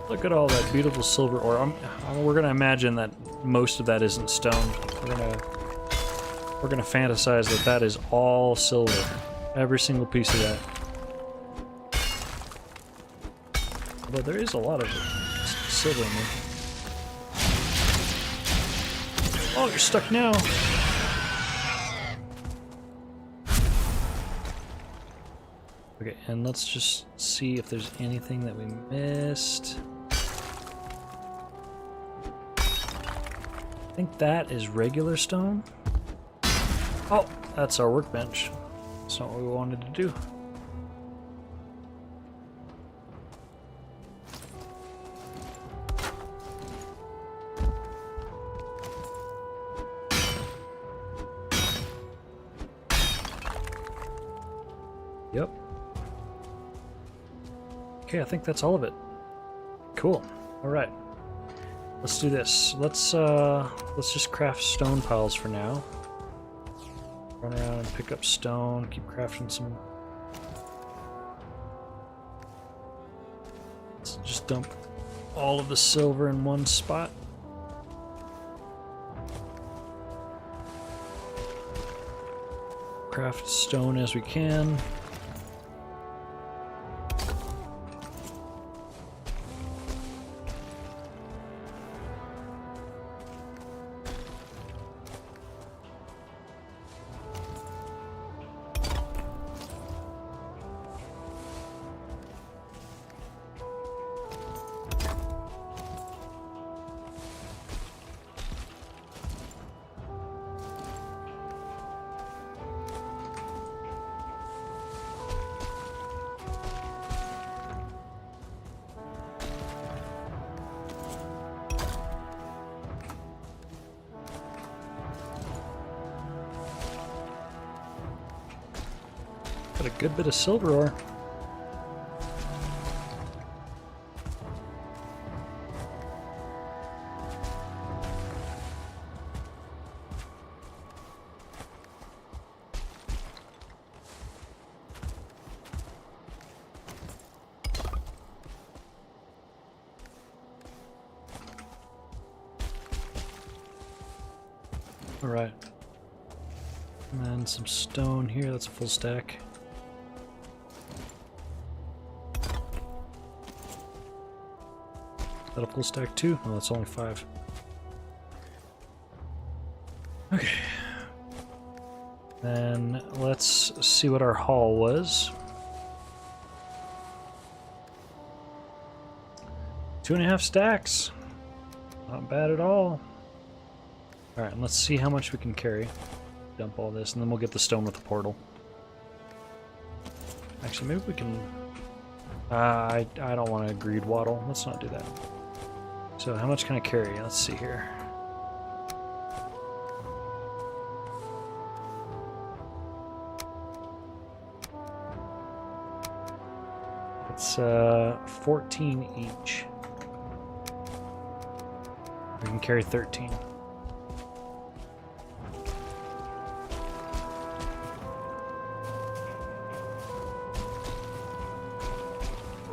Look at all that beautiful silver ore. We're gonna imagine that most of that isn't stone. We're gonna fantasize that that is all silver. Every single piece of that. Although there is a lot of silver in there. Oh, you're stuck now. Okay, and let's just see if there's anything that we missed. I think that is regular stone. Oh, that's our workbench. That's not what we wanted to do. Yep. Okay, I think that's all of it. Cool. All right. Let's do this. Let's just craft stone piles for now. Run around and pick up stone, keep crafting some. Let's just dump all of the silver in one spot. Craft stone as we can. Got a good bit of silver ore. All right. And then some stone here. That's a full stack. Is that a full stack too? Oh, that's only 5. Okay. Then let's see what our haul was. 2.5 stacks. Not bad at all. Alright, let's see how much we can carry. Dump all this, and then we'll get the stone with the portal. Actually, maybe we can... I don't want to greed waddle. Let's not do that. So how much can I carry? Let's see here. It's 14 each. We can carry 13.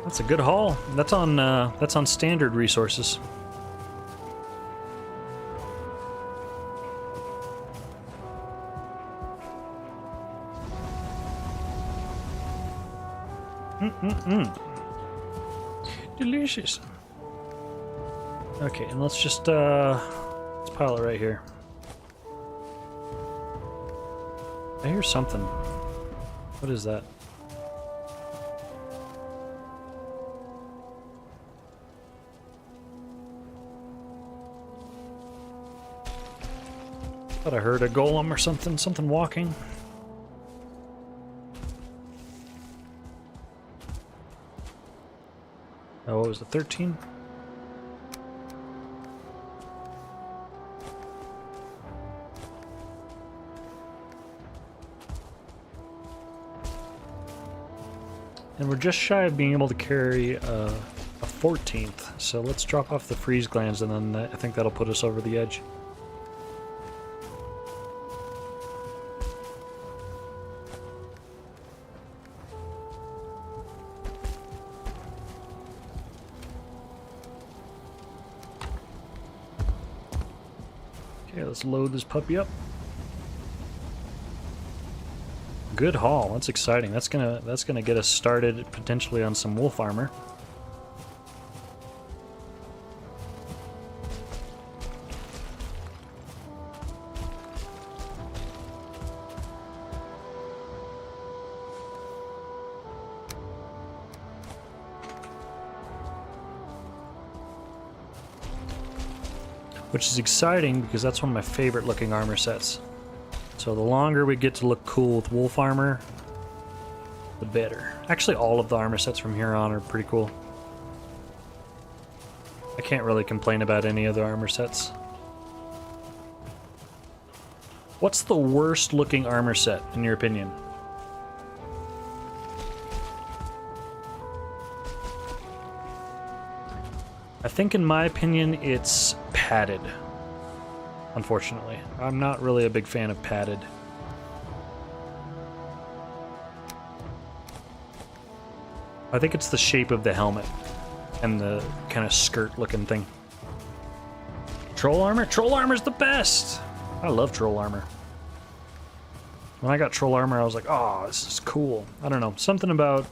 That's a good haul. That's on standard resources. Delicious. Okay, and let's just let's pile it right here. I hear something. What is that? Thought I heard a golem or something. Something walking. Oh, what was it? 13? And we're just shy of being able to carry a 14th. So let's drop off the freeze glands, and then I think that'll put us over the edge. Okay, let's load this puppy up. Good haul. That's exciting. That's gonna get us started potentially on some wolf armor. Which is exciting because that's one of my favorite looking armor sets. So the longer we get to look cool with wolf armor, the better. Actually, all of the armor sets from here on are pretty cool. I can't really complain about any of the armor sets. What's the worst looking armor set, in your opinion? I think, in my opinion, it's padded. Unfortunately, I'm not really a big fan of padded. I think it's the shape of the helmet and the kind of skirt looking thing. Troll armor? Troll armor's the best! I love troll armor. When I got troll armor, I was like, oh, this is cool. I don't know, something about,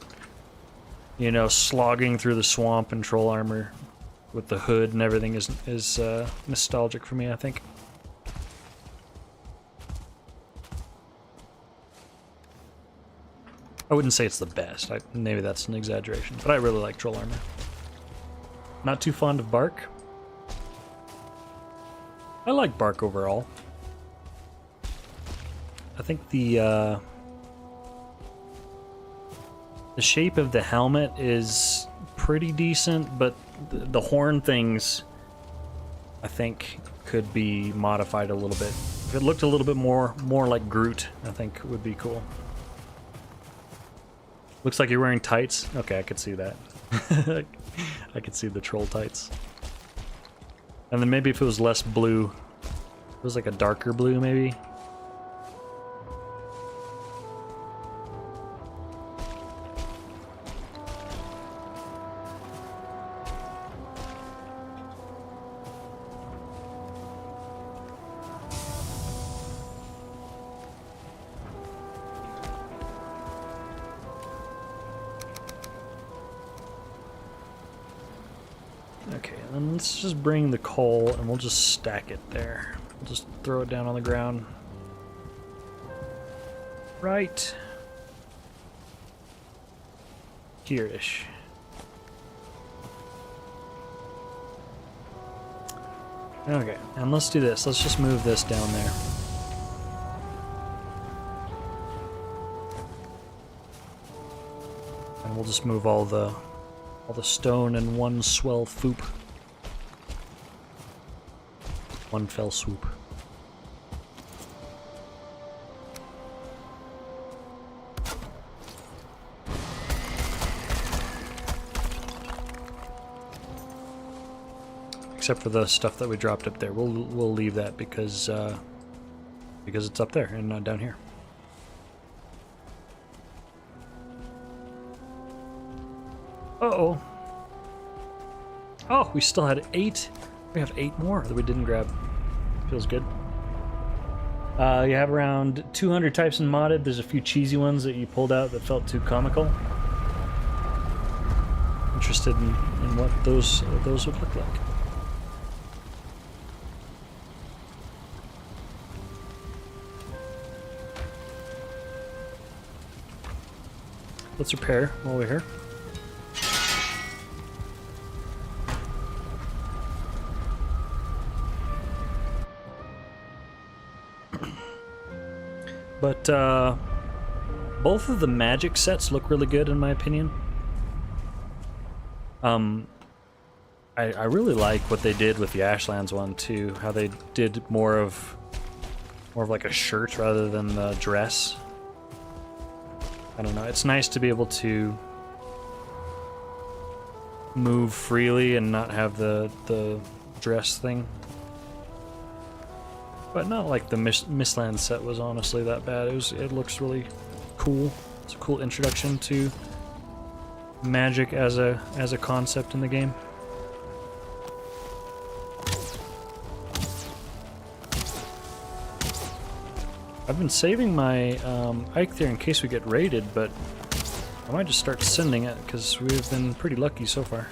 you know, slogging through the swamp in troll armor with the hood and everything is nostalgic for me, I think. I wouldn't say it's the best. Maybe that's an exaggeration, but I really like troll armor. Not too fond of bark. I like bark overall. I think the shape of the helmet is pretty decent, but the horn things, I think, could be modified a little bit. If it looked a little bit more like Groot, I think would be cool. Looks like you're wearing tights. Okay, I could see that. I could see the troll tights. And then maybe if it was less blue, it was like a darker blue maybe. Okay, and let's just bring the coal and we'll just stack it there. We'll just throw it down on the ground. Right here-ish. Okay, and let's do this. Let's just move this down there. And we'll just move all the stone in one swell swoop. One fell swoop. Except for the stuff that we dropped up there. We'll leave that because it's up there and not down here. Uh-oh. Oh, we still had 8. We have 8 more that we didn't grab. Feels good. You have around 200 types in modded. There's a few cheesy ones that you pulled out that felt too comical. Interested in what those would look like. Let's repair while we're here. But both of the magic sets look really good in my opinion. I really like what they did with the Ashlands one too. How they did more of like a shirt rather than the dress. I don't know. It's nice to be able to move freely and not have the dress thing. But not like the Mistland set was honestly that bad. It looks really cool. It's a cool introduction to magic as a concept in the game. I've been saving my Ike there in case we get raided, but I might just start sending it because we've been pretty lucky so far.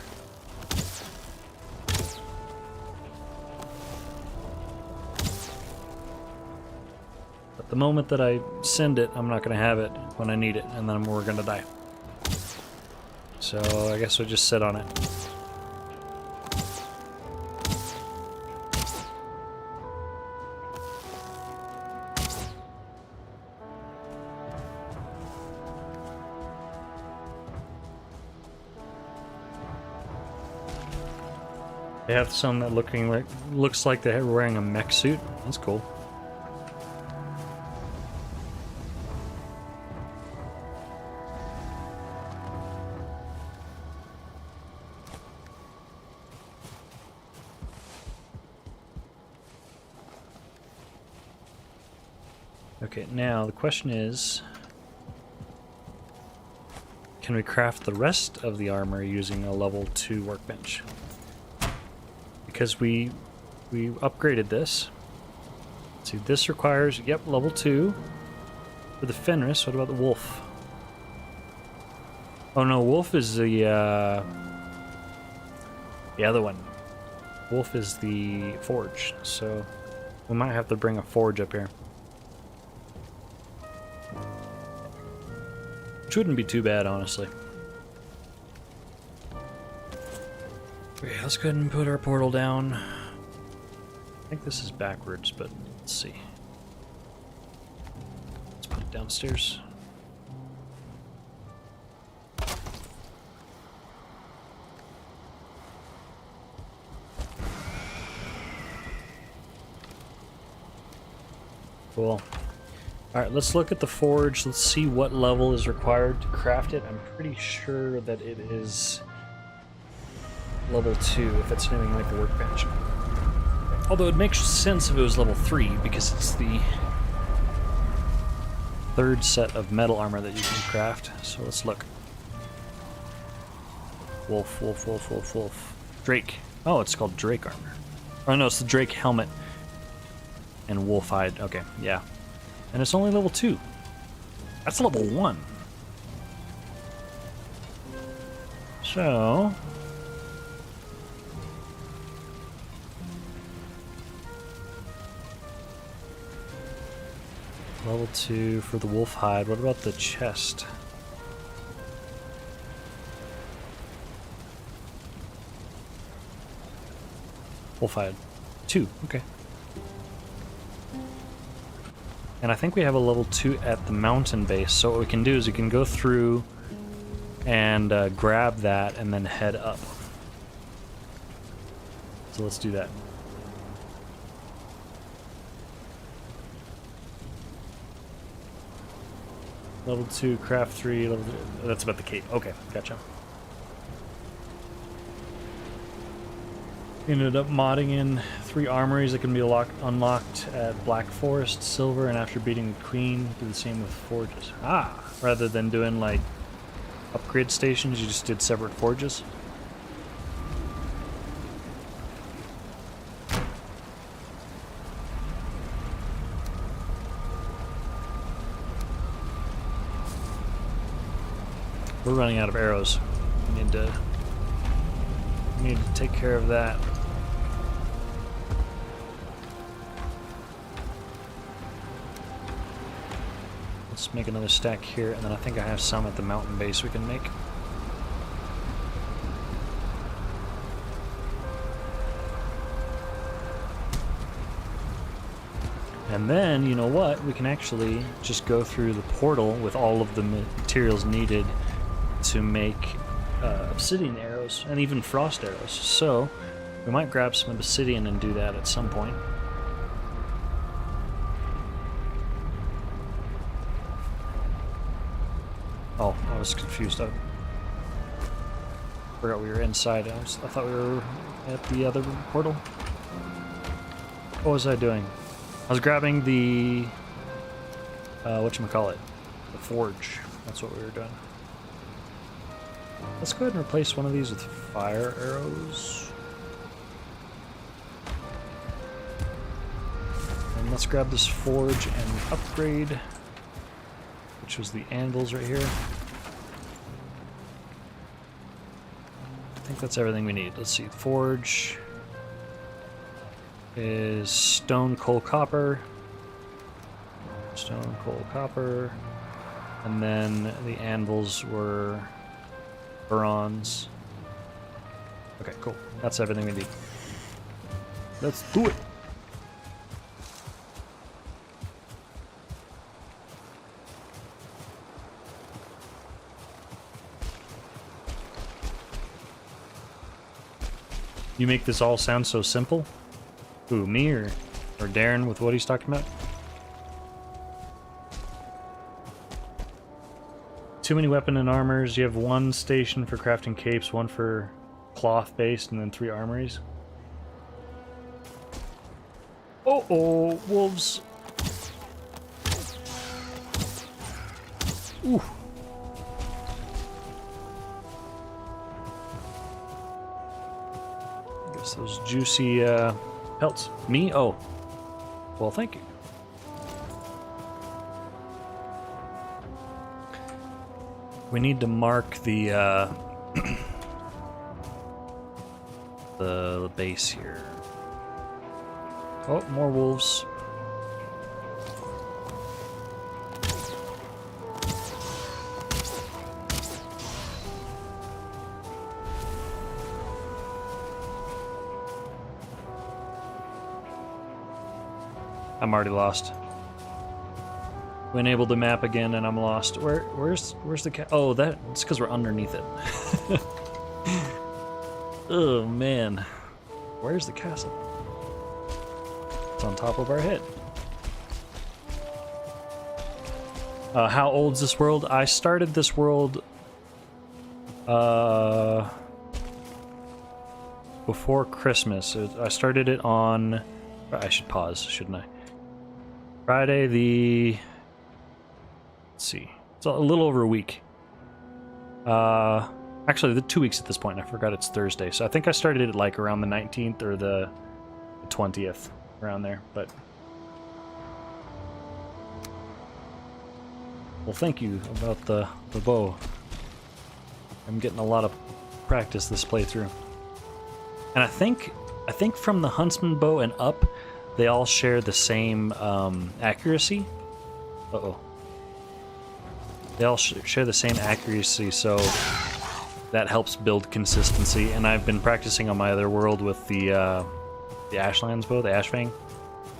But the moment that I send it, I'm not going to have it when I need it, and then we're going to die. So I guess we'll just sit on it. They have some that looks like they're wearing a mech suit. That's cool. Okay, now the question is, can we craft the rest of the armor using a level 2 workbench? Because we upgraded this. Let's see, this requires, yep, level 2 for the Fenris. What about the wolf? Oh no, wolf is the other one. Wolf is the forge, so we might have to bring a forge up here. Which wouldn't be too bad, honestly. Okay, let's go ahead and put our portal down. I think this is backwards, but let's see. Let's put it downstairs. Cool. Alright, let's look at the forge. Let's see what level is required to craft it. I'm pretty sure that it is level 2 if it's anything like the workbench. Although it makes sense if it was level 3 because it's the third set of metal armor that you can craft. So let's look. Wolf, wolf, wolf, wolf, wolf. Drake. Oh, it's called Drake armor. Oh no, it's the Drake helmet. And wolf hide. Okay, yeah. And it's only level 2. That's level 1. So level 2 for the wolf hide. What about the chest? Wolf hide. 2, okay. And I think we have a level 2 at the mountain base, so what we can do is we can go through and grab that and then head up. So let's do that. Level 2, craft 3, level 2. That's about the cape. Okay, gotcha. Ended up modding in 3 armories that can be unlocked at Black Forest, Silver, and after beating the Queen, do the same with forges. Ah! Rather than doing like upgrade stations, you just did separate forges. We're running out of arrows. We need to take care of that. Let's make another stack here, and then I think I have some at the mountain base we can make. And then, you know what? We can actually just go through the portal with all of the materials needed to make obsidian arrows and even frost arrows. So we might grab some obsidian and do that at some point. Oh, I was confused. Forgot we were inside. I thought we were at the other portal. What was I doing? I was grabbing the whatchamacallit? The forge. That's what we were doing. Let's go ahead and replace one of these with fire arrows. And let's grab this forge and upgrade, which was the anvils right here. I think that's everything we need. Let's see. Forge is stone, coal, copper. Stone, coal, copper. And then the anvils were bronze. Okay, cool. That's everything we need. Let's do it. You make this all sound so simple? Who, me or Darren with what he's talking about? Too many weapon and armors. You have one station for crafting capes, one for cloth based, and then 3 armories. Oh, wolves. Ooh. Guess those juicy pelts. Me? Oh. Well, thank you. We need to mark the the base here. Oh, more wolves. I'm already lost. We enabled the map again, and I'm lost. Where's the cat? Oh, it's because we're underneath it. Oh man, where's the castle? It's on top of our head. How old's this world? I started this world before Christmas. I started it on. I should pause, shouldn't I? Friday the. Let's see. It's a little over a week. Actually, 2 weeks at this point. I forgot it's Thursday. So I think I started it like around the 19th or the 20th, around there. But well, thank you about the bow. I'm getting a lot of practice this playthrough. And I think from the huntsman bow and up, they all share the same accuracy. Uh-oh. They all share the same accuracy, so that helps build consistency. And I've been practicing on my other world with the Ashlands bow, the Ashfang.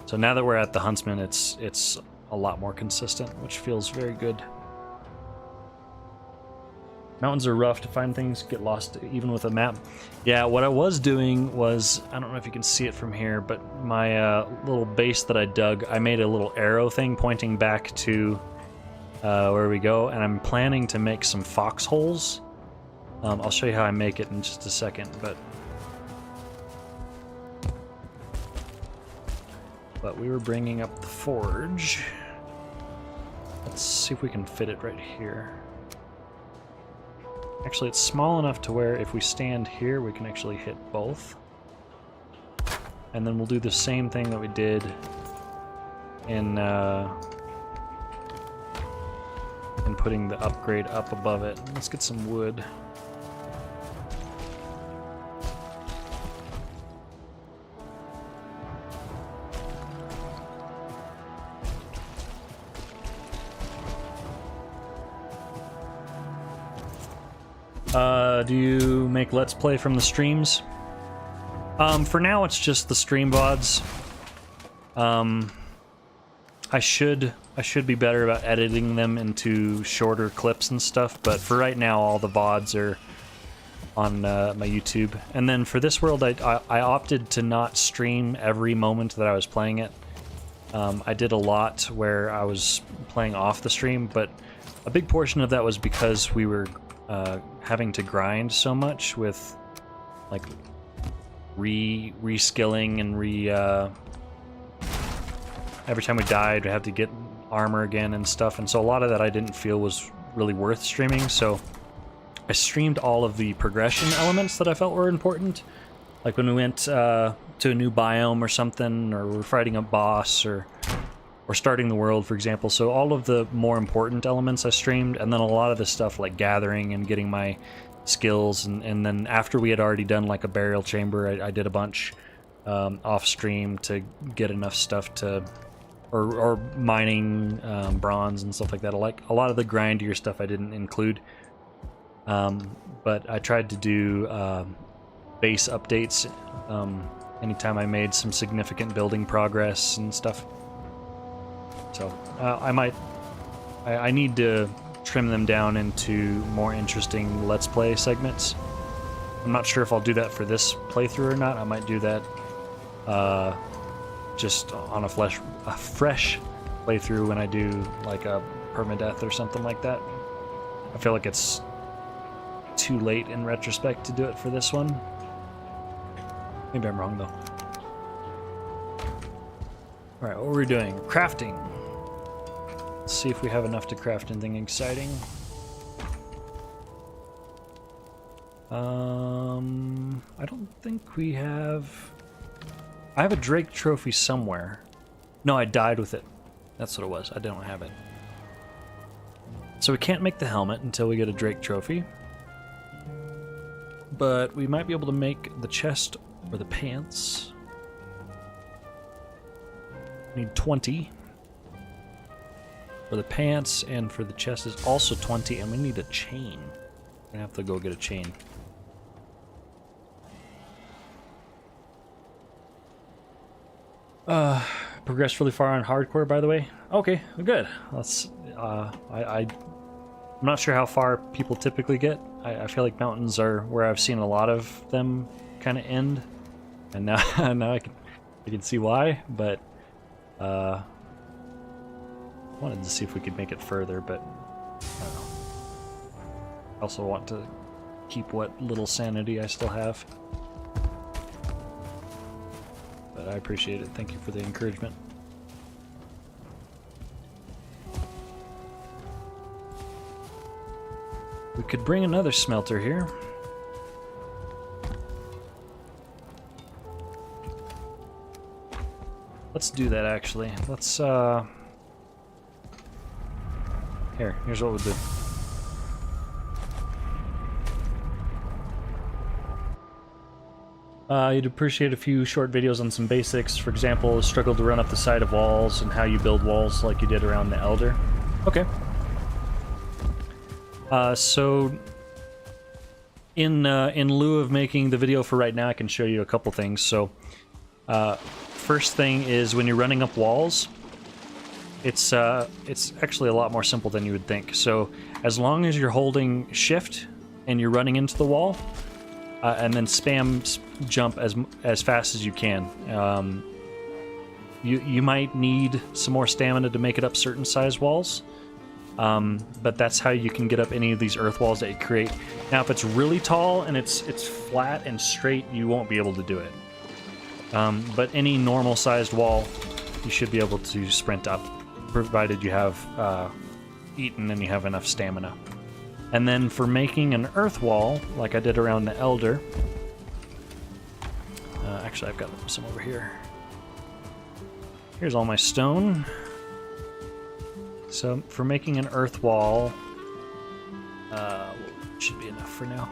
So now that we're at the Huntsman, it's a lot more consistent, which feels very good. Mountains are rough to find things, get lost even with a map. Yeah, what I was doing was, I don't know if you can see it from here, but my little base that I dug, I made a little arrow thing pointing back to where we go, and I'm planning to make some foxholes. I'll show you how I make it in just a second, but we were bringing up the forge. Let's see if we can fit it right here. Actually, it's small enough to where if we stand here, we can actually hit both. And then we'll do the same thing that we did in putting the upgrade up above it. Let's get some wood. Do you make Let's Play from the streams? For now, it's just the stream VODs. I should be better about editing them into shorter clips and stuff, but for right now, all the VODs are on my YouTube. And then for this world, I opted to not stream every moment that I was playing it. I did a lot where I was playing off the stream, but a big portion of that was because we were having to grind so much with like reskilling and every time we died we have to get armor again and stuff, and so a lot of that I didn't feel was really worth streaming, so I streamed all of the progression elements that I felt were important, like when we went to a new biome or something, or we're fighting a boss, or starting the world, for example. So all of the more important elements I streamed, and then a lot of the stuff like gathering and getting my skills, and then after we had already done like a burial chamber, I did a bunch off stream to get enough stuff to, or mining bronze and stuff like that. Like a lot of the grindier stuff I didn't include, but I tried to do base updates anytime I made some significant building progress and stuff. So I need to trim them down into more interesting Let's Play segments. I'm not sure if I'll do that for this playthrough or not. I might do that just on a fresh playthrough when I do like a permadeath or something like that. I feel like it's too late in retrospect to do it for this one. Maybe I'm wrong though. Alright, what are we doing? Crafting. Let's see if we have enough to craft anything exciting. I don't think we have... I have a Drake trophy somewhere. No, I died with it. That's what it was. I don't have it. So we can't make the helmet until we get a Drake trophy. But we might be able to make the chest or the pants. Need 20. For the pants and for the chest is also 20, and we need a chain. We're gonna have to go get a chain. Progressed really far on hardcore, by the way. Okay, good. Let's. I'm not sure how far people typically get. I feel like mountains are where I've seen a lot of them kind of end, and now I can see why. But I wanted to see if we could make it further, but I don't know. I also want to keep what little sanity I still have. But I appreciate it. Thank you for the encouragement. We could bring another smelter here. Let's do that, actually. Let's, Here's what we'll do. You'd appreciate a few short videos on some basics. For example, struggle to run up the side of walls and how you build walls like you did around the Elder. Okay. So in lieu of making the video for right now, I can show you a couple things. So first thing is when you're running up walls, it's actually a lot more simple than you would think. So as long as you're holding shift and you're running into the wall, and then spam jump as fast as you can. You might need some more stamina to make it up certain size walls, but that's how you can get up any of these earth walls that you create. Now, if it's really tall and it's flat and straight, you won't be able to do it. But any normal sized wall, you should be able to sprint up, provided you have eaten and you have enough stamina. And then for making an earth wall, like I did around the Elder, actually I've got some over here. Here's all my stone. So for making an earth wall, should be enough for now.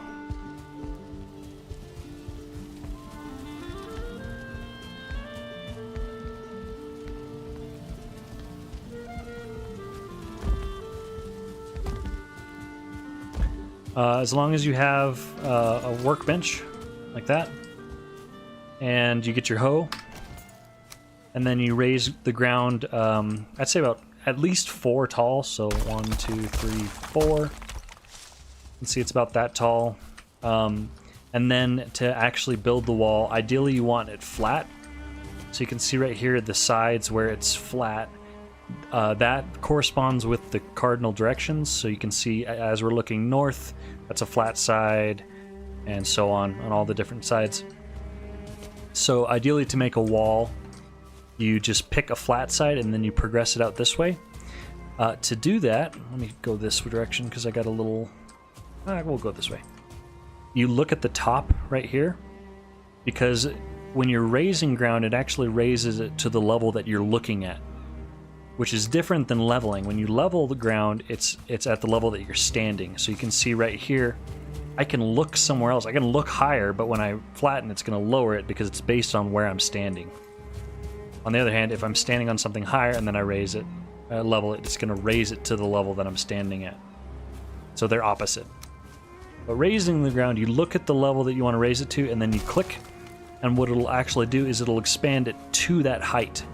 As long as you have a workbench like that, and you get your hoe, and then you raise the ground, I'd say about at least 4 tall, so 1, 2, 3, 4. You can see it's about that tall. And then to actually build the wall, ideally you want it flat. So you can see right here the sides where it's flat, that corresponds with the cardinal directions. So you can see as we're looking north, that's a flat side, and so on all the different sides. So ideally, to make a wall, you just pick a flat side and then you progress it out this way. To do that, let me go this direction because I got a little... we'll go this way. You look at the top right here, because when you're raising ground, it actually raises it to the level that you're looking at, which is different than leveling. When you level the ground, it's at the level that you're standing. So you can see right here, I can look somewhere else. I can look higher, but when I flatten, it's going to lower it because it's based on where I'm standing. On the other hand, if I'm standing on something higher and then I raise it, level it, it's going to raise it to the level that I'm standing at. So they're opposite. But raising the ground, you look at the level that you want to raise it to, and then you click, and what it'll actually do is it'll expand it to that height.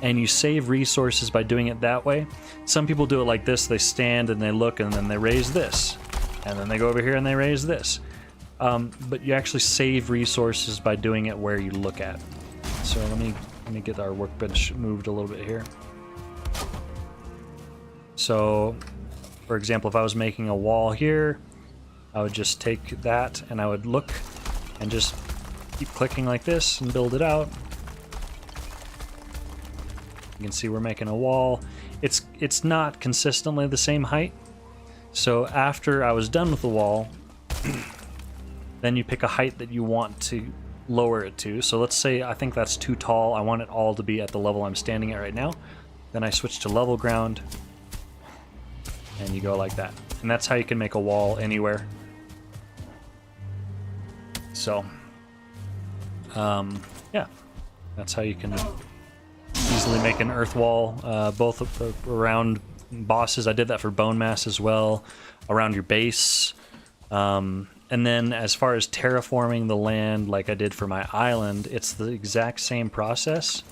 And you save resources by doing it that way. Some people do it like this. They stand and they look, and then they raise this. And then they go over here and they raise this. But you actually save resources by doing it where you look at. So let me get our workbench moved a little bit here. So, for example, if I was making a wall here, I would just take that and I would look and just keep clicking like this and build it out. You can see we're making a wall. It's not consistently the same height. So after I was done with the wall, then you pick a height that you want to lower it to. So let's say I think that's too tall. I want it all to be at the level I'm standing at right now. Then I switch to level ground, and you go like that. And that's how you can make a wall anywhere. So, yeah, that's how you can easily make an earth wall, both around bosses. I did that for bone mass as well, around your base. And then as far as terraforming the land like I did for my island, it's the exact same process.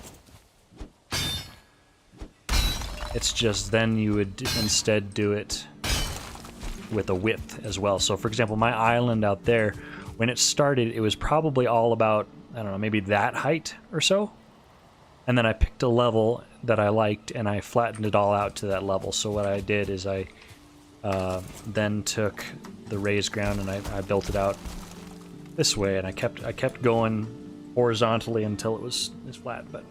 It's just then you would instead do it with a width as well. So for example, my island out there, when it started, it was probably all about, I don't know, maybe that height or so. And then I picked a level that I liked and I flattened it all out to that level. So what I did is I then took the raised ground and I built it out this way, and I kept going horizontally until it was flat. But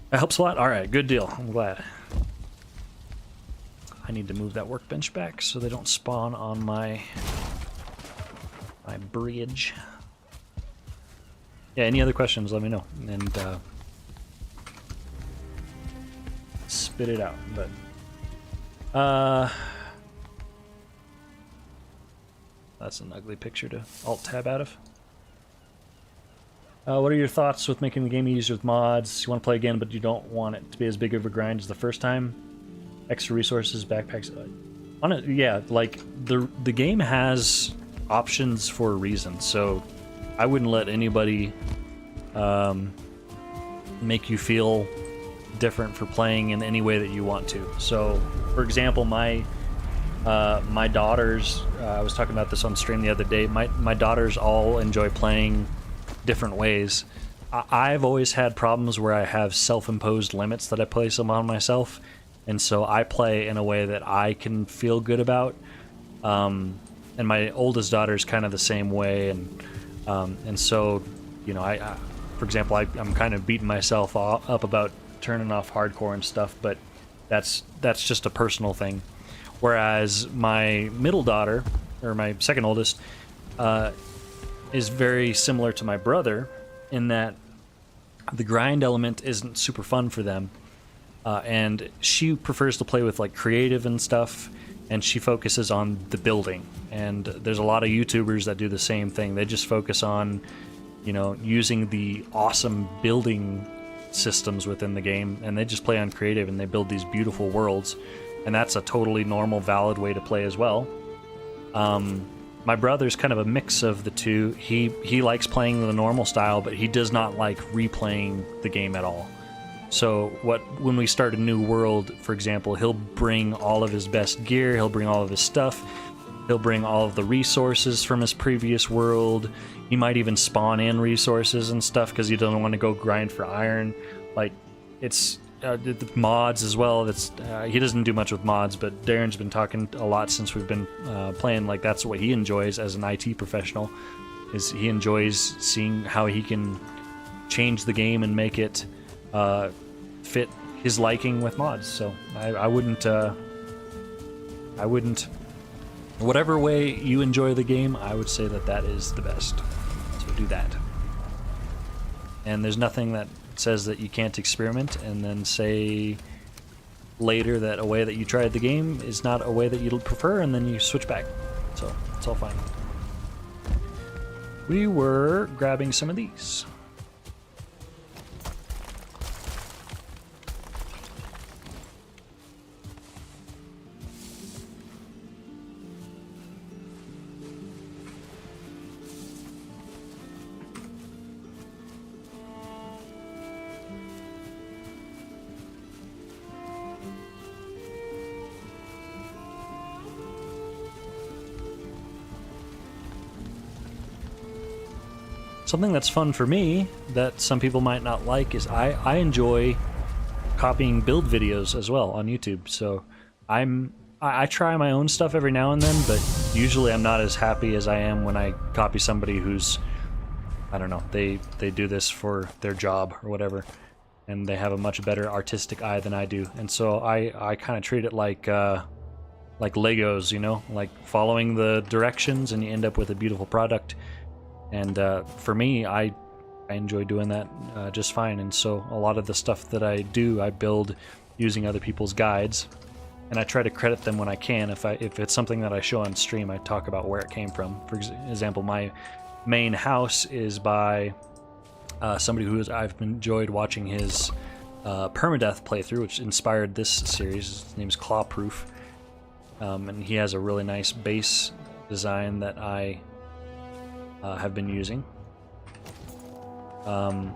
that helps a lot. All right, good deal. I'm glad. I need to move that workbench back so they don't spawn on my bridge. Yeah, any other questions, let me know, and spit it out. But that's an ugly picture to alt-tab out of. What are your thoughts with making the game easier with mods? You want to play again, but you don't want it to be as big of a grind as the first time? Extra resources, backpacks. Yeah, like the game has options for a reason, so I wouldn't let anybody make you feel different for playing in any way that you want to. So, for example, my daughters, I was talking about this on stream the other day, my daughters all enjoy playing different ways. I've always had problems where I have self-imposed limits that I place on myself, and so I play in a way that I can feel good about. And my oldest daughter is kind of the same way, and so, you know, I for example, I'm kind of beating myself up about turning off hardcore and stuff, but that's just a personal thing. Whereas my middle daughter, or my second oldest, is very similar to my brother in that the grind element isn't super fun for them, and she prefers to play with like creative and stuff, and she focuses on the building. And there's a lot of YouTubers that do the same thing. They just focus on, you know, using the awesome building systems within the game, and they just play on creative and they build these beautiful worlds, and that's a totally normal, valid way to play as well. My brother's kind of a mix of the two. He likes playing the normal style, but he does not like replaying the game at all. So when we start a new world, for example, he'll bring all of his best gear, he'll bring all of his stuff, He'll bring all of the resources from his previous world. He might even spawn in resources and stuff because he doesn't want to go grind for iron. Like, it's the mods as well. That's he doesn't do much with mods, but Darren's been talking a lot since we've been playing. Like, that's what he enjoys as an IT professional. Is he enjoys seeing how he can change the game and make it fit his liking with mods. So I wouldn't. Whatever way you enjoy the game, I would say that that is the best. So do that. And there's nothing that says that you can't experiment and then say later that a way that you tried the game is not a way that you'd prefer, and then you switch back. So it's all fine. We were grabbing some of these. Something that's fun for me that some people might not like is I enjoy copying build videos as well on YouTube. So I try my own stuff every now and then, but usually I'm not as happy as I am when I copy somebody who's, I don't know, they do this for their job or whatever, and they have a much better artistic eye than I do. And so I kind of treat it like Legos, you know, like following the directions and you end up with a beautiful product. And for me, I enjoy doing that just fine. And so a lot of the stuff that I do, I build using other people's guides, and I try to credit them when I can. If it's something that I show on stream, I talk about where it came from. For example, my main house is by somebody I've enjoyed watching his permadeath playthrough, which inspired this series. His name is Clawproof, and he has a really nice base design that I have been using. So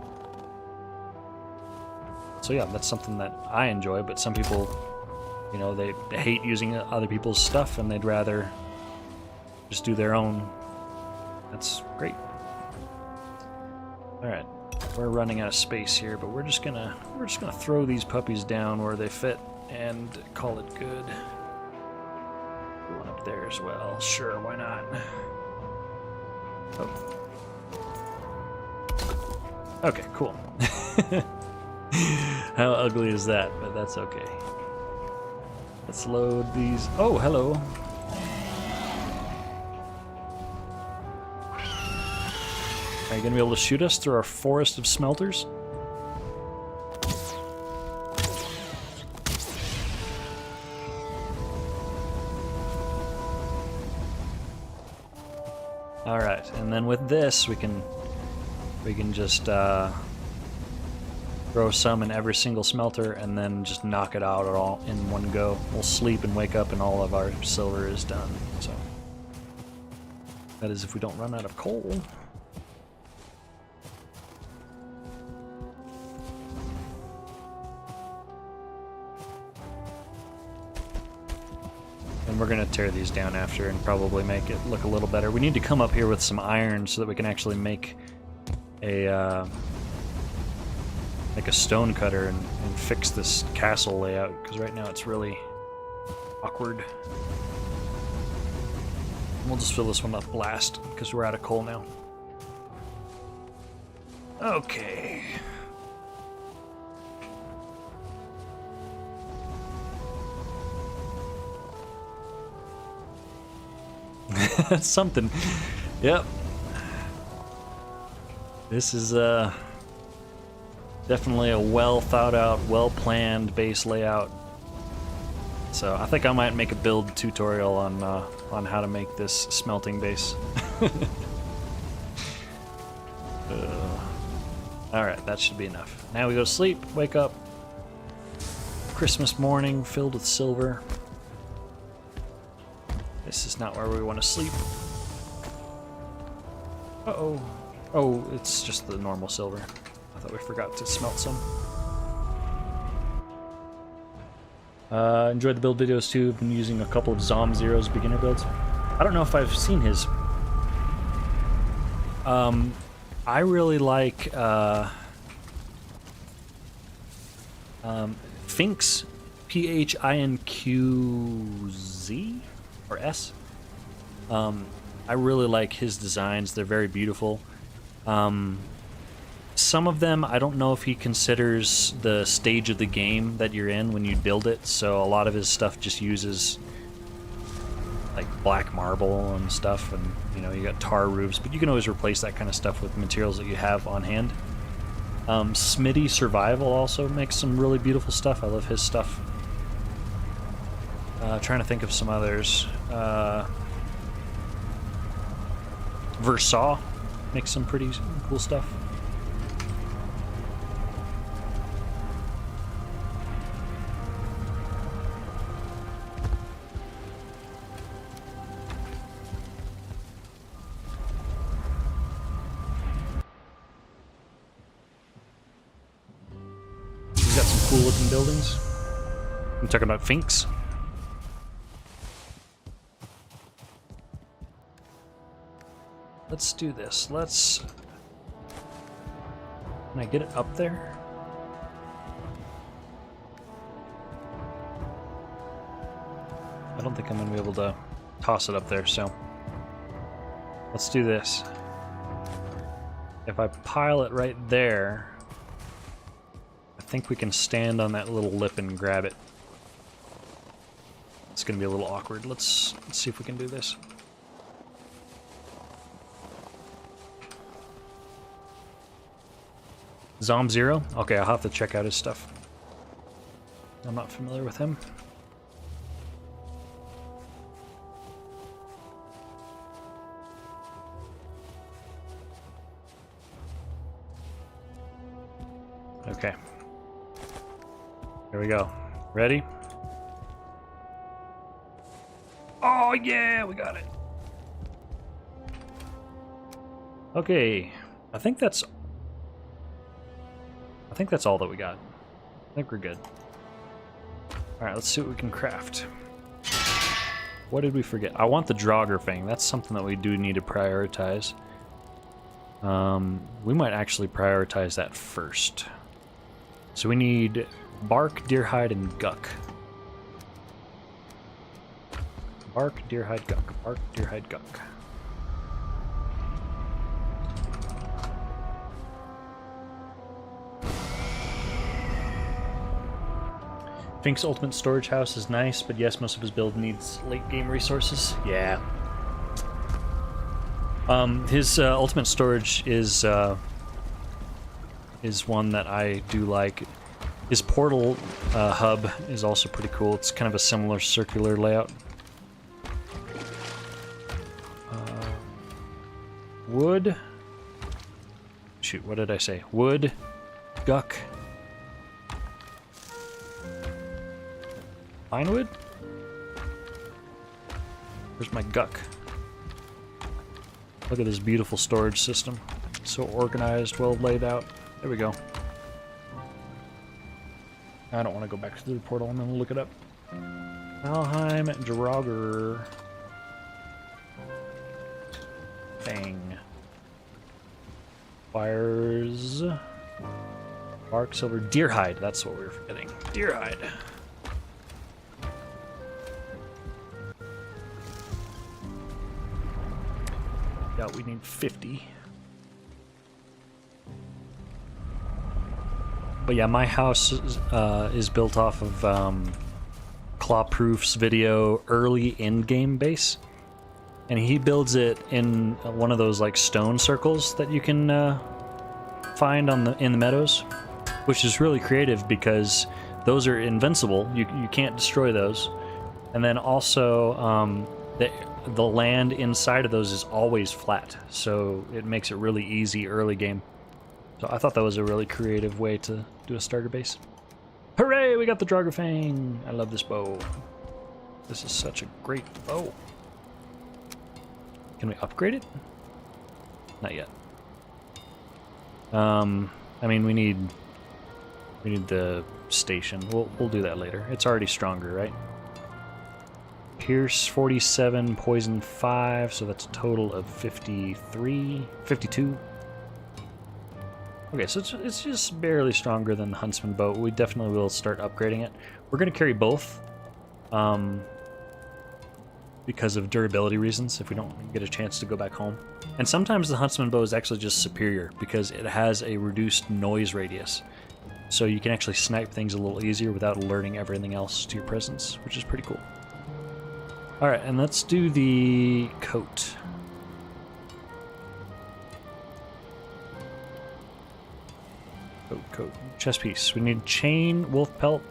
yeah, that's something that I enjoy, but some people, you know, they hate using other people's stuff and they'd rather just do their own. That's great. Alright, we're running out of space here, but we're just gonna throw these puppies down where they fit and call it good. One up there as well. Sure, why not? Oh. Okay, cool. How ugly is that? But that's okay. Let's load these. Oh, hello. Are you gonna be able to shoot us through our forest of smelters? All right, and then with this, we can just throw some in every single smelter, and then just knock it out all in one go. We'll sleep and wake up, and all of our silver is done. So that is if we don't run out of coal. And we're gonna tear these down after and probably make it look a little better. We need to come up here with some iron so that we can actually make a stone cutter and fix this castle layout, because right now it's really awkward. We'll just fill this one up last because we're out of coal now. Okay. Something. Yep. This is definitely a well thought out, well planned base layout. So I think I might make a build tutorial on how to make this smelting base. Alright, that should be enough. Now we go to sleep, wake up. Christmas morning filled with silver. This is not where we want to sleep. Uh-oh. Oh, it's just the normal silver. I thought we forgot to smelt some. Enjoyed the build videos too. I've been using a couple of Zom Zero's beginner builds. I don't know if I've seen his. I really like Finks, Pinqz or S. I really like his designs. They're very beautiful. Some of them, I don't know if he considers the stage of the game that you're in when you build it, so a lot of his stuff just uses like black marble and stuff, and you know, you got tar roofs, but you can always replace that kind of stuff with materials that you have on hand. Smitty Survival also makes some really beautiful stuff. I love his stuff. Trying to think of some others. Versaw makes some pretty cool stuff. He's got some cool looking buildings. I'm talking about Finks. Let's do this. Can I get it up there? I don't think I'm going to be able to toss it up there, so let's do this. If I pile it right there, I think we can stand on that little lip and grab it. It's going to be a little awkward. Let's see if we can do this. Zom Zero? Okay, I'll have to check out his stuff. I'm not familiar with him. Okay. Here we go. Ready? Oh yeah, we got it. Okay. I think that's all that we got. I think we're good. Alright, let's see what we can craft. What did we forget? I want the Draugr Fang. That's something that we do need to prioritize. We might actually prioritize that first. So we need bark, deer hide, and guck. Bark, deer hide, guck. Bark, deer hide, guck. Fink's ultimate storage house is nice, but yes, most of his build needs late game resources. Yeah. His ultimate storage is one that I do like. His portal hub is also pretty cool. It's kind of a similar circular layout. Wood. Shoot, what did I say? Wood, guck. Pinewood? Where's my guck? Look at this beautiful storage system. So organized, well laid out. There we go. I don't want to go back to the portal. I'm going to look it up. Valheim Draugr Fang. Fires. Bark, silver, deer hide. That's what we were forgetting. Deer hide. Yeah, we need 50. But yeah, my house is built off of Clawproof's video early in-game base. And he builds it in one of those like stone circles that you can find in the meadows, which is really creative because those are invincible. You can't destroy those. And then also the land inside of those is always flat, so it makes it really easy early game. So I thought that was a really creative way to do a starter base. Hooray, we got the Draugr Fang! I love this bow. This is such a great bow. Can we upgrade it? Not yet. I mean, we need the station. We'll do that later. It's already stronger, right? Pierce 47, poison 5, so that's a total of 52. Okay, so it's just barely stronger than the Huntsman bow. We definitely will start upgrading it. We're going to carry both because of durability reasons if we don't get a chance to go back home. And sometimes the Huntsman bow is actually just superior because it has a reduced noise radius. So you can actually snipe things a little easier without alerting everything else to your presence, which is pretty cool. Alright, and let's do the coat. Coat. Chest piece. We need chain, wolf pelt,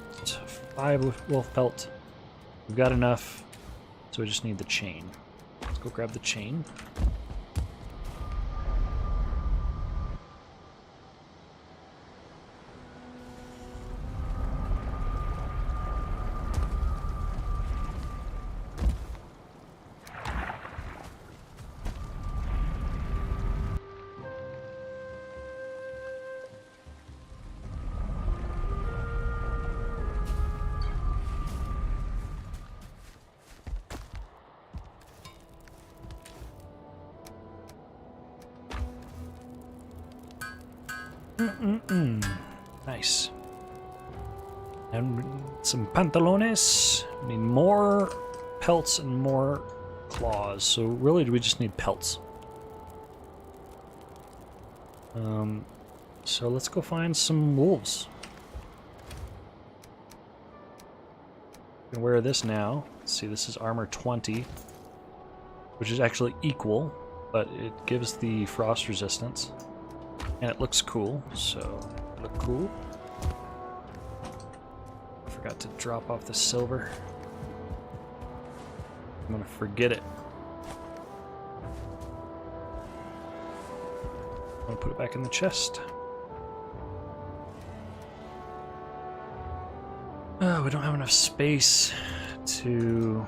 5 wolf pelt. We've got enough, so we just need the chain. Let's go grab the chain. Nice. And some pantalones. We need more pelts and more claws. So really, we just need pelts. So let's go find some wolves. I can wear this now. Let's see, this is armor 20, which is actually equal, but it gives the frost resistance. And it looks cool, so look cool. Forgot to drop off the silver. I'm gonna forget it. I'm gonna put it back in the chest. Oh, we don't have enough space to...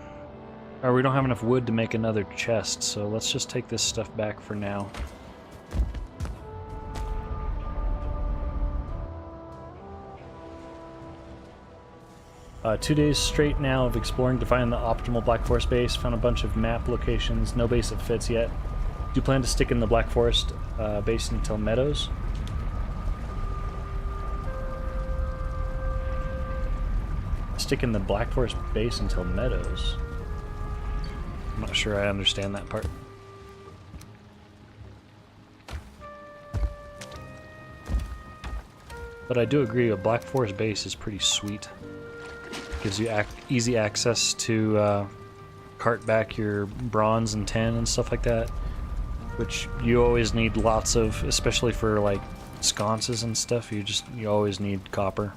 Or we don't have enough wood to make another chest, so let's just take this stuff back for now. 2 days straight now of exploring to find the optimal Black Forest base. Found a bunch of map locations, no base that fits yet. Do you plan to stick in the Black Forest base until Meadows? Stick in the Black Forest base until Meadows? I'm not sure I understand that part. But I do agree, a Black Forest base is pretty sweet. Gives you easy access to cart back your bronze and tin and stuff like that, which you always need lots of, especially for like sconces and stuff. You always need copper.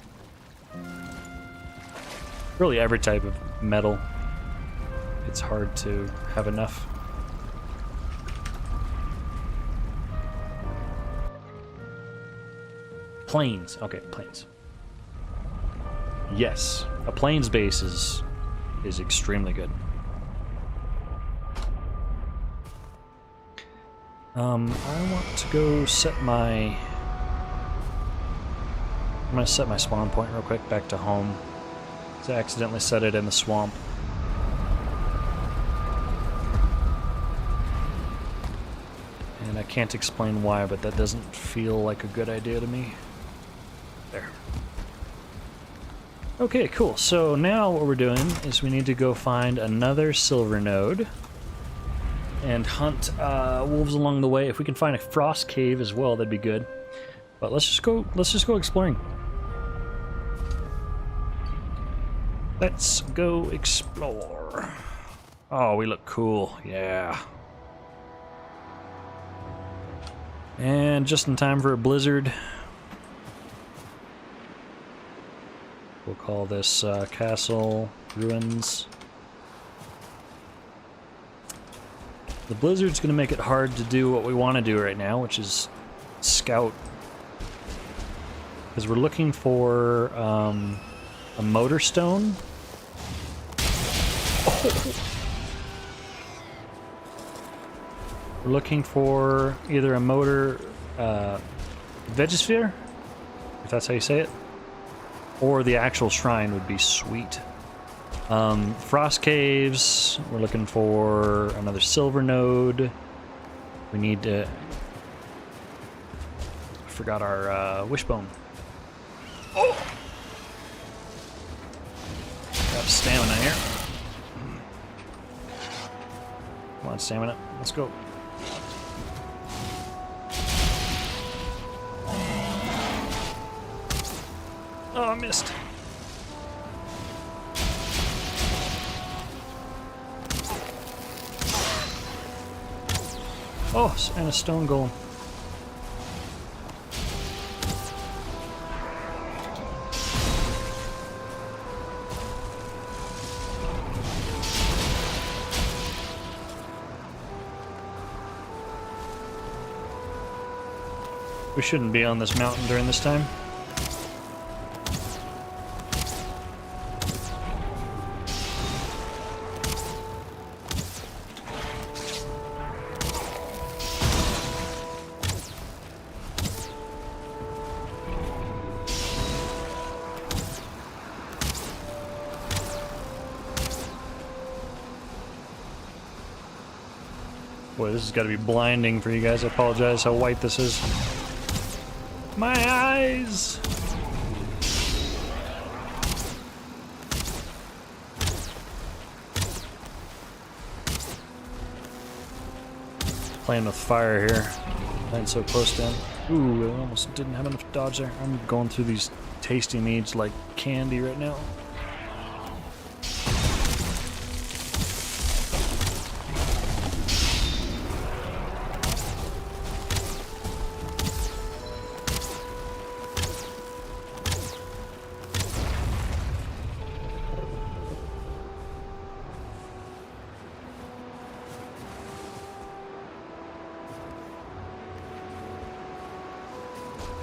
Really every type of metal, it's hard to have enough. Plains. Okay, plains. Yes, a plains base is extremely good. I want to go set my... I'm going to set my spawn point real quick back to home. I accidentally set it in the swamp. And I can't explain why, but that doesn't feel like a good idea to me. There. Okay, cool. So now what we're doing is we need to go find another silver node and hunt wolves along the way. If we can find a frost cave as well, that'd be good. But let's just go exploring. Let's go explore. Oh, we look cool. Yeah. And just in time for a blizzard. We'll call this Castle Ruins. The blizzard's going to make it hard to do what we want to do right now, which is scout. Because we're looking for a motor stone. Oh. We're looking for either a motor Vegisphere, if that's how you say it, or the actual shrine would be sweet. Frost caves. We're looking for another silver node. We need to... I forgot our wishbone. Oh! Got stamina here. Come on, stamina. Let's go. Oh, I missed. Oh, and a stone golem. We shouldn't be on this mountain during this time. Boy, this has got to be blinding for you guys. I apologize how white this is. My eyes! Playing with fire here. Playing so close to him. Ooh, I almost didn't have enough dodge there. I'm going through these tasty meads like candy right now.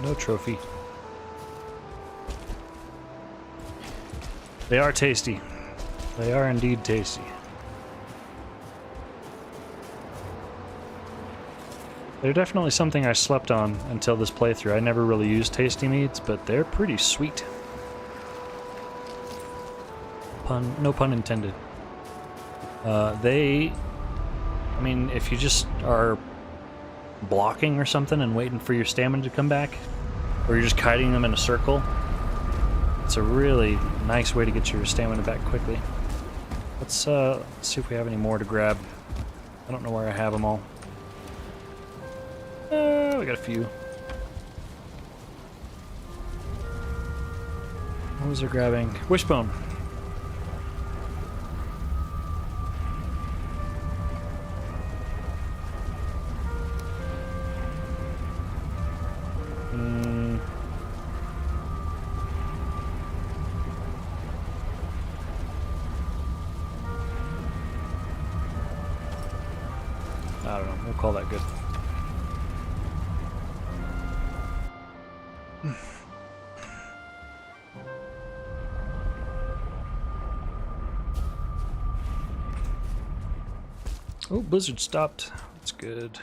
No trophy. They are tasty. They are indeed tasty. They're definitely something I slept on until this playthrough. I never really used tasty meats, but they're pretty sweet. No pun intended. I mean, if you just are blocking or something and waiting for your stamina to come back, or you're just kiting them in a circle, it's a really nice way to get your stamina back quickly. Let's see if we have any more to grab. I don't know where I have them all. We got a few. What was I grabbing? Wishbone. I don't know, we'll call that good. Oh, blizzard stopped. That's good.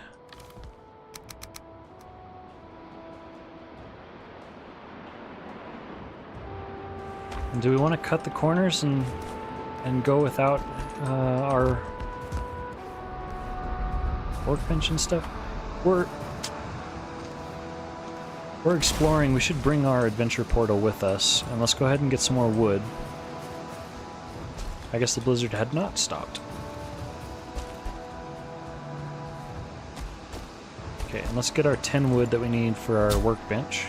And do we want to cut the corners and go without our workbench and stuff? We're exploring. We should bring our adventure portal with us, and let's go ahead and get some more wood. I guess the blizzard had not stopped. Okay, and let's get our 10 wood that we need for our workbench.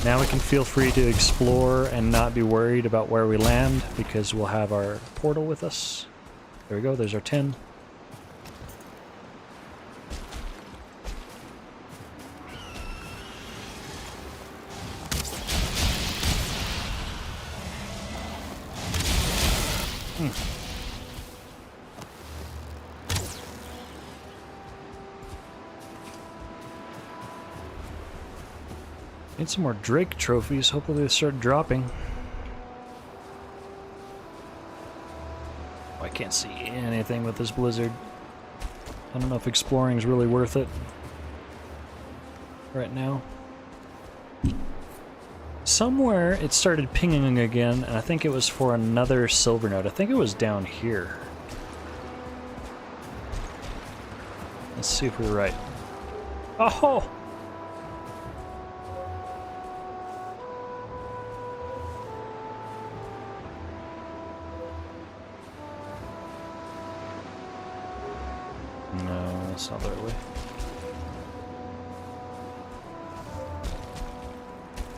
Now we can feel free to explore and not be worried about where we land, because we'll have our portal with us. There we go, there's our 10. Need some more Drake trophies. Hopefully they start dropping. Oh, I can't see anything with this blizzard. I don't know if exploring is really worth it right now. somewhere it started pinging again, and I think it was for another silver node. I think it was down here. Let's see if we're right. Oh! No, that's not the right way.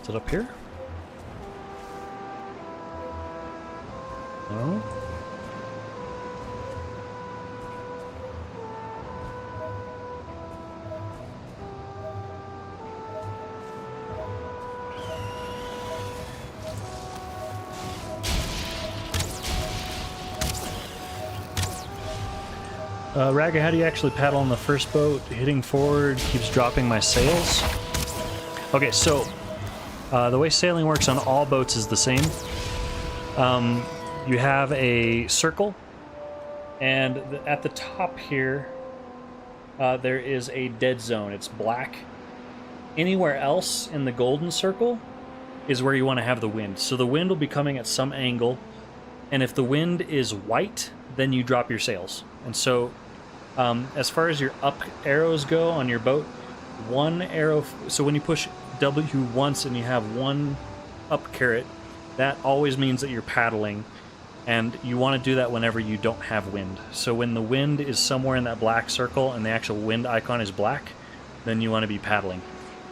Is it up here? No? Ragheim, how do you actually paddle on the first boat? Hitting forward keeps dropping my sails. Okay, so the way sailing works on all boats is the same. You have a circle, and at the top here, there is a dead zone. It's black. Anywhere else in the golden circle is where you want to have the wind. So the wind will be coming at some angle, and if the wind is white, then you drop your sails. And so as far as your up arrows go on your boat, one arrow, so when you push W once and you have one up caret, that always means that you're paddling, and you want to do that whenever you don't have wind. So when the wind is somewhere in that black circle and the actual wind icon is black, then you want to be paddling.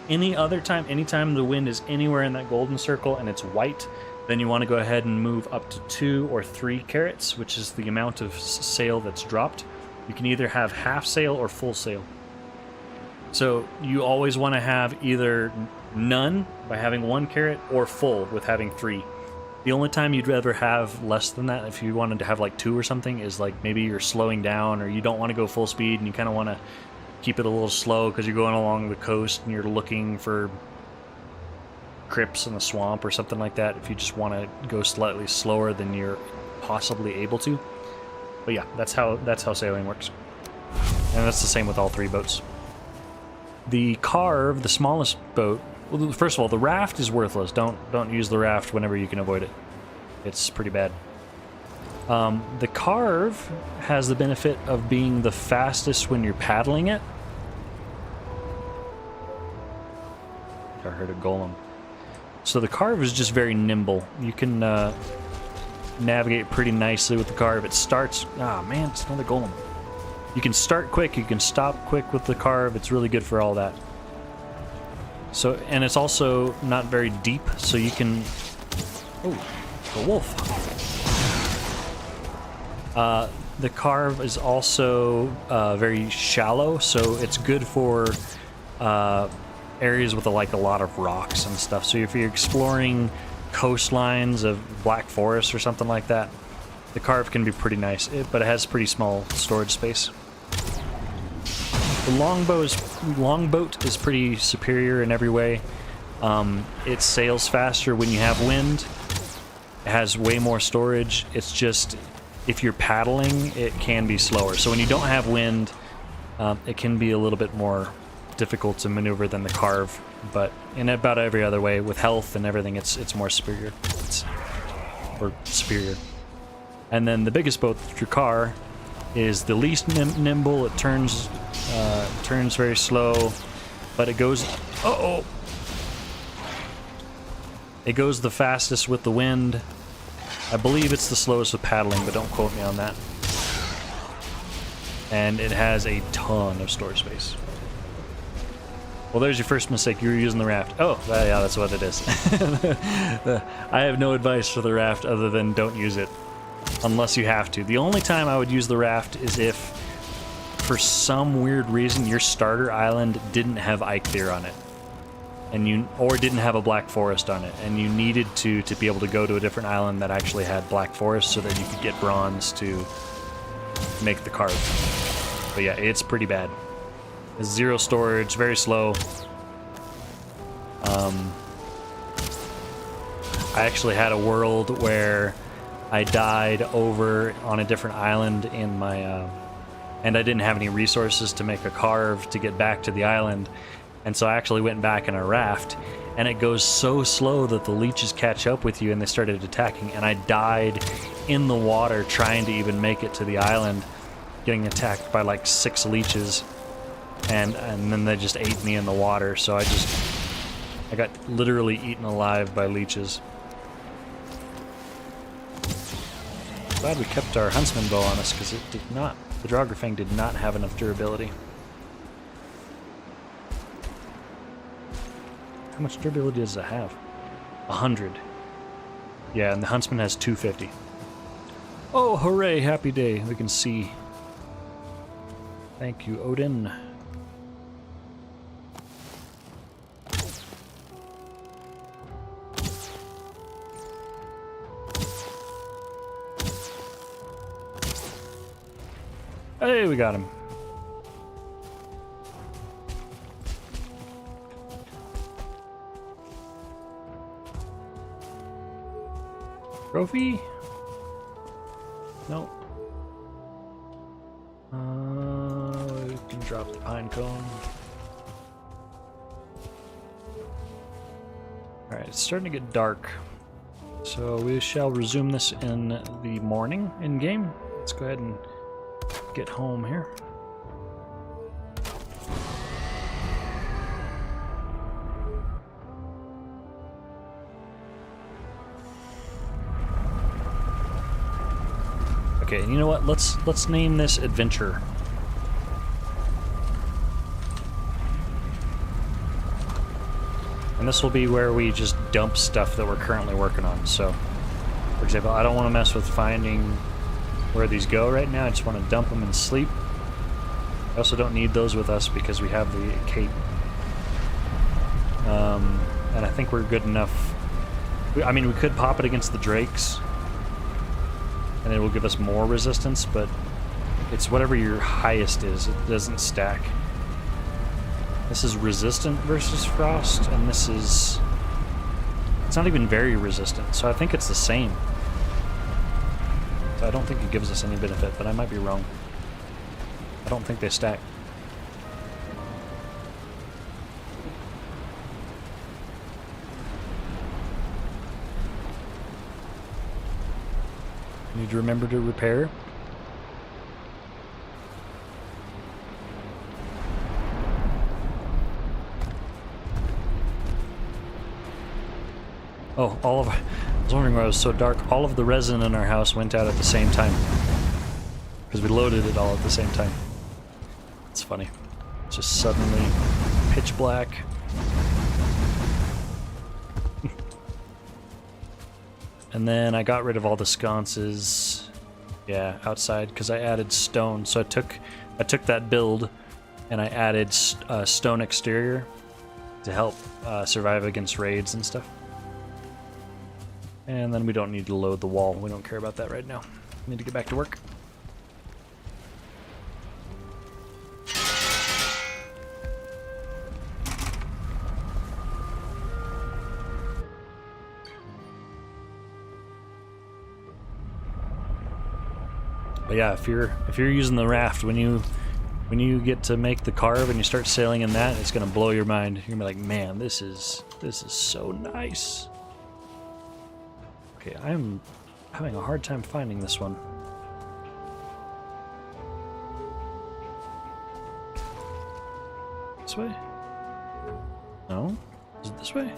Any other time, anytime the wind is anywhere in that golden circle and it's white, then you want to go ahead and move up to 2 or 3 carats, which is the amount of sail that's dropped. You can either have half sail or full sail. So you always want to have either none by having 1 carat or full with having 3. The only time you'd ever have less than that, if you wanted to have like 2 or something, is like maybe you're slowing down or you don't want to go full speed and you kind of want to keep it a little slow because you're going along the coast and you're looking for crypts in the swamp or something like that. If you just want to go slightly slower than you're possibly able to. But yeah, that's how sailing works. And that's the same with all 3 boats. The carve, the smallest boat, well, first of all, the raft is worthless. Don't use the raft whenever you can avoid it. It's pretty bad. The carve has the benefit of being the fastest when you're paddling it. I heard a golem. So the carve is just very nimble. You can navigate pretty nicely with the carve. It starts... Ah, man, it's another golem. You can start quick, you can stop quick with the carve. It's really good for all that. So, and it's also not very deep, so you can... Oh, a wolf. The carve is also very shallow, so it's good for areas with a lot of rocks and stuff. So if you're exploring coastlines of Black Forest or something like that, the carve can be pretty nice, but it has pretty small storage space. The longboat is pretty superior in every way. It sails faster when you have wind. It has way more storage. It's just, if you're paddling, it can be slower. So when you don't have wind, it can be a little bit more difficult to maneuver than the carve. But in about every other way, with health and everything, it's more superior. Superior. And then the biggest boat, your car, is the least nimble. It turns very slow, but it goes... Uh-oh! It goes the fastest with the wind. I believe it's the slowest with paddling, but don't quote me on that. And it has a ton of storage space. Well, there's your first mistake. You were using the raft. Oh, yeah, that's what it is. I have no advice for the raft other than don't use it. Unless you have to. The only time I would use the raft is if, for some weird reason, your starter island didn't have Eikthyr on it, or didn't have a Black Forest on it, and you needed to be able to go to a different island that actually had Black Forest so that you could get bronze to make the carve. But yeah, it's pretty bad. It's 0 storage, very slow. I actually had a world where I died over on a different island in my, and I didn't have any resources to make a carve to get back to the island, and so I actually went back in a raft, and it goes so slow that the leeches catch up with you and they started attacking, and I died in the water trying to even make it to the island, getting attacked by like 6 leeches, and then they just ate me in the water, so I got literally eaten alive by leeches. Glad we kept our huntsman bow on us, because the Draugr did not have enough durability. How much durability does it have? 100. Yeah, and the huntsman has 250. Oh, hooray, happy day. We can see. Thank you, Odin. Hey, we got him. Trophy? Nope. We can drop the pine cone. Alright, it's starting to get dark. So we shall resume this in the morning in-game. Let's go ahead and get home here. Okay, you know what? Let's name this adventure. And this will be where we just dump stuff that we're currently working on. So, for example, I don't want to mess with finding where these go right now. I just want to dump them and sleep. I also don't need those with us because we have the cape. And I think we're good enough. I mean, we could pop it against the drakes, and it will give us more resistance, but it's whatever your highest is. It doesn't stack. This is resistant versus frost, and this is... It's not even very resistant, so I think it's the same. So I don't think it gives us any benefit, but I might be wrong. I don't think they stack. Need to remember to repair. Oh, I was wondering why it was so dark. All of the resin in our house went out at the same time. Because we loaded it all at the same time. It's funny. It's just suddenly pitch black. And then I got rid of all the sconces, yeah, outside, because I added stone. So I took that build and I added stone exterior to help survive against raids and stuff. And then we don't need to load the wall. We don't care about that right now. We need to get back to work. But yeah, if you're using the raft, when you get to make the carve and you start sailing in that, it's gonna blow your mind. You're gonna be like, man, this is so nice. Okay, I'm having a hard time finding this one. This way? No? Is it this way?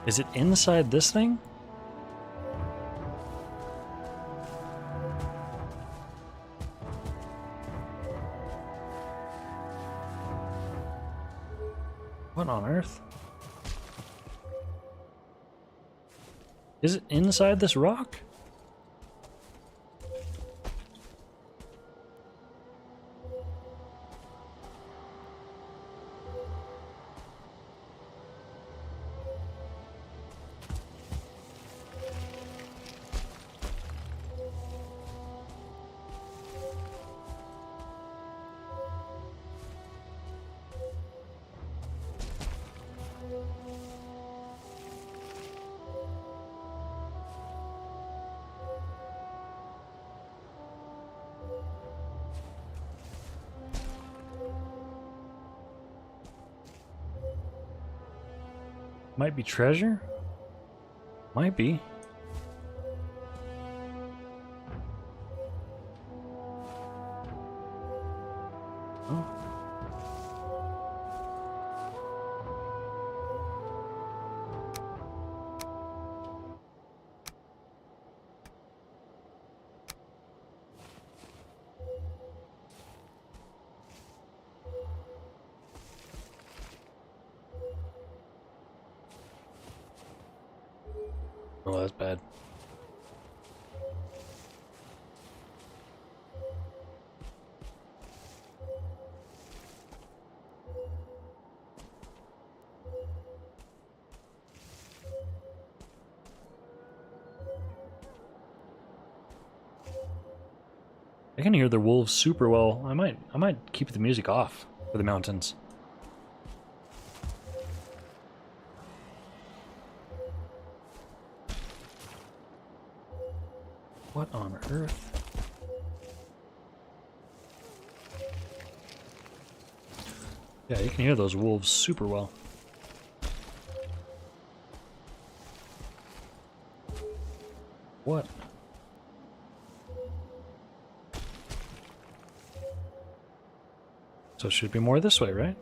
Is it inside this thing? What on earth? Is it inside this rock? Might be treasure? Might be. Oh. Oh, that's bad. I can hear the wolves super well. I might keep the music off for the mountains. What on earth? Yeah, you can hear those wolves super well. What? So it should be more this way, right?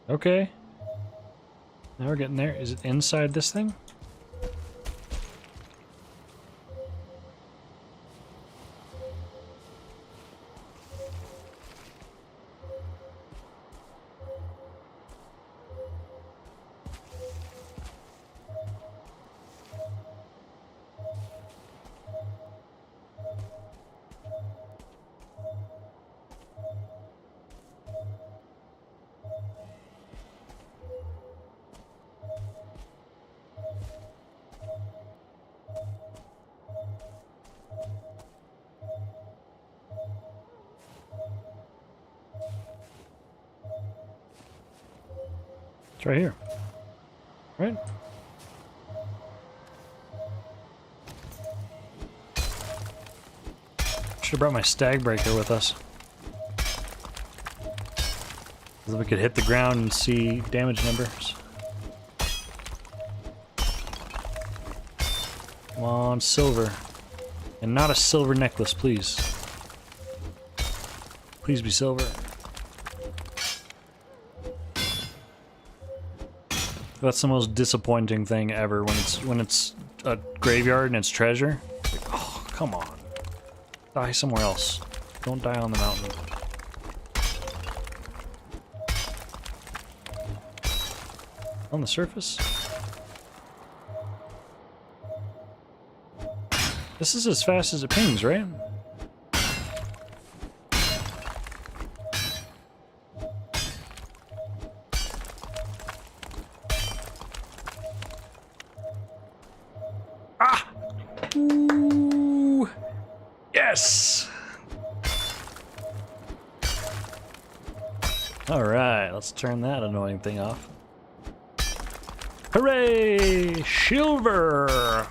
Okay. Now we're getting there. Is it inside this thing? It's right here. Right? Should have brought my stag breaker with us. So we could hit the ground and see damage numbers. Come on, silver. And not a silver necklace, please. Please be silver. That's the most disappointing thing ever when it's a graveyard and it's treasure. Like, oh, come on. Die somewhere else. Don't die on the mountain. On the surface? This is as fast as it pings, right? Ah! Ooh! Yes! Alright, let's turn that annoying thing off. Hooray! Silver!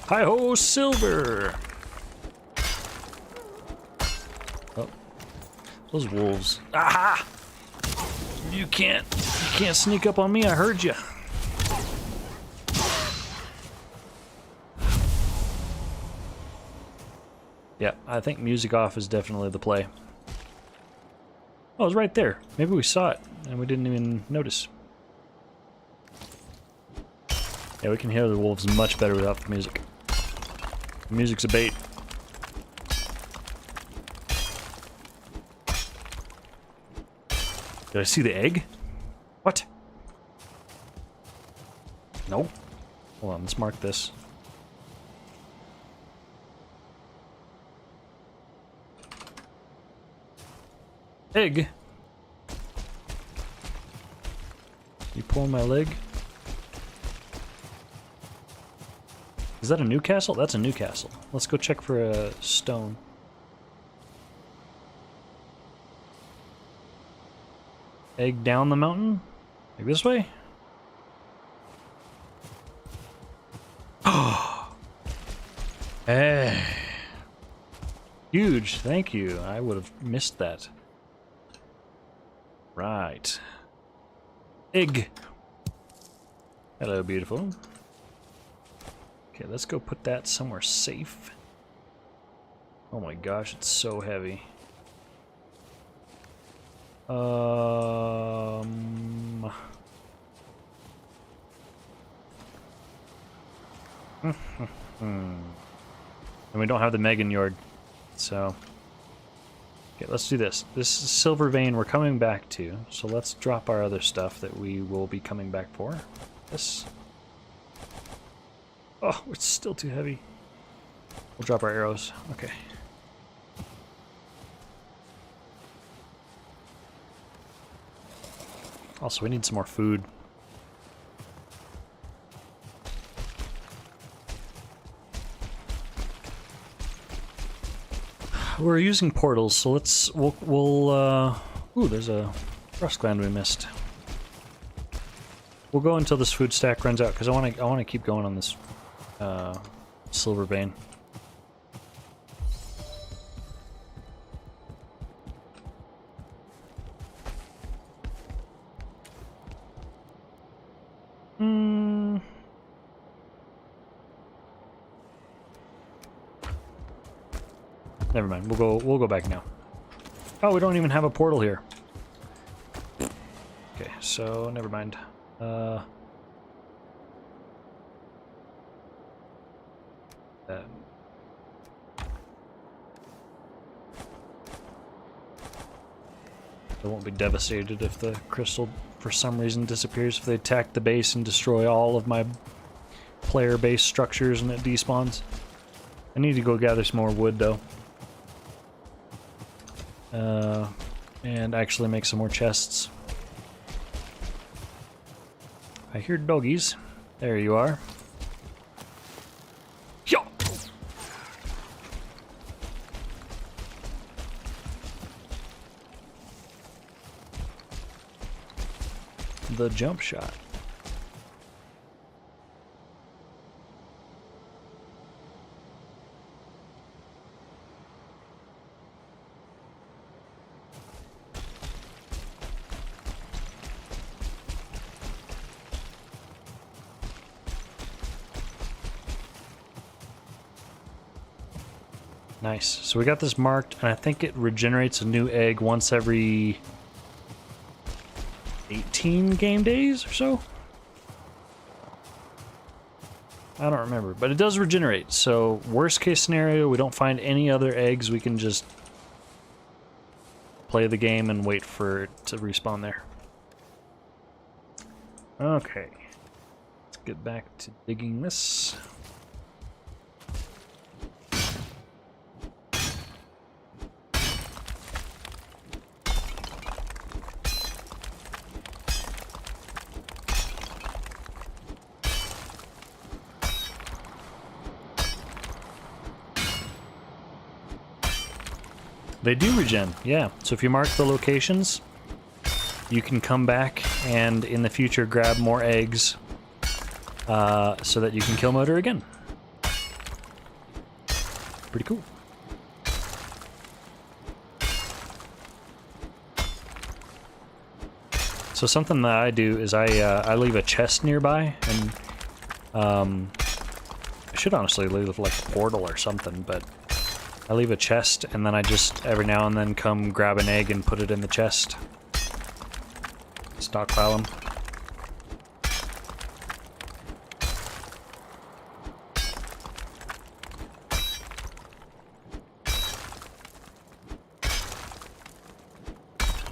Hi-ho, silver! Oh. Those wolves. Aha! You can't sneak up on me, I heard you. Yeah, I think music off is definitely the play. Oh, it was right there. Maybe we saw it and we didn't even notice. Yeah, we can hear the wolves much better without the music. The music's a bait. Did I see the egg? What? No. Hold on, let's mark this. Egg. You pulling my leg? Is that a new castle? That's a new castle. Let's go check for a stone. egg down the mountain? Like this way? Oh! Hey! Huge, thank you. I would have missed that. Right. Egg! Hello, beautiful. Okay, let's go put that somewhere safe. Oh my gosh, it's so heavy. And we don't have the Megan Yard, so... Okay, let's do this. This is silver vein we're coming back to, so let's drop our other stuff that we will be coming back for. This... Oh, it's still too heavy. We'll drop our arrows. Okay. Also, we need some more food. We're using portals, so ooh, there's a rust gland we missed. We'll go until this food stack runs out, because I want to keep going on this silver vein. Never mind. We'll go back now. Oh, we don't even have a portal here. Okay, so never mind. That. I won't be devastated if the crystal for some reason disappears, if they attack the base and destroy all of my player base structures and it despawns. I need to go gather some more wood though. And actually make some more chests. I hear doggies. There you are. Yo! The jump shot. Nice. So we got this marked, and I think it regenerates a new egg once every 18 game days or so? I don't remember, but it does regenerate. So worst case scenario, we don't find any other eggs, we can just play the game and wait for it to respawn there. Okay. Let's get back to digging this. They do regen, yeah. So if you mark the locations, you can come back and in the future grab more eggs so that you can kill Motor again. Pretty cool. So something that I do is I leave a chest nearby, and I should honestly leave like a portal or something, but I leave a chest, and then I just every now and then come grab an egg and put it in the chest. Stockpile them.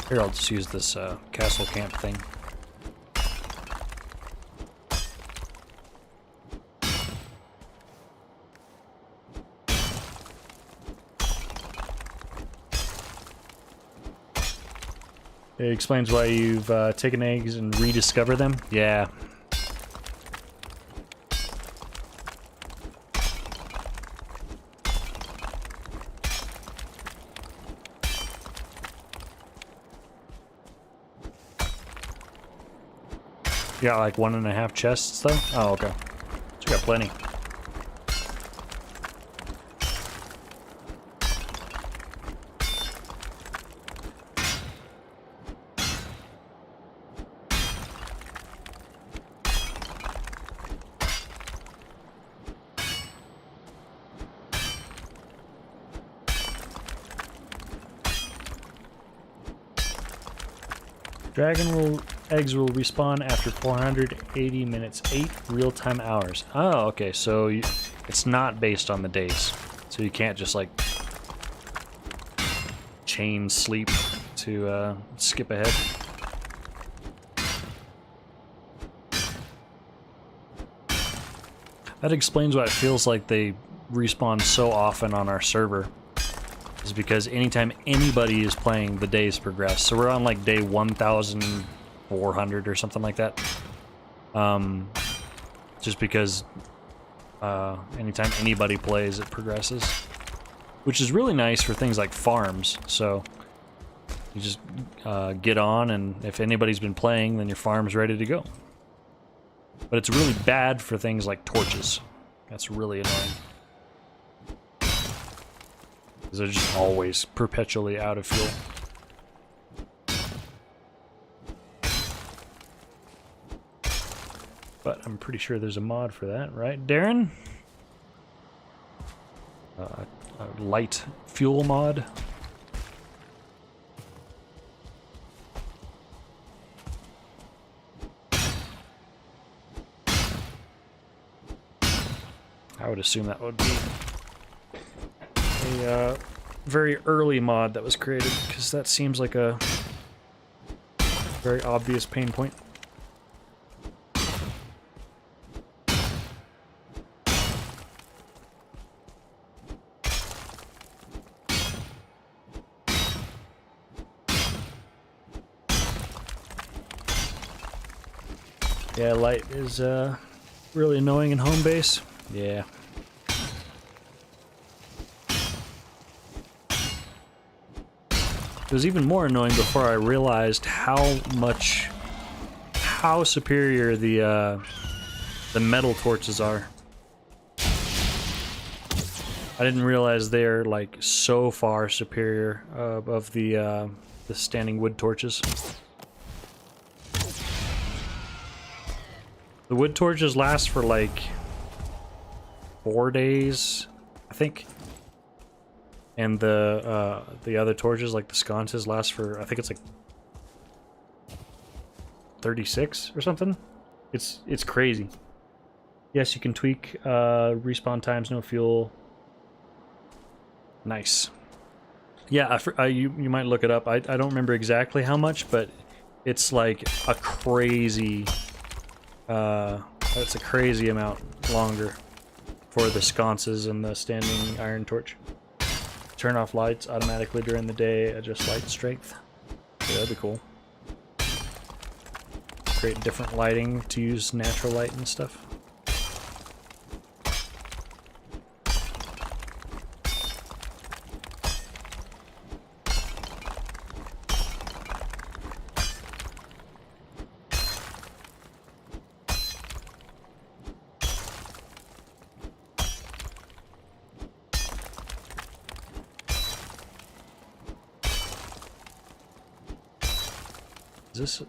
Here, I'll just use this castle camp thing. It explains why you've taken eggs and rediscovered them. Yeah. You got like 1.5 chests though? Oh, okay. So you got plenty. Eggs will respawn after 480 minutes, 8 real-time hours. Oh, okay, so it's not based on the days. So you can't just like chain sleep to skip ahead. That explains why it feels like they respawn so often on our server. Is because anytime anybody is playing, the days progress. So we're on like day 1,400 or something like that. Just because anytime anybody plays, it progresses. Which is really nice for things like farms. So you just get on, and if anybody's been playing, then your farm's ready to go. But it's really bad for things like torches. That's really annoying. Because they're just always perpetually out of fuel. But I'm pretty sure there's a mod for that, right, Darren? A light fuel mod. I would assume that would be a very early mod that was created, because that seems like a very obvious pain point. Yeah, light is really annoying in home base. Yeah. It was even more annoying before I realized how superior the metal torches are. I didn't realize they're like so far superior of the standing wood torches. The wood torches last for like 4 days, I think. And the other torches, like the sconces, last for, I think it's like 36 or something. It's crazy. Yes, you can tweak respawn times, no fuel. Nice. Yeah, you might look it up. I don't remember exactly how much, but it's like a crazy. It's a crazy amount longer for the sconces and the standing iron torch. Turn off lights automatically during the day, adjust light strength. Yeah, that'd be cool. Create different lighting to use natural light and stuff. Is this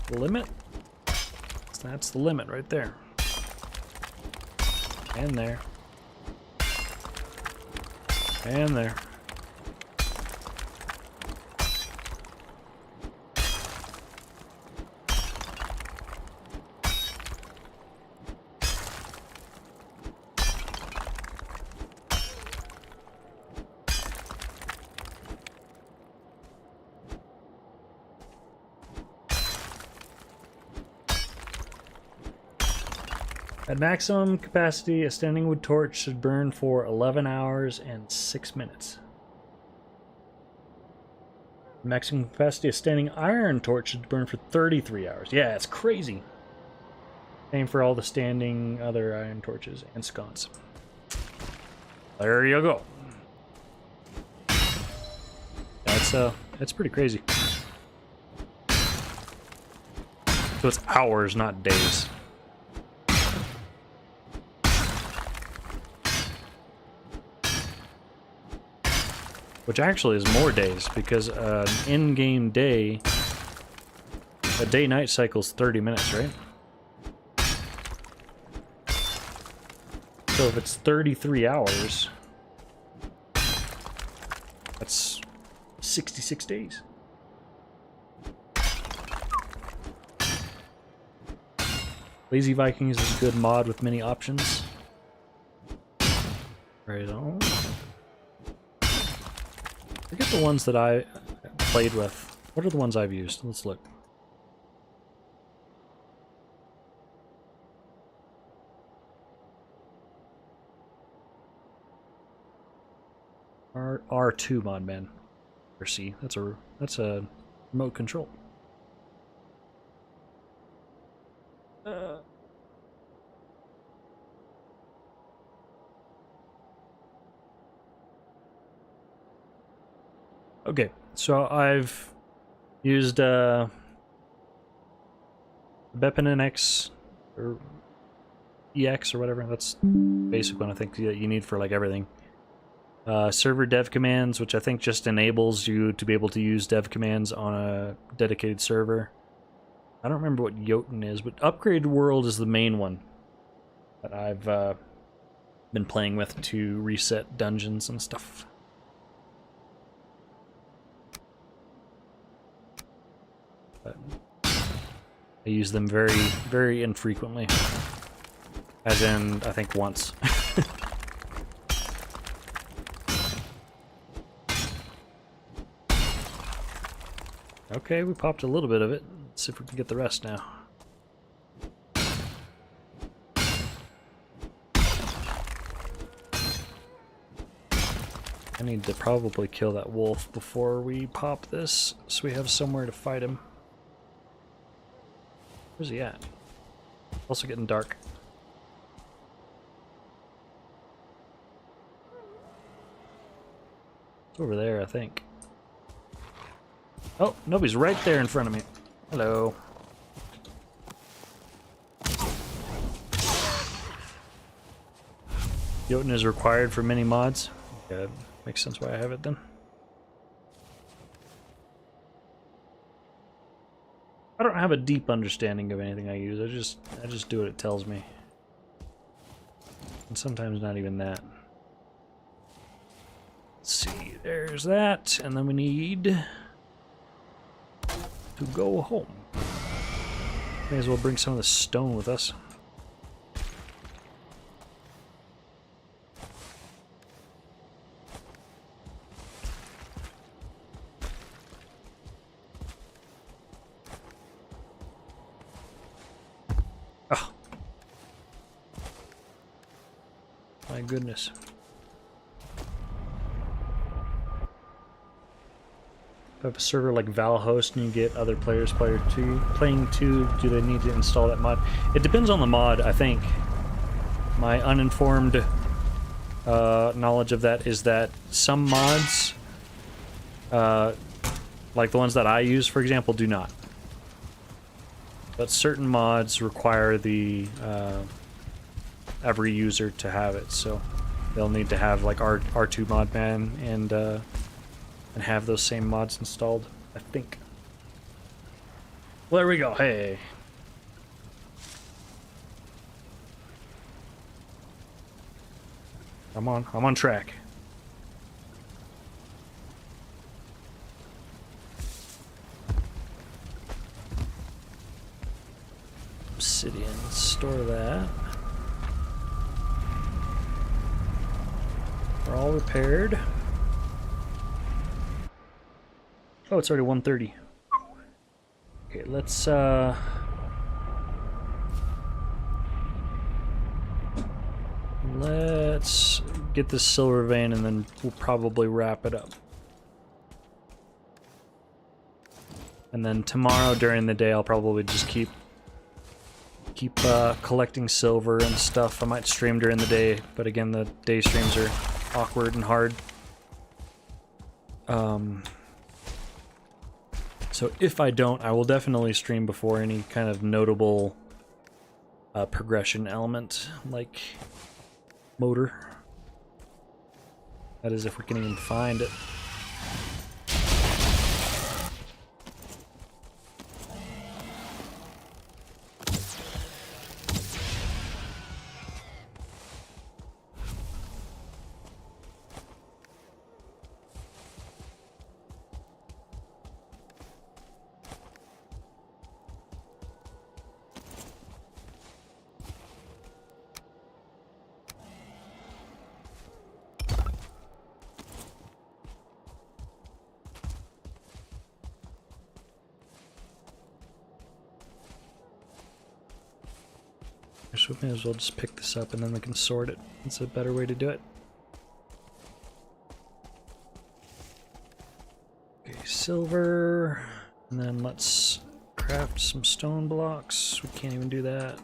the limit? That's the limit right there. And there. And there. At maximum capacity, a standing wood torch should burn for 11 hours and 6 minutes. Maximum capacity, a standing iron torch should burn for 33 hours. Yeah, it's crazy. Same for all the standing other iron torches and sconce. There you go. That's pretty crazy. So it's hours, not days. Which actually is more days, because an in-game day, a day-night cycle is 30 minutes, right? So if it's 33 hours, that's 66 days. Lazy Vikings is a good mod with many options. Right on. Forget the ones that I played with. What are the ones I've used? Let's look. R2 mod man. Or C. That's a remote control. Okay, so I've used Beppin NX or EX or whatever. That's basic one I think that you need for like everything. Server dev commands, which I think just enables you to be able to use dev commands on a dedicated server. I don't remember what Jotun is, but Upgrade World is the main one that I've been playing with to reset dungeons and stuff. But I use them very, very infrequently. As in, I think once. Okay, we popped a little bit of it. Let's see if we can get the rest now. I need to probably kill that wolf before we pop this, so we have somewhere to fight him. Where's he at? Also getting dark. It's over there, I think. Oh, nobody's right there in front of me. Hello. Jotun is required for many mods. Yeah, makes sense why I have it then. I don't have a deep understanding of anything I use. I just do what it tells me. And sometimes not even that. Let's see, there's that, and then we need to go home. May as well bring some of the stone with us. Oh. My goodness. If I have a server like Valhost and you get other players playing too, do they need to install that mod? It depends on the mod, I think. My uninformed knowledge of that is that some mods, like the ones that I use, for example, do not. But certain mods require the every user to have it, so they'll need to have like R2 mod man and have those same mods installed, I think. Well, there we go. Hey. I'm on track. Obsidian, store that. We're all repaired. Oh, it's already 1:30. Okay, let's get this silver vein and then we'll probably wrap it up. And then tomorrow during the day I'll probably just keep collecting silver and stuff. I might stream during the day, but again the day streams are awkward and hard. So So if I don't, I will definitely stream before any kind of notable progression element, like motor. That is, if we can even find it. So we may as well just pick this up and then we can sort it. It's a better way to do it. Okay, silver. And then let's craft some stone blocks. We can't even do that.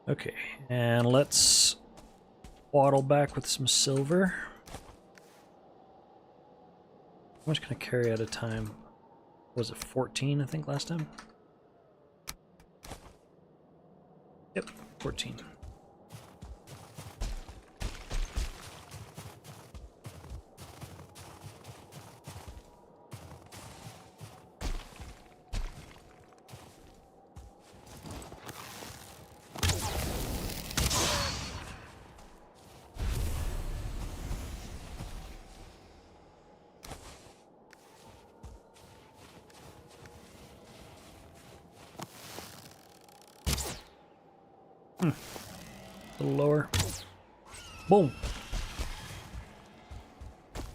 Okay, and let's waddle back with some silver. How much can I carry at a time? Was it 14, I think, last time? Yep, 14. A little lower. Boom.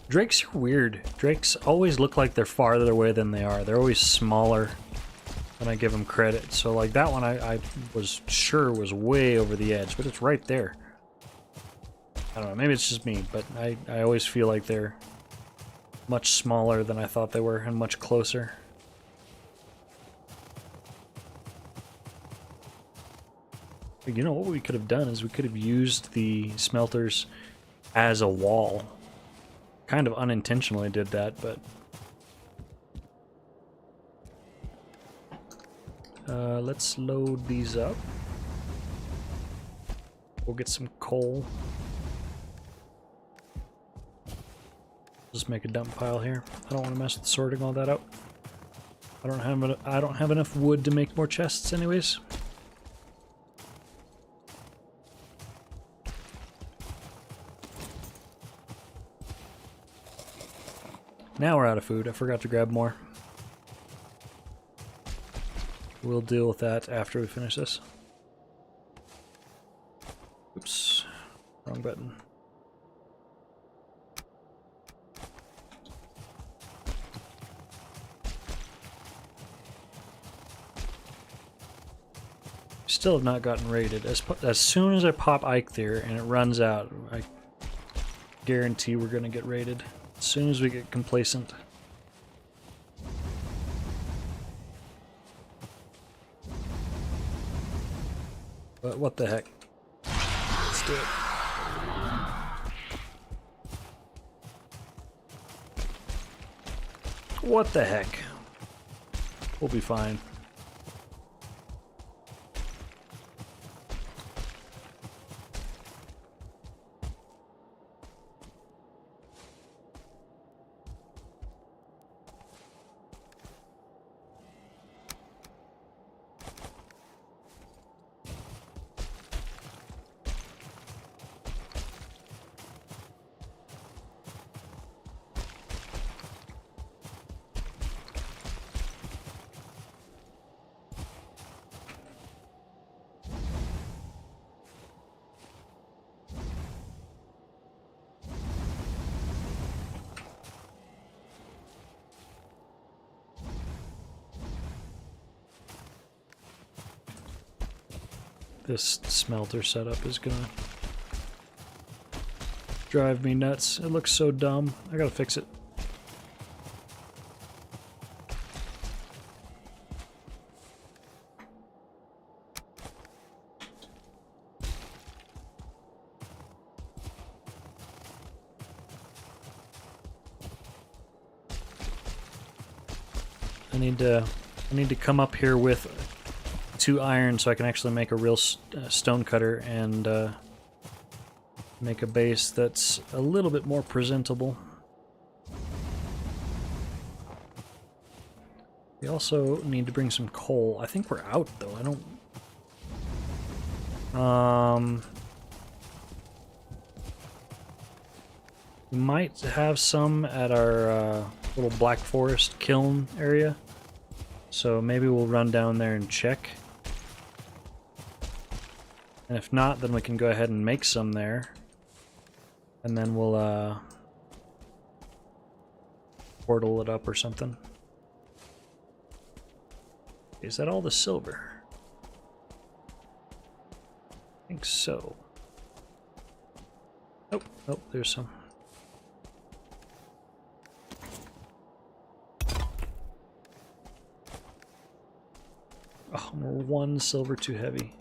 Drakes are weird. Drakes always look like they're farther away than they are. They're always smaller than I give them credit. So like that one I was sure was way over the edge, but it's right there. I don't know, maybe it's just me, but I always feel like they're much smaller than I thought they were and much closer. You know, what we could have done is we could have used the smelters as a wall. Kind of unintentionally did that, but... let's load these up. We'll get some coal. Just make a dump pile here. I don't want to mess with sorting all that out. I don't have enough wood to make more chests anyways. Now we're out of food. I forgot to grab more. We'll deal with that after we finish this. Oops. Wrong button. Still have not gotten raided. As soon as I pop Ike there and it runs out, I guarantee we're going to get raided. As soon as we get complacent. But what the heck? Let's do it. What the heck? We'll be fine. This smelter setup is gonna drive me nuts. It looks so dumb. I gotta fix it. I need to come up here with 2 iron so I can actually make a real stone cutter and make a base that's a little bit more presentable. We also need to bring some coal. I think we're out though. I don't. We might have some at our little Black Forest kiln area. So maybe we'll run down there and check. And if not, then we can go ahead and make some there. And then we'll portal it up or something. Is that all the silver? I think so. Oh, oh, there's some. Oh, we're 1 silver too heavy.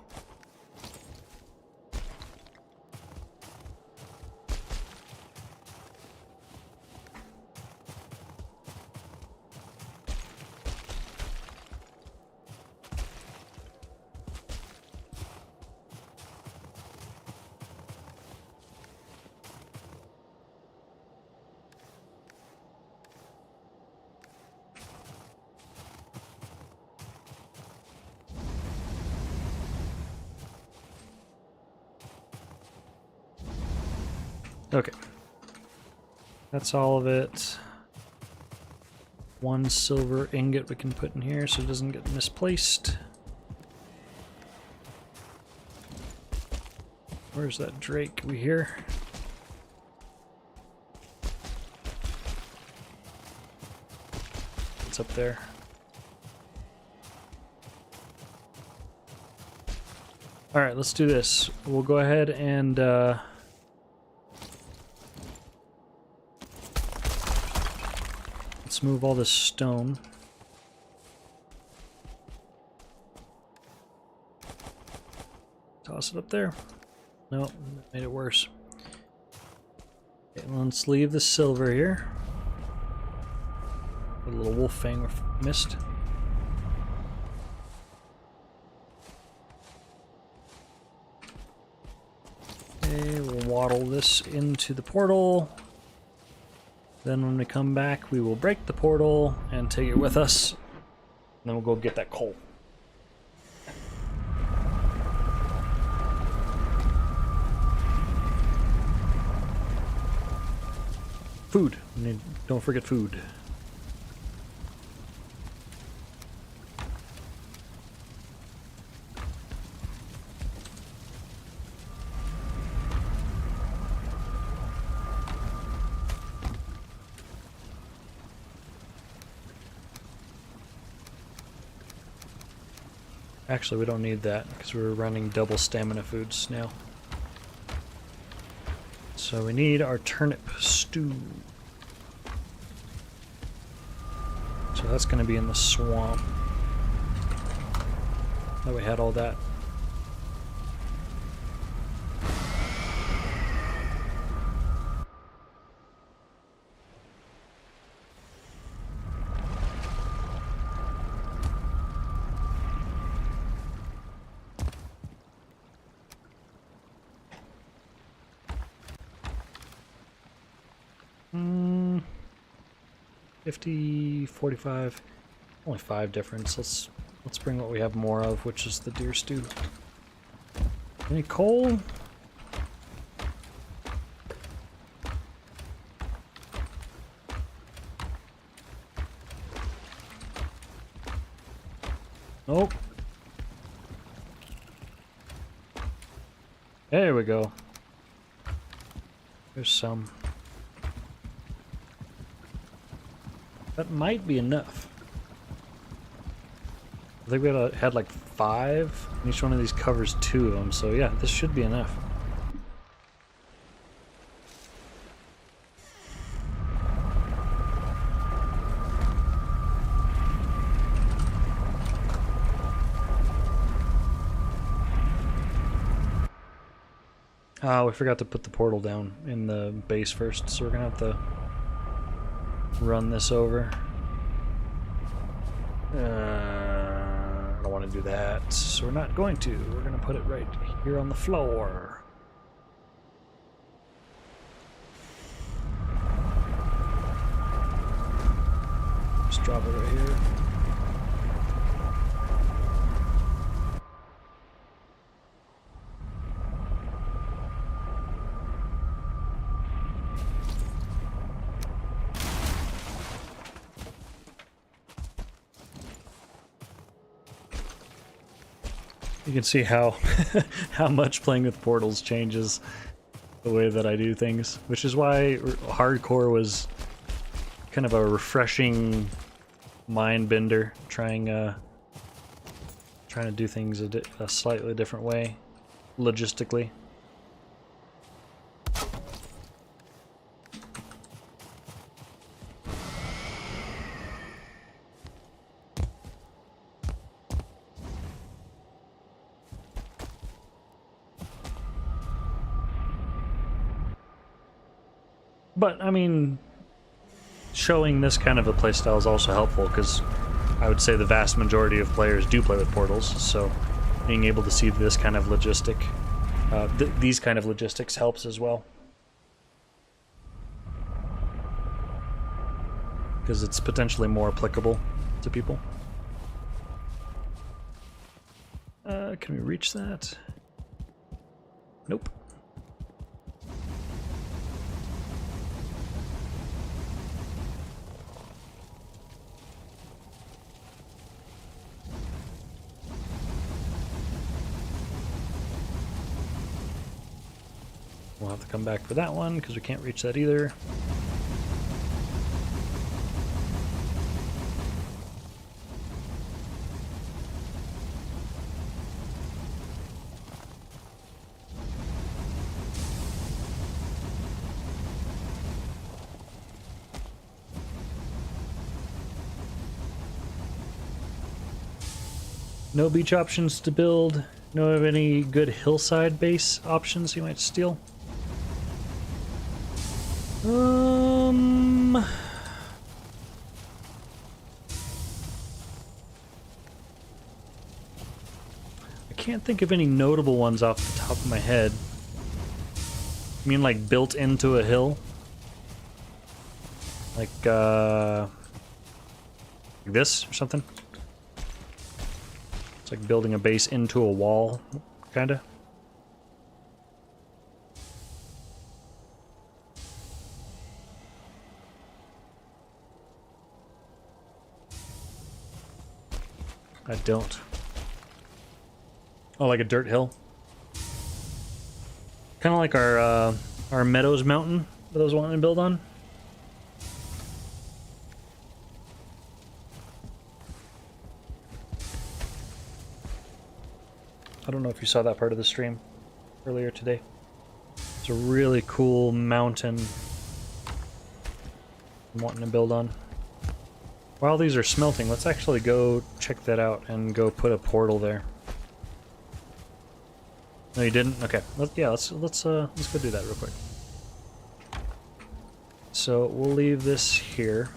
Okay. That's all of it. 1 silver ingot we can put in here so it doesn't get misplaced. Where's that drake we hear? It's up there. Alright, let's do this. We'll go ahead and let's move all this stone. Toss it up there. Nope, made it worse. Okay, let's leave the silver here. A little wolf fang missed. Okay, we'll waddle this into the portal. Then when we come back, we will break the portal and take it with us. And then we'll go get that coal. Food. Don't forget food. Actually, we don't need that because we're running double stamina foods now. So we need our turnip stew. So that's going to be in the swamp. That we had all that. Hmm. 50, 45, only 5 difference. Let's bring what we have more of, which is the deer stew. Any coal? Nope. There we go. There's some. That might be enough. I think we had like 5, and each one of these covers 2 of them, so yeah, this should be enough. We forgot to put the portal down in the base first, so we're gonna have to run this over. I don't want to do that, so we're not going to. We're going to put it right here on the floor. Just drop it right here. You can see how how much playing with portals changes the way that I do things, which is why hardcore was kind of a refreshing mind bender, trying to do things a slightly different way, logistically. But, I mean, showing this kind of a playstyle is also helpful, because I would say the vast majority of players do play with portals, so being able to see this kind of logistic, these kind of logistics helps as well. Because it's potentially more applicable to people. Can we reach that? Nope. We'll have to come back for that one, because we can't reach that either. No beach options to build. Know of any good hillside base options you might steal? I can't think of any notable ones off the top of my head. You mean like built into a hill? Like this or something? It's like building a base into a wall, kinda. I don't. Oh, like a dirt hill? Kind of like our Meadows Mountain that I was wanting to build on. I don't know if you saw that part of the stream earlier today. It's a really cool mountain I'm wanting to build on. While these are smelting, let's actually go check that out and go put a portal there. No, you didn't? Okay. Let's go do that real quick. So we'll leave this here.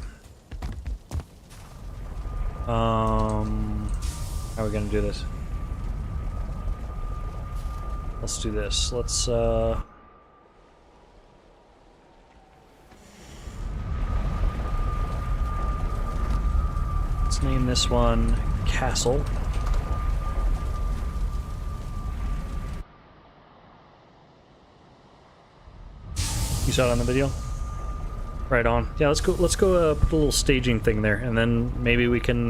How are we gonna do this? Let's do this. Let's name this one Castle. You saw it on the video? Right on. Yeah, let's go put a little staging thing there, and then maybe we can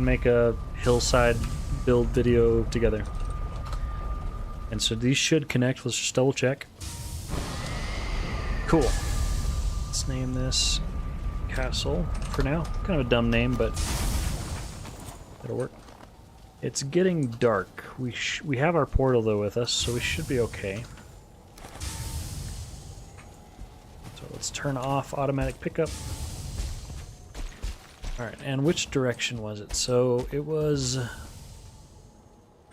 make a hillside build video together. And so these should connect. Let's just double check. Cool. Let's name this Castle for now. Kind of a dumb name, but it'll work. It's getting dark. We have our portal though with us, so we should be okay. So let's turn off automatic pickup. Alright, and which direction was it? So it was...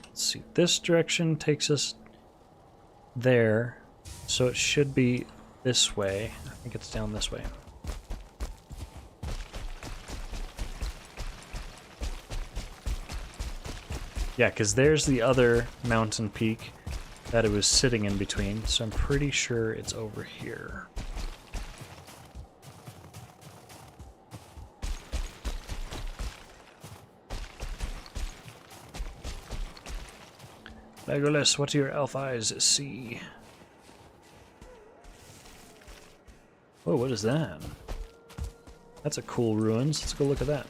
Let's see, this direction takes us there, so it should be this way. I think it's down this way. Yeah, because there's the other mountain peak that it was sitting in between, so I'm pretty sure it's over here. Legolas, what do your elf eyes see? Oh, what is that? That's a cool ruins. Let's go look at that.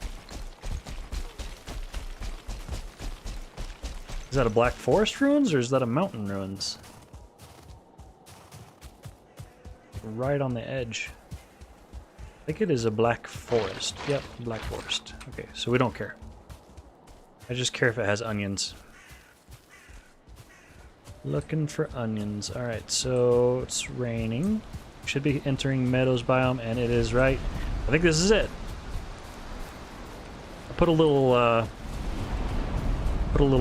Is that a Black Forest ruins or is that a mountain ruins? Right on the edge. I think it is a Black Forest. Yep, Black Forest. Okay, so we don't care. I just care if it has onions. Looking for onions. Alright, so it's raining. Should be entering Meadows biome, and it is right. I think this is it. I put a little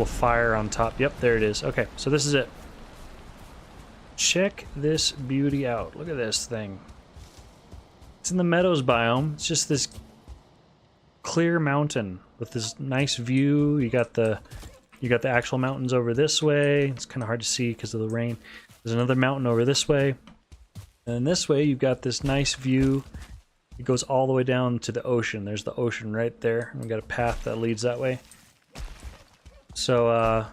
fire on top. Yep, there it is. Okay, so this is it. Check this beauty out. Look at this thing. It's in the Meadows biome. It's just this clear mountain with this nice view. You got the actual mountains over this way. It's kind of hard to see because of the rain. There's another mountain over this way. And this way you've got this nice view. It goes all the way down to the ocean. There's the ocean right there. We've got a path that leads that way. So,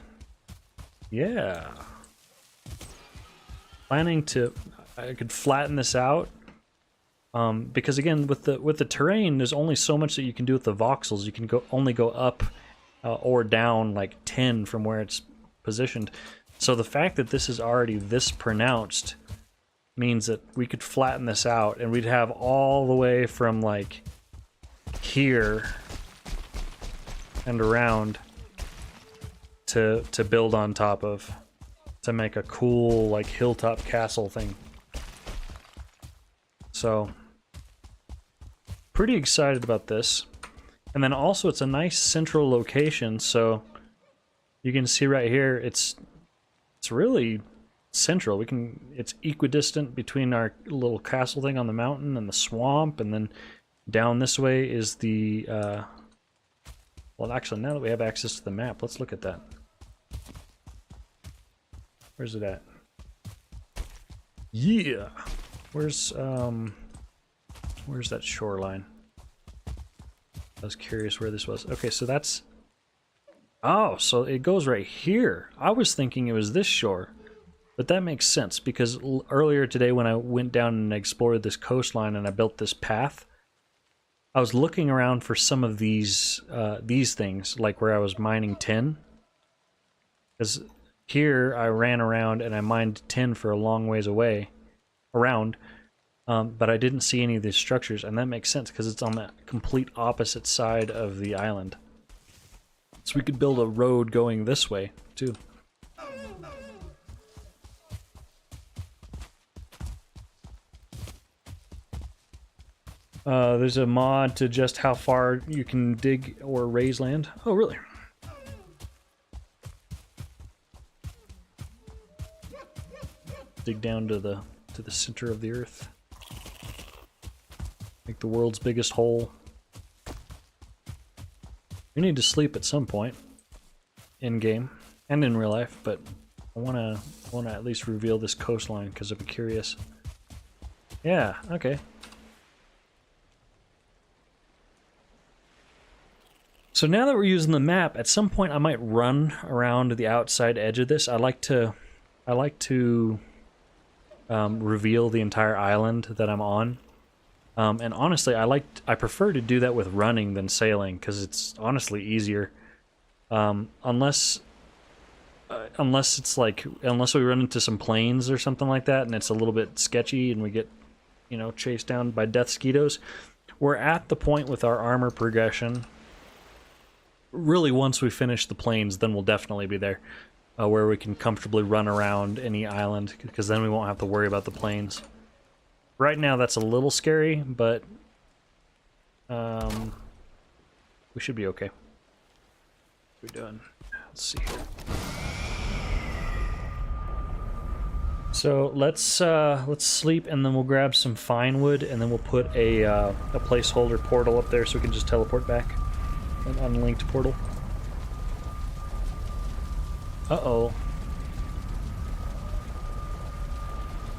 yeah. Planning to... I could flatten this out. Because again, with the terrain, there's only so much that you can do with the voxels. You can only go up or down like 10 from where it's positioned. So the fact that this is already this pronounced means that we could flatten this out and we'd have all the way from like here and around to build on top of, to make a cool like hilltop castle thing. So pretty excited about this. And then also it's a nice central location, so you can see right here it's really central. It's equidistant between our little castle thing on the mountain and the swamp, and then down this way is the well, actually, now that we have access to the map, let's look at that. Where's it at? Yeah. Where's that shoreline? I was curious where this was. Okay, so that's... Oh, so it goes right here. I was thinking it was this shore. But that makes sense, because earlier today when I went down and explored this coastline and I built this path, I was looking around for some of these things, like where I was mining tin. Because here I ran around and I mined tin for a long ways around. But I didn't see any of these structures, and that makes sense because it's on the complete opposite side of the island. So we could build a road going this way, too. There's a mod to just how far you can dig or raise land. Oh, really? Dig down to the center of the earth. Make the world's biggest hole. We need to sleep at some point, in game and in real life, but I wanna at least reveal this coastline because I'm curious. Yeah, okay. So now that we're using the map, at some point I might run around the outside edge of this. I like to reveal the entire island that I'm on. And honestly, I prefer to do that with running than sailing because it's honestly easier. Unless we run into some plains or something like that, and it's a little bit sketchy, and we get, chased down by death skeetos. We're at the point with our armor progression really, once we finish the plains, then we'll definitely be there, where we can comfortably run around any island, because then we won't have to worry about the plains. Right now, that's a little scary, but we should be okay. What are we doing? Let's see here. So let's sleep, and then we'll grab some fine wood, and then we'll put a placeholder portal up there so we can just teleport back. An unlinked portal. Uh-oh.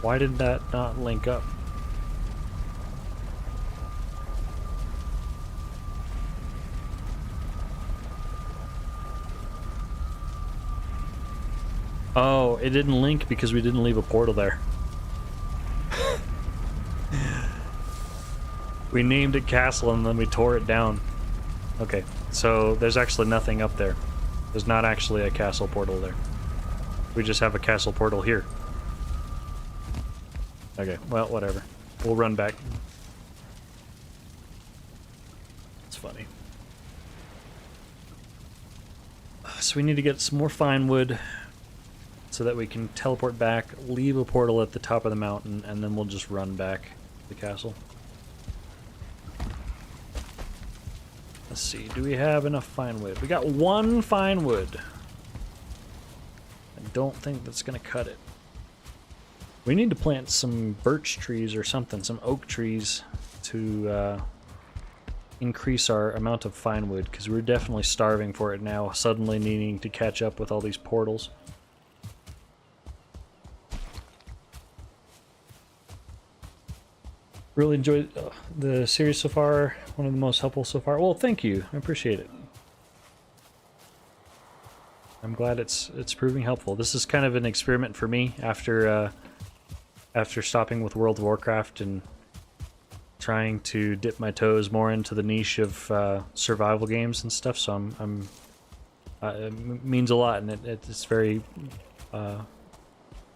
Why did that not link up? Oh, it didn't link because we didn't leave a portal there. We named it Castle and then we tore it down. Okay, so there's actually nothing up there. There's not actually a castle portal there. We just have a castle portal here. Okay, well, whatever. We'll run back. It's funny. So we need to get some more fine wood so that we can teleport back, leave a portal at the top of the mountain, and then we'll just run back to the castle. Let's see, do we have enough fine wood? We got 1 fine wood. I don't think that's gonna cut it. We need to plant some birch trees or something, some oak trees to increase our amount of fine wood, because we're definitely starving for it now, suddenly needing to catch up with all these portals. Really enjoyed the series so far. One of the most helpful so far. Well, thank you. I appreciate it. I'm glad it's proving helpful. This is kind of an experiment for me after stopping with World of Warcraft and trying to dip my toes more into the niche of survival games and stuff. So it means a lot, and it's very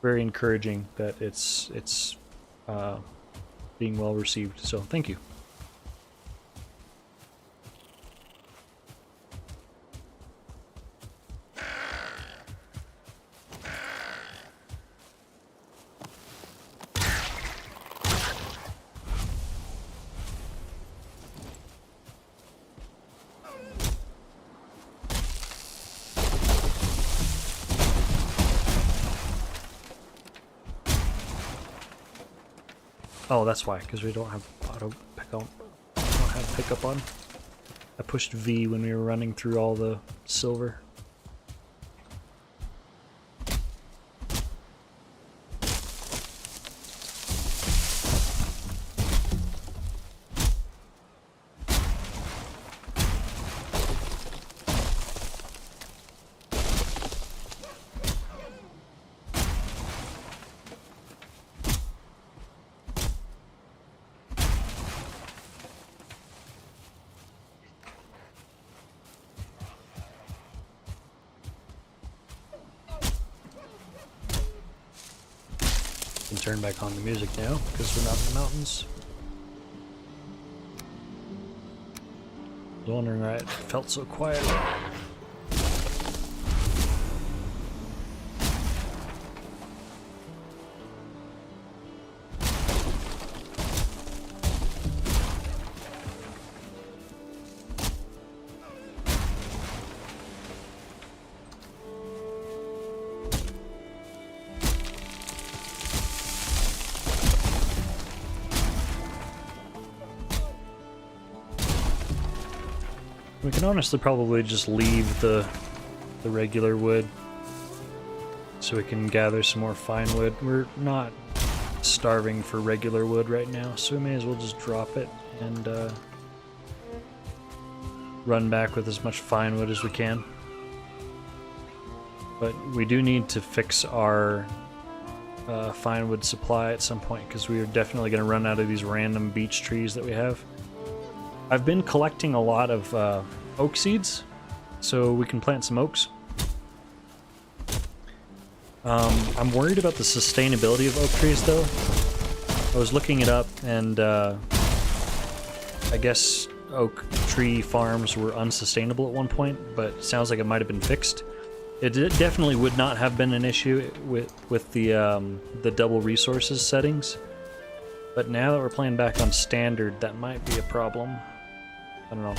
very encouraging that it's being well received, so thank you. Oh, that's why, because we don't have auto pickup. I don't have pickup on. I pushed V when we were running through all the silver. Turn back on the music now because we're not in the mountains. I was wondering why it felt so quiet. We can honestly probably just leave the regular wood so we can gather some more fine wood. We're not starving for regular wood right now, so we may as well just drop it and run back with as much fine wood as we can. But we do need to fix our fine wood supply at some point, because we are definitely going to run out of these random beech trees that we have. I've been collecting a lot of oak seeds, so we can plant some oaks. I'm worried about the sustainability of oak trees, though. I was looking it up, and I guess oak tree farms were unsustainable at one point, but it sounds like it might have been fixed. It definitely would not have been an issue with the double resources settings. But now that we're playing back on standard, that might be a problem. I don't know.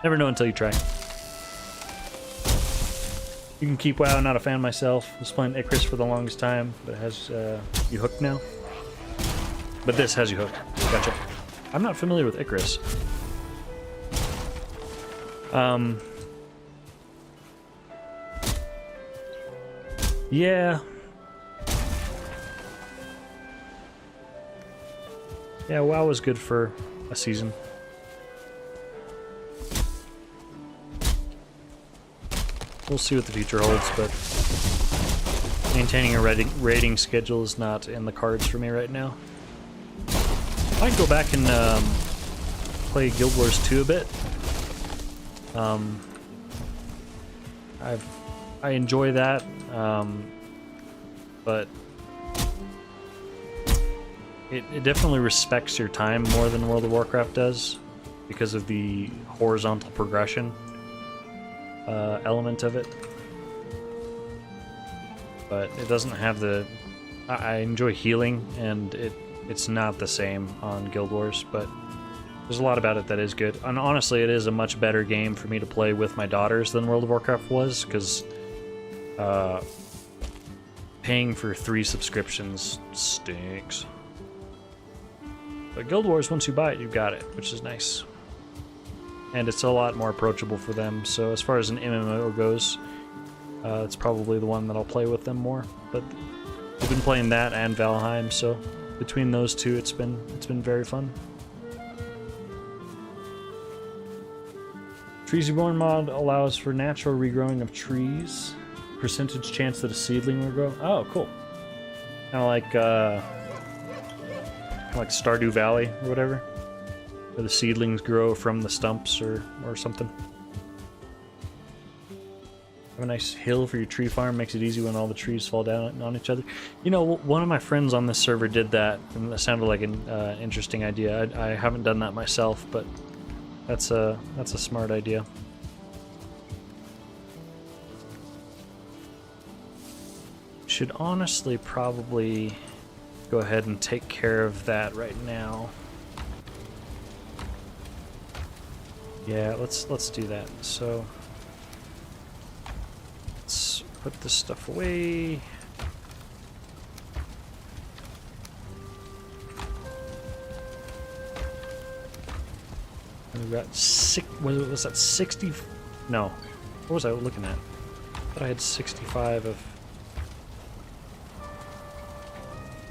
Never know until you try. You can keep WoW, not a fan myself. I was playing Icarus for the longest time, but it has you hooked now. But this has you hooked. Gotcha. I'm not familiar with Icarus. Yeah. Yeah, WoW was good for a season. We'll see what the future holds, but maintaining a rating schedule is not in the cards for me right now. I might go back and play Guild Wars 2 a bit. I enjoy that, but it definitely respects your time more than World of Warcraft does because of the horizontal progression element of it. But it doesn't have the... I enjoy healing, and it's not the same on Guild Wars, but there's a lot about it that is good. And honestly, it is a much better game for me to play with my daughters than World of Warcraft was, because paying for 3 subscriptions stinks. But Guild Wars, once you buy it, you got it, which is nice. And it's a lot more approachable for them, so as far as an MMO goes, it's probably the one that I'll play with them more. But I've been playing that and Valheim, so between those two, it's been very fun. Trees Reborn mod allows for natural regrowing of trees. Percentage chance that a seedling will grow. Oh, cool. Kind of like Stardew Valley or whatever, where the seedlings grow from the stumps or something. Have a nice hill for your tree farm, makes it easy when all the trees fall down on each other. You know, one of my friends on this server did that, and that sounded like an interesting idea. I haven't done that myself, but that's a smart idea. Should honestly probably go ahead and take care of that right now. Yeah, let's do that. So let's put this stuff away. And we've got was that 60? No. What was I looking at? I thought I had 65 of...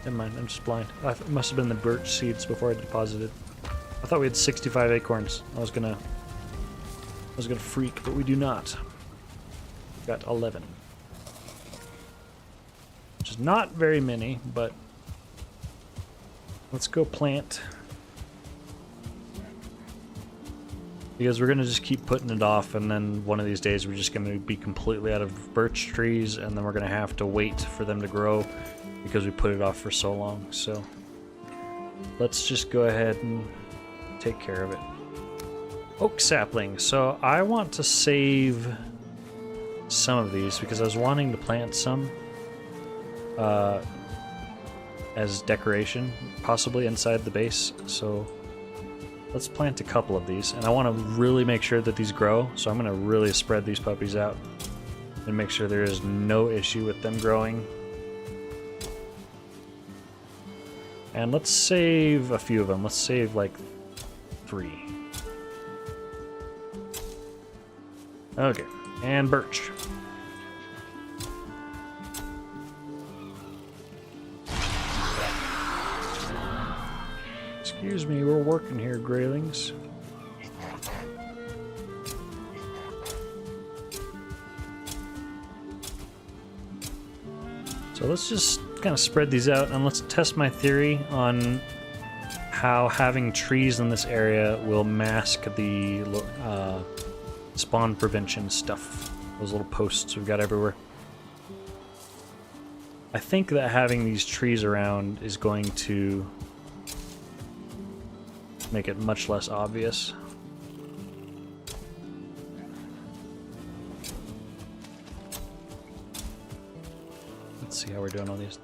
Never mind, I'm just blind. It must have been the birch seeds before I deposited. I thought we had 65 acorns. I was gonna freak, but we do not. We've got 11. Which is not very many, but let's go plant. Because we're gonna just keep putting it off, and then one of these days we're just gonna be completely out of birch trees, and then we're gonna have to wait for them to grow because we put it off for so long. So let's just go ahead and take care of it. Oak sapling. So I want to save some of these because I was wanting to plant some as decoration, possibly inside the base. So let's plant a couple of these, and I want to really make sure that these grow. So I'm going to really spread these puppies out and make sure there is no issue with them growing. And let's save a few of them. Let's save like 3. Okay, and birch. Excuse me, we're working here, Greylings. So let's just kind of spread these out, and let's test my theory on how having trees in this area will mask the spawn prevention stuff. Those little posts we've got everywhere. I think that having these trees around is going to make it much less obvious. Let's see how we're doing on these.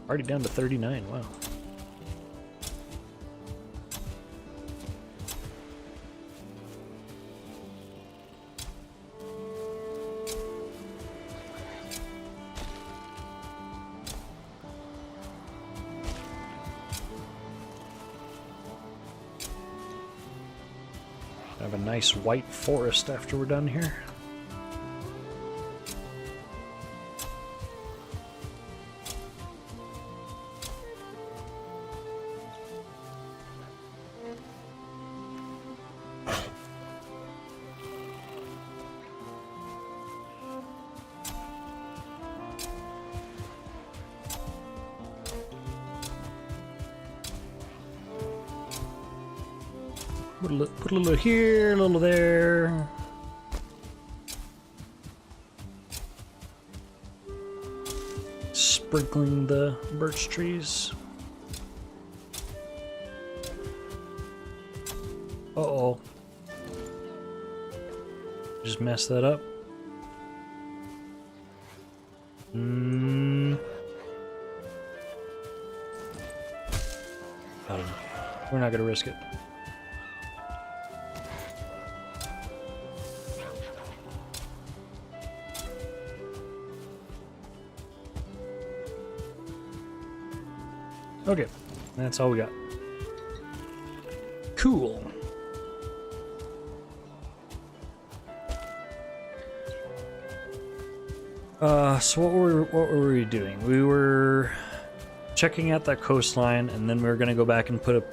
Already down to 39, wow. Have a nice white forest after we're done here. Put a little here, a little there. Sprinkling the birch trees. Uh-oh. Just messed that up. I don't know. We're not gonna risk it. Okay, that's all we got. Cool. So what were we doing? We were checking out that coastline, and then we were gonna go back and put a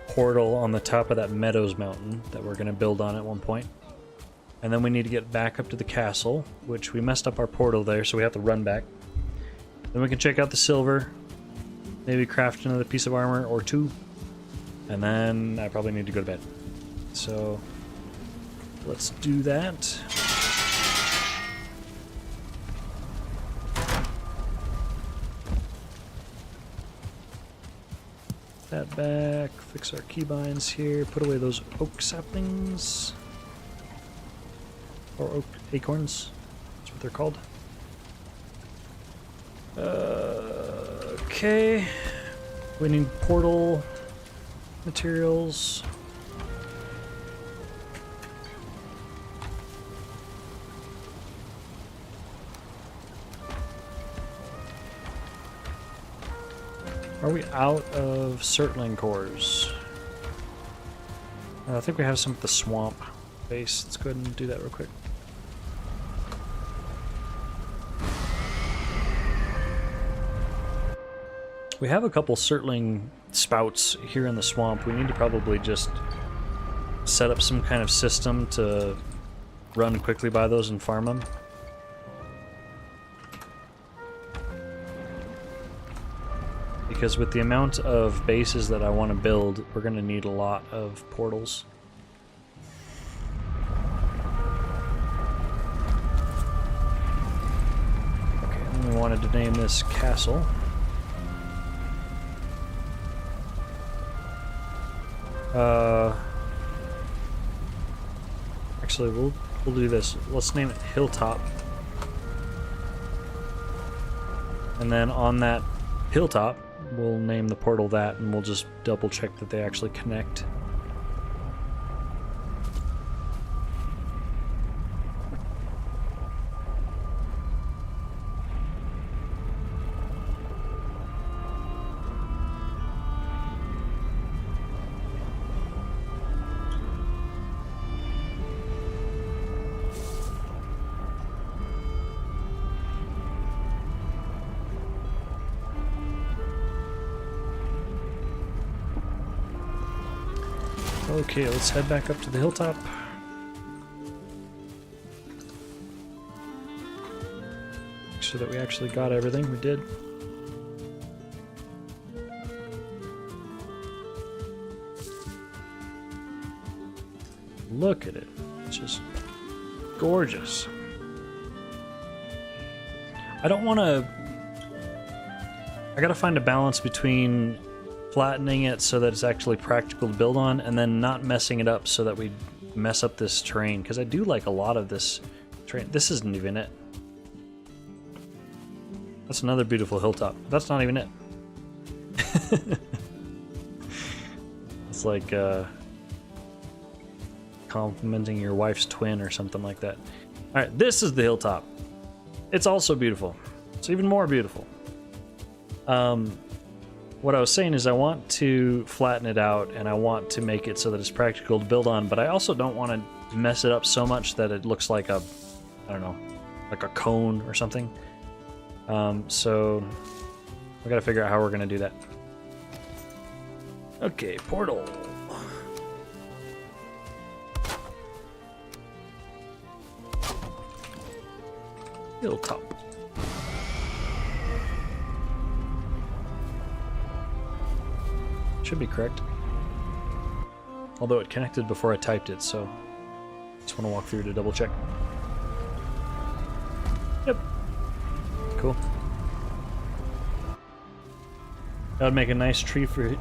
portal on the top of that Meadows Mountain that we're gonna build on at one point. And then we need to get back up to the castle, which we messed up our portal there, so we have to run back. Then we can check out the silver. Maybe craft another piece of armor or two. And then I probably need to go to bed. So let's do that. That back, fix our keybinds here, put away those oak saplings. Or oak acorns. That's what they're called. Okay, we need portal materials. Are we out of Surtling cores? I think we have some at the swamp base. Let's go ahead and do that real quick. We have a couple Surtling spouts here in the swamp. We need to probably just set up some kind of system to run quickly by those and farm them. Because with the amount of bases that I want to build, we're going to need a lot of portals. Okay, and we wanted to name this castle. Actually, we'll do this. Let's name it Hilltop. And then on that hilltop, we'll name the portal that, and we'll just double check that they actually connect. Okay, let's head back up to the hilltop. Make sure that we actually got everything. We did. Look at it. It's just gorgeous. I don't want to... I gotta find a balance between flattening it so that it's actually practical to build on, and then not messing it up so that we mess up this terrain, because I do like a lot of this terrain. This isn't even it. That's another beautiful hilltop. That's not even it. It's like complimenting your wife's twin or something like that. Alright, this is the hilltop. It's also beautiful. It's even more beautiful. What I was saying is I want to flatten it out and I want to make it so that it's practical to build on, but I also don't want to mess it up so much that it looks like a, I don't know, like a cone or something. So we gotta figure out how we're gonna do that. Okay, portal. Hilltop. Should be correct. Although it connected before I typed it, so just want to walk through to double check. Yep. Cool. That would make a nice tree for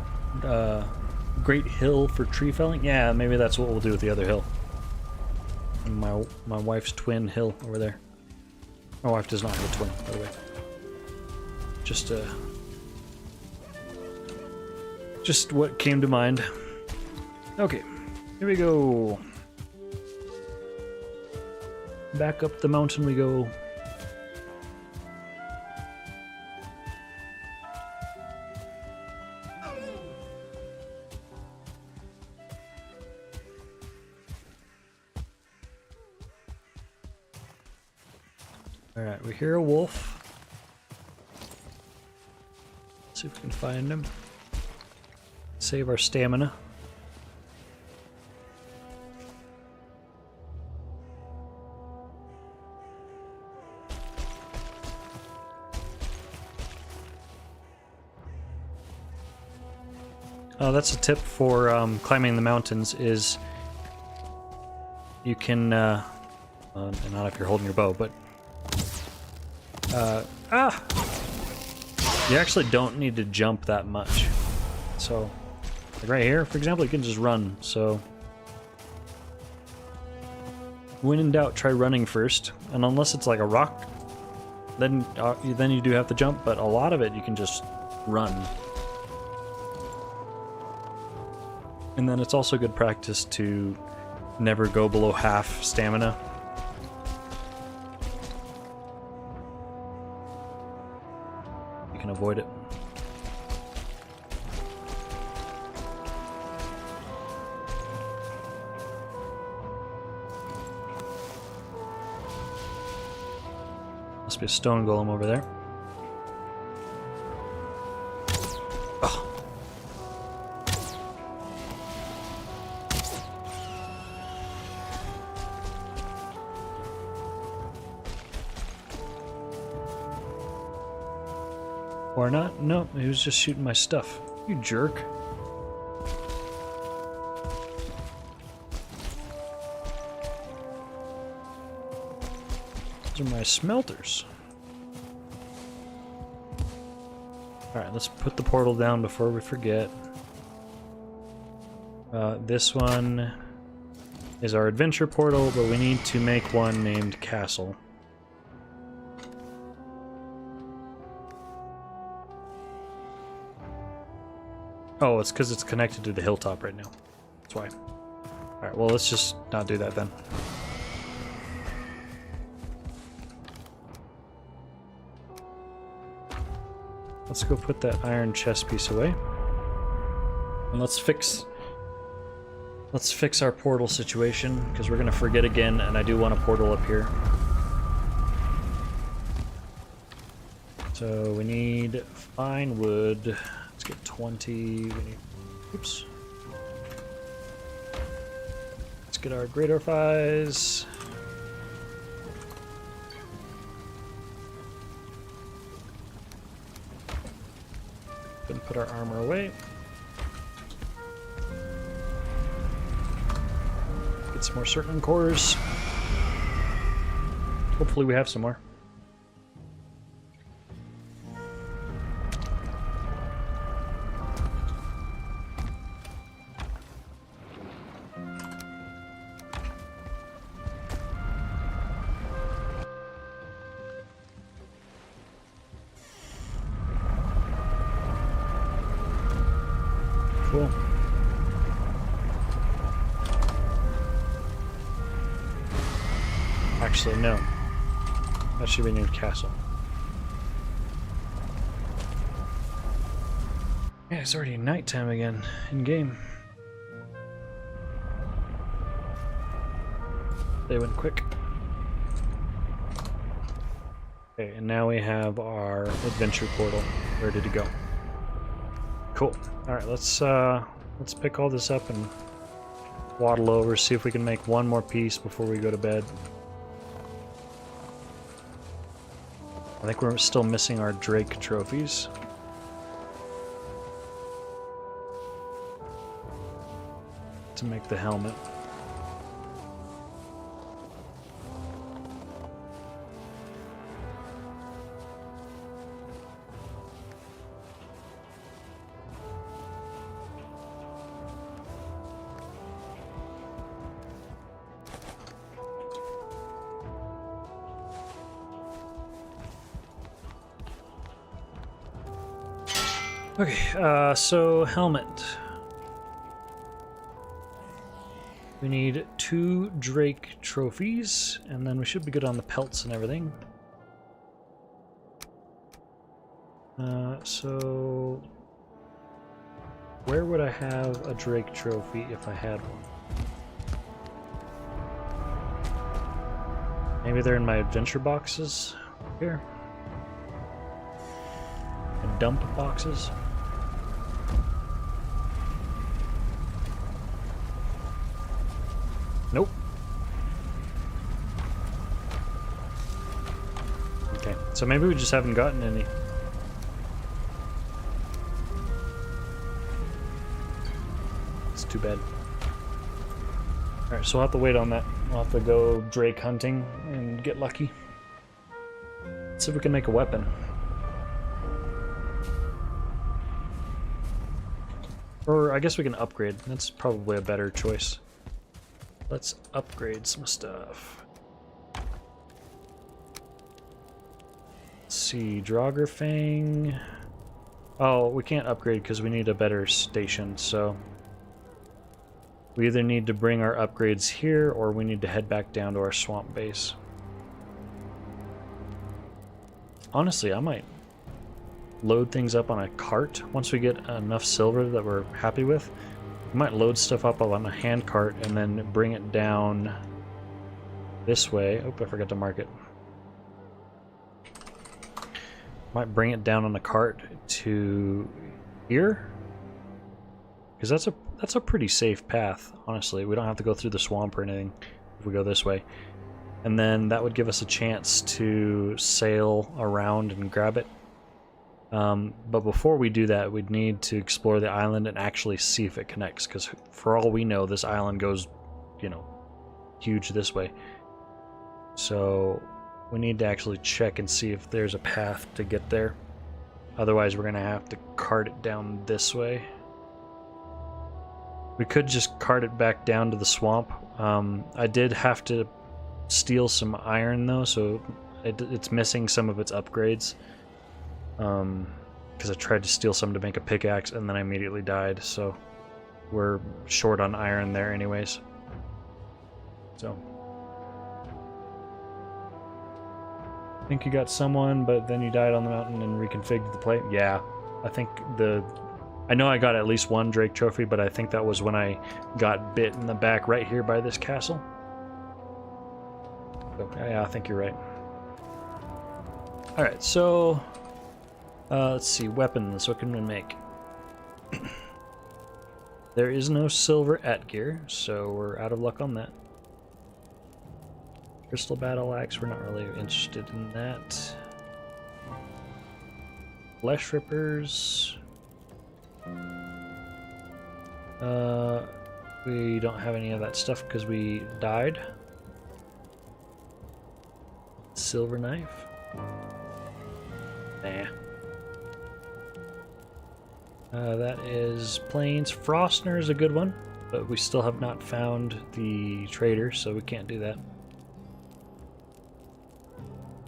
great hill for tree felling. Yeah, maybe that's what we'll do with the other hill. And my wife's twin hill over there. My wife does not have a twin, by the way. Just what came to mind. Okay, here we go. Back up the mountain we go. Alright, we hear a wolf. Let's see if we can find him. Save our stamina. Oh, that's a tip for climbing the mountains is you can, not if you're holding your bow, but you actually don't need to jump that much. So, like right here, for example, you can just run. So, when in doubt, try running first. And unless it's like a rock, then you do have to jump. But a lot of it, you can just run. And then it's also good practice to never go below half stamina. You can avoid it. Must be a stone golem over there. Oh. Or not? No, he was just shooting my stuff. You jerk. Those are my smelters. Alright, let's put the portal down before we forget. This one is our adventure portal, but we need to make one named Castle. Oh, it's because it's connected to the hilltop right now. That's why. Alright, well, let's just not do that then. Let's go put that iron chest piece away. And let's fix our portal situation, because we're gonna forget again, and I do want a portal up here. So we need fine wood. Let's get 20. We need, oops. Let's get our greater fies. Then put our armor away. Get some more certain cores. Hopefully we have some more. Cool. Actually, no. That should be near the castle. Yeah, it's already nighttime again in game. They went quick. Okay, and now we have our adventure portal ready to go. Cool. All right, let's pick all this up and waddle over, see if we can make one more piece before we go to bed. I think we're still missing our Drake trophies. To make the helmet. Okay, so helmet. We need 2 Drake trophies, and then we should be good on the pelts and everything. So where would I have a Drake trophy if I had one? Maybe they're in my adventure boxes here. And dump boxes. Nope. Okay, so maybe we just haven't gotten any. It's too bad. Alright, so we'll have to wait on that. We'll have to go Drake hunting and get lucky. Let's see if we can make a weapon. Or I guess we can upgrade. That's probably a better choice. Let's upgrade some stuff. Let's see, Draugr. Oh, we can't upgrade because we need a better station, so we either need to bring our upgrades here or we need to head back down to our swamp base. Honestly, I might load things up on a cart once we get enough silver that we're happy with. We might load stuff up on a hand cart and then bring it down this way. Oh, I forgot to mark it. Might bring it down on a cart to here, because that's a pretty safe path. Honestly, we don't have to go through the swamp or anything if we go this way. And then that would give us a chance to sail around and grab it. But before we do that, we'd need to explore the island and actually see if it connects, because for all we know, this island goes, you know, huge this way. So we need to actually check and see if there's a path to get there. Otherwise, we're going to have to cart it down this way. We could just cart it back down to the swamp. I did have to steal some iron, though, so it's missing some of its upgrades. Because I tried to steal some to make a pickaxe and then I immediately died, so we're short on iron there anyways. So I think you got someone, but then you died on the mountain and reconfigured the plate. Yeah, I think I know I got at least 1 Drake trophy, but I think that was when I got bit in the back right here by this castle. So, yeah, I think you're right. Alright, so let's see, weapons, what can we make? There is no silver at gear, so we're out of luck on that. Crystal battle axe, we're not really interested in that. Flesh rippers. We don't have any of that stuff because we died. Silver knife. Nah. That is plains. Frostner is a good one, but we still have not found the trader, so we can't do that.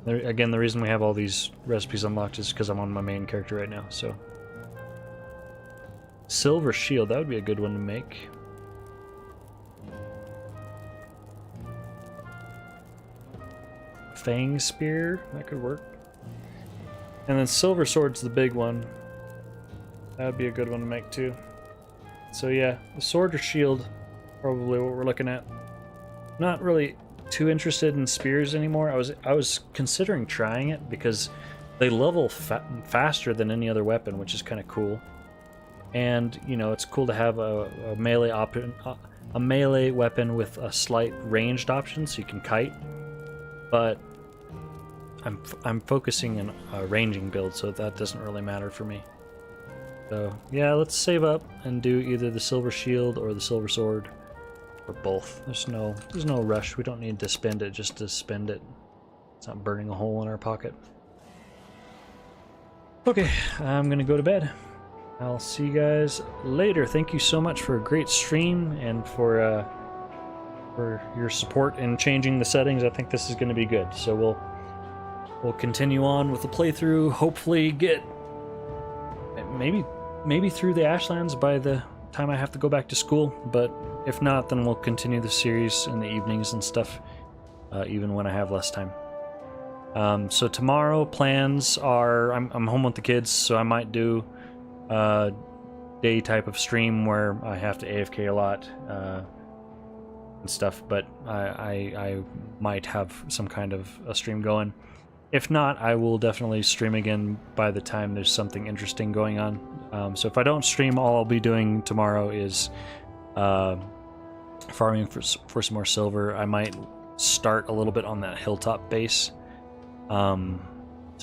Again, the reason we have all these recipes unlocked is because I'm on my main character right now, so. Silver shield, that would be a good one to make. Fang spear, that could work. And then silver sword's the big one. That would be a good one to make too. So yeah, the sword or shield, probably what we're looking at. Not really too interested in spears anymore. I was considering trying it because they level faster than any other weapon, which is kind of cool. And you know, it's cool to have a melee a melee weapon with a slight ranged option, so you can kite. But I'm focusing on a ranging build, so that doesn't really matter for me. So yeah, let's save up and do either the silver shield or the silver sword, or both. There's no rush. We don't need to spend it just to spend it. It's not burning a hole in our pocket. Okay, I'm gonna go to bed. I'll see you guys later. Thank you so much for a great stream and for your support in changing the settings. I think this is going to be good. So we'll continue on with the playthrough. Hopefully get maybe through the Ashlands by the time I have to go back to school. But if not, then we'll continue the series in the evenings and stuff, even when I have less time. So tomorrow plans are I'm home with the kids, so I might do day type of stream where I have to AFK a lot and stuff, but I might have some kind of a stream going. If not, I will definitely stream again by the time there's something interesting going on. So if I don't stream, all I'll be doing tomorrow is farming for some more silver. I might start a little bit on that hilltop base.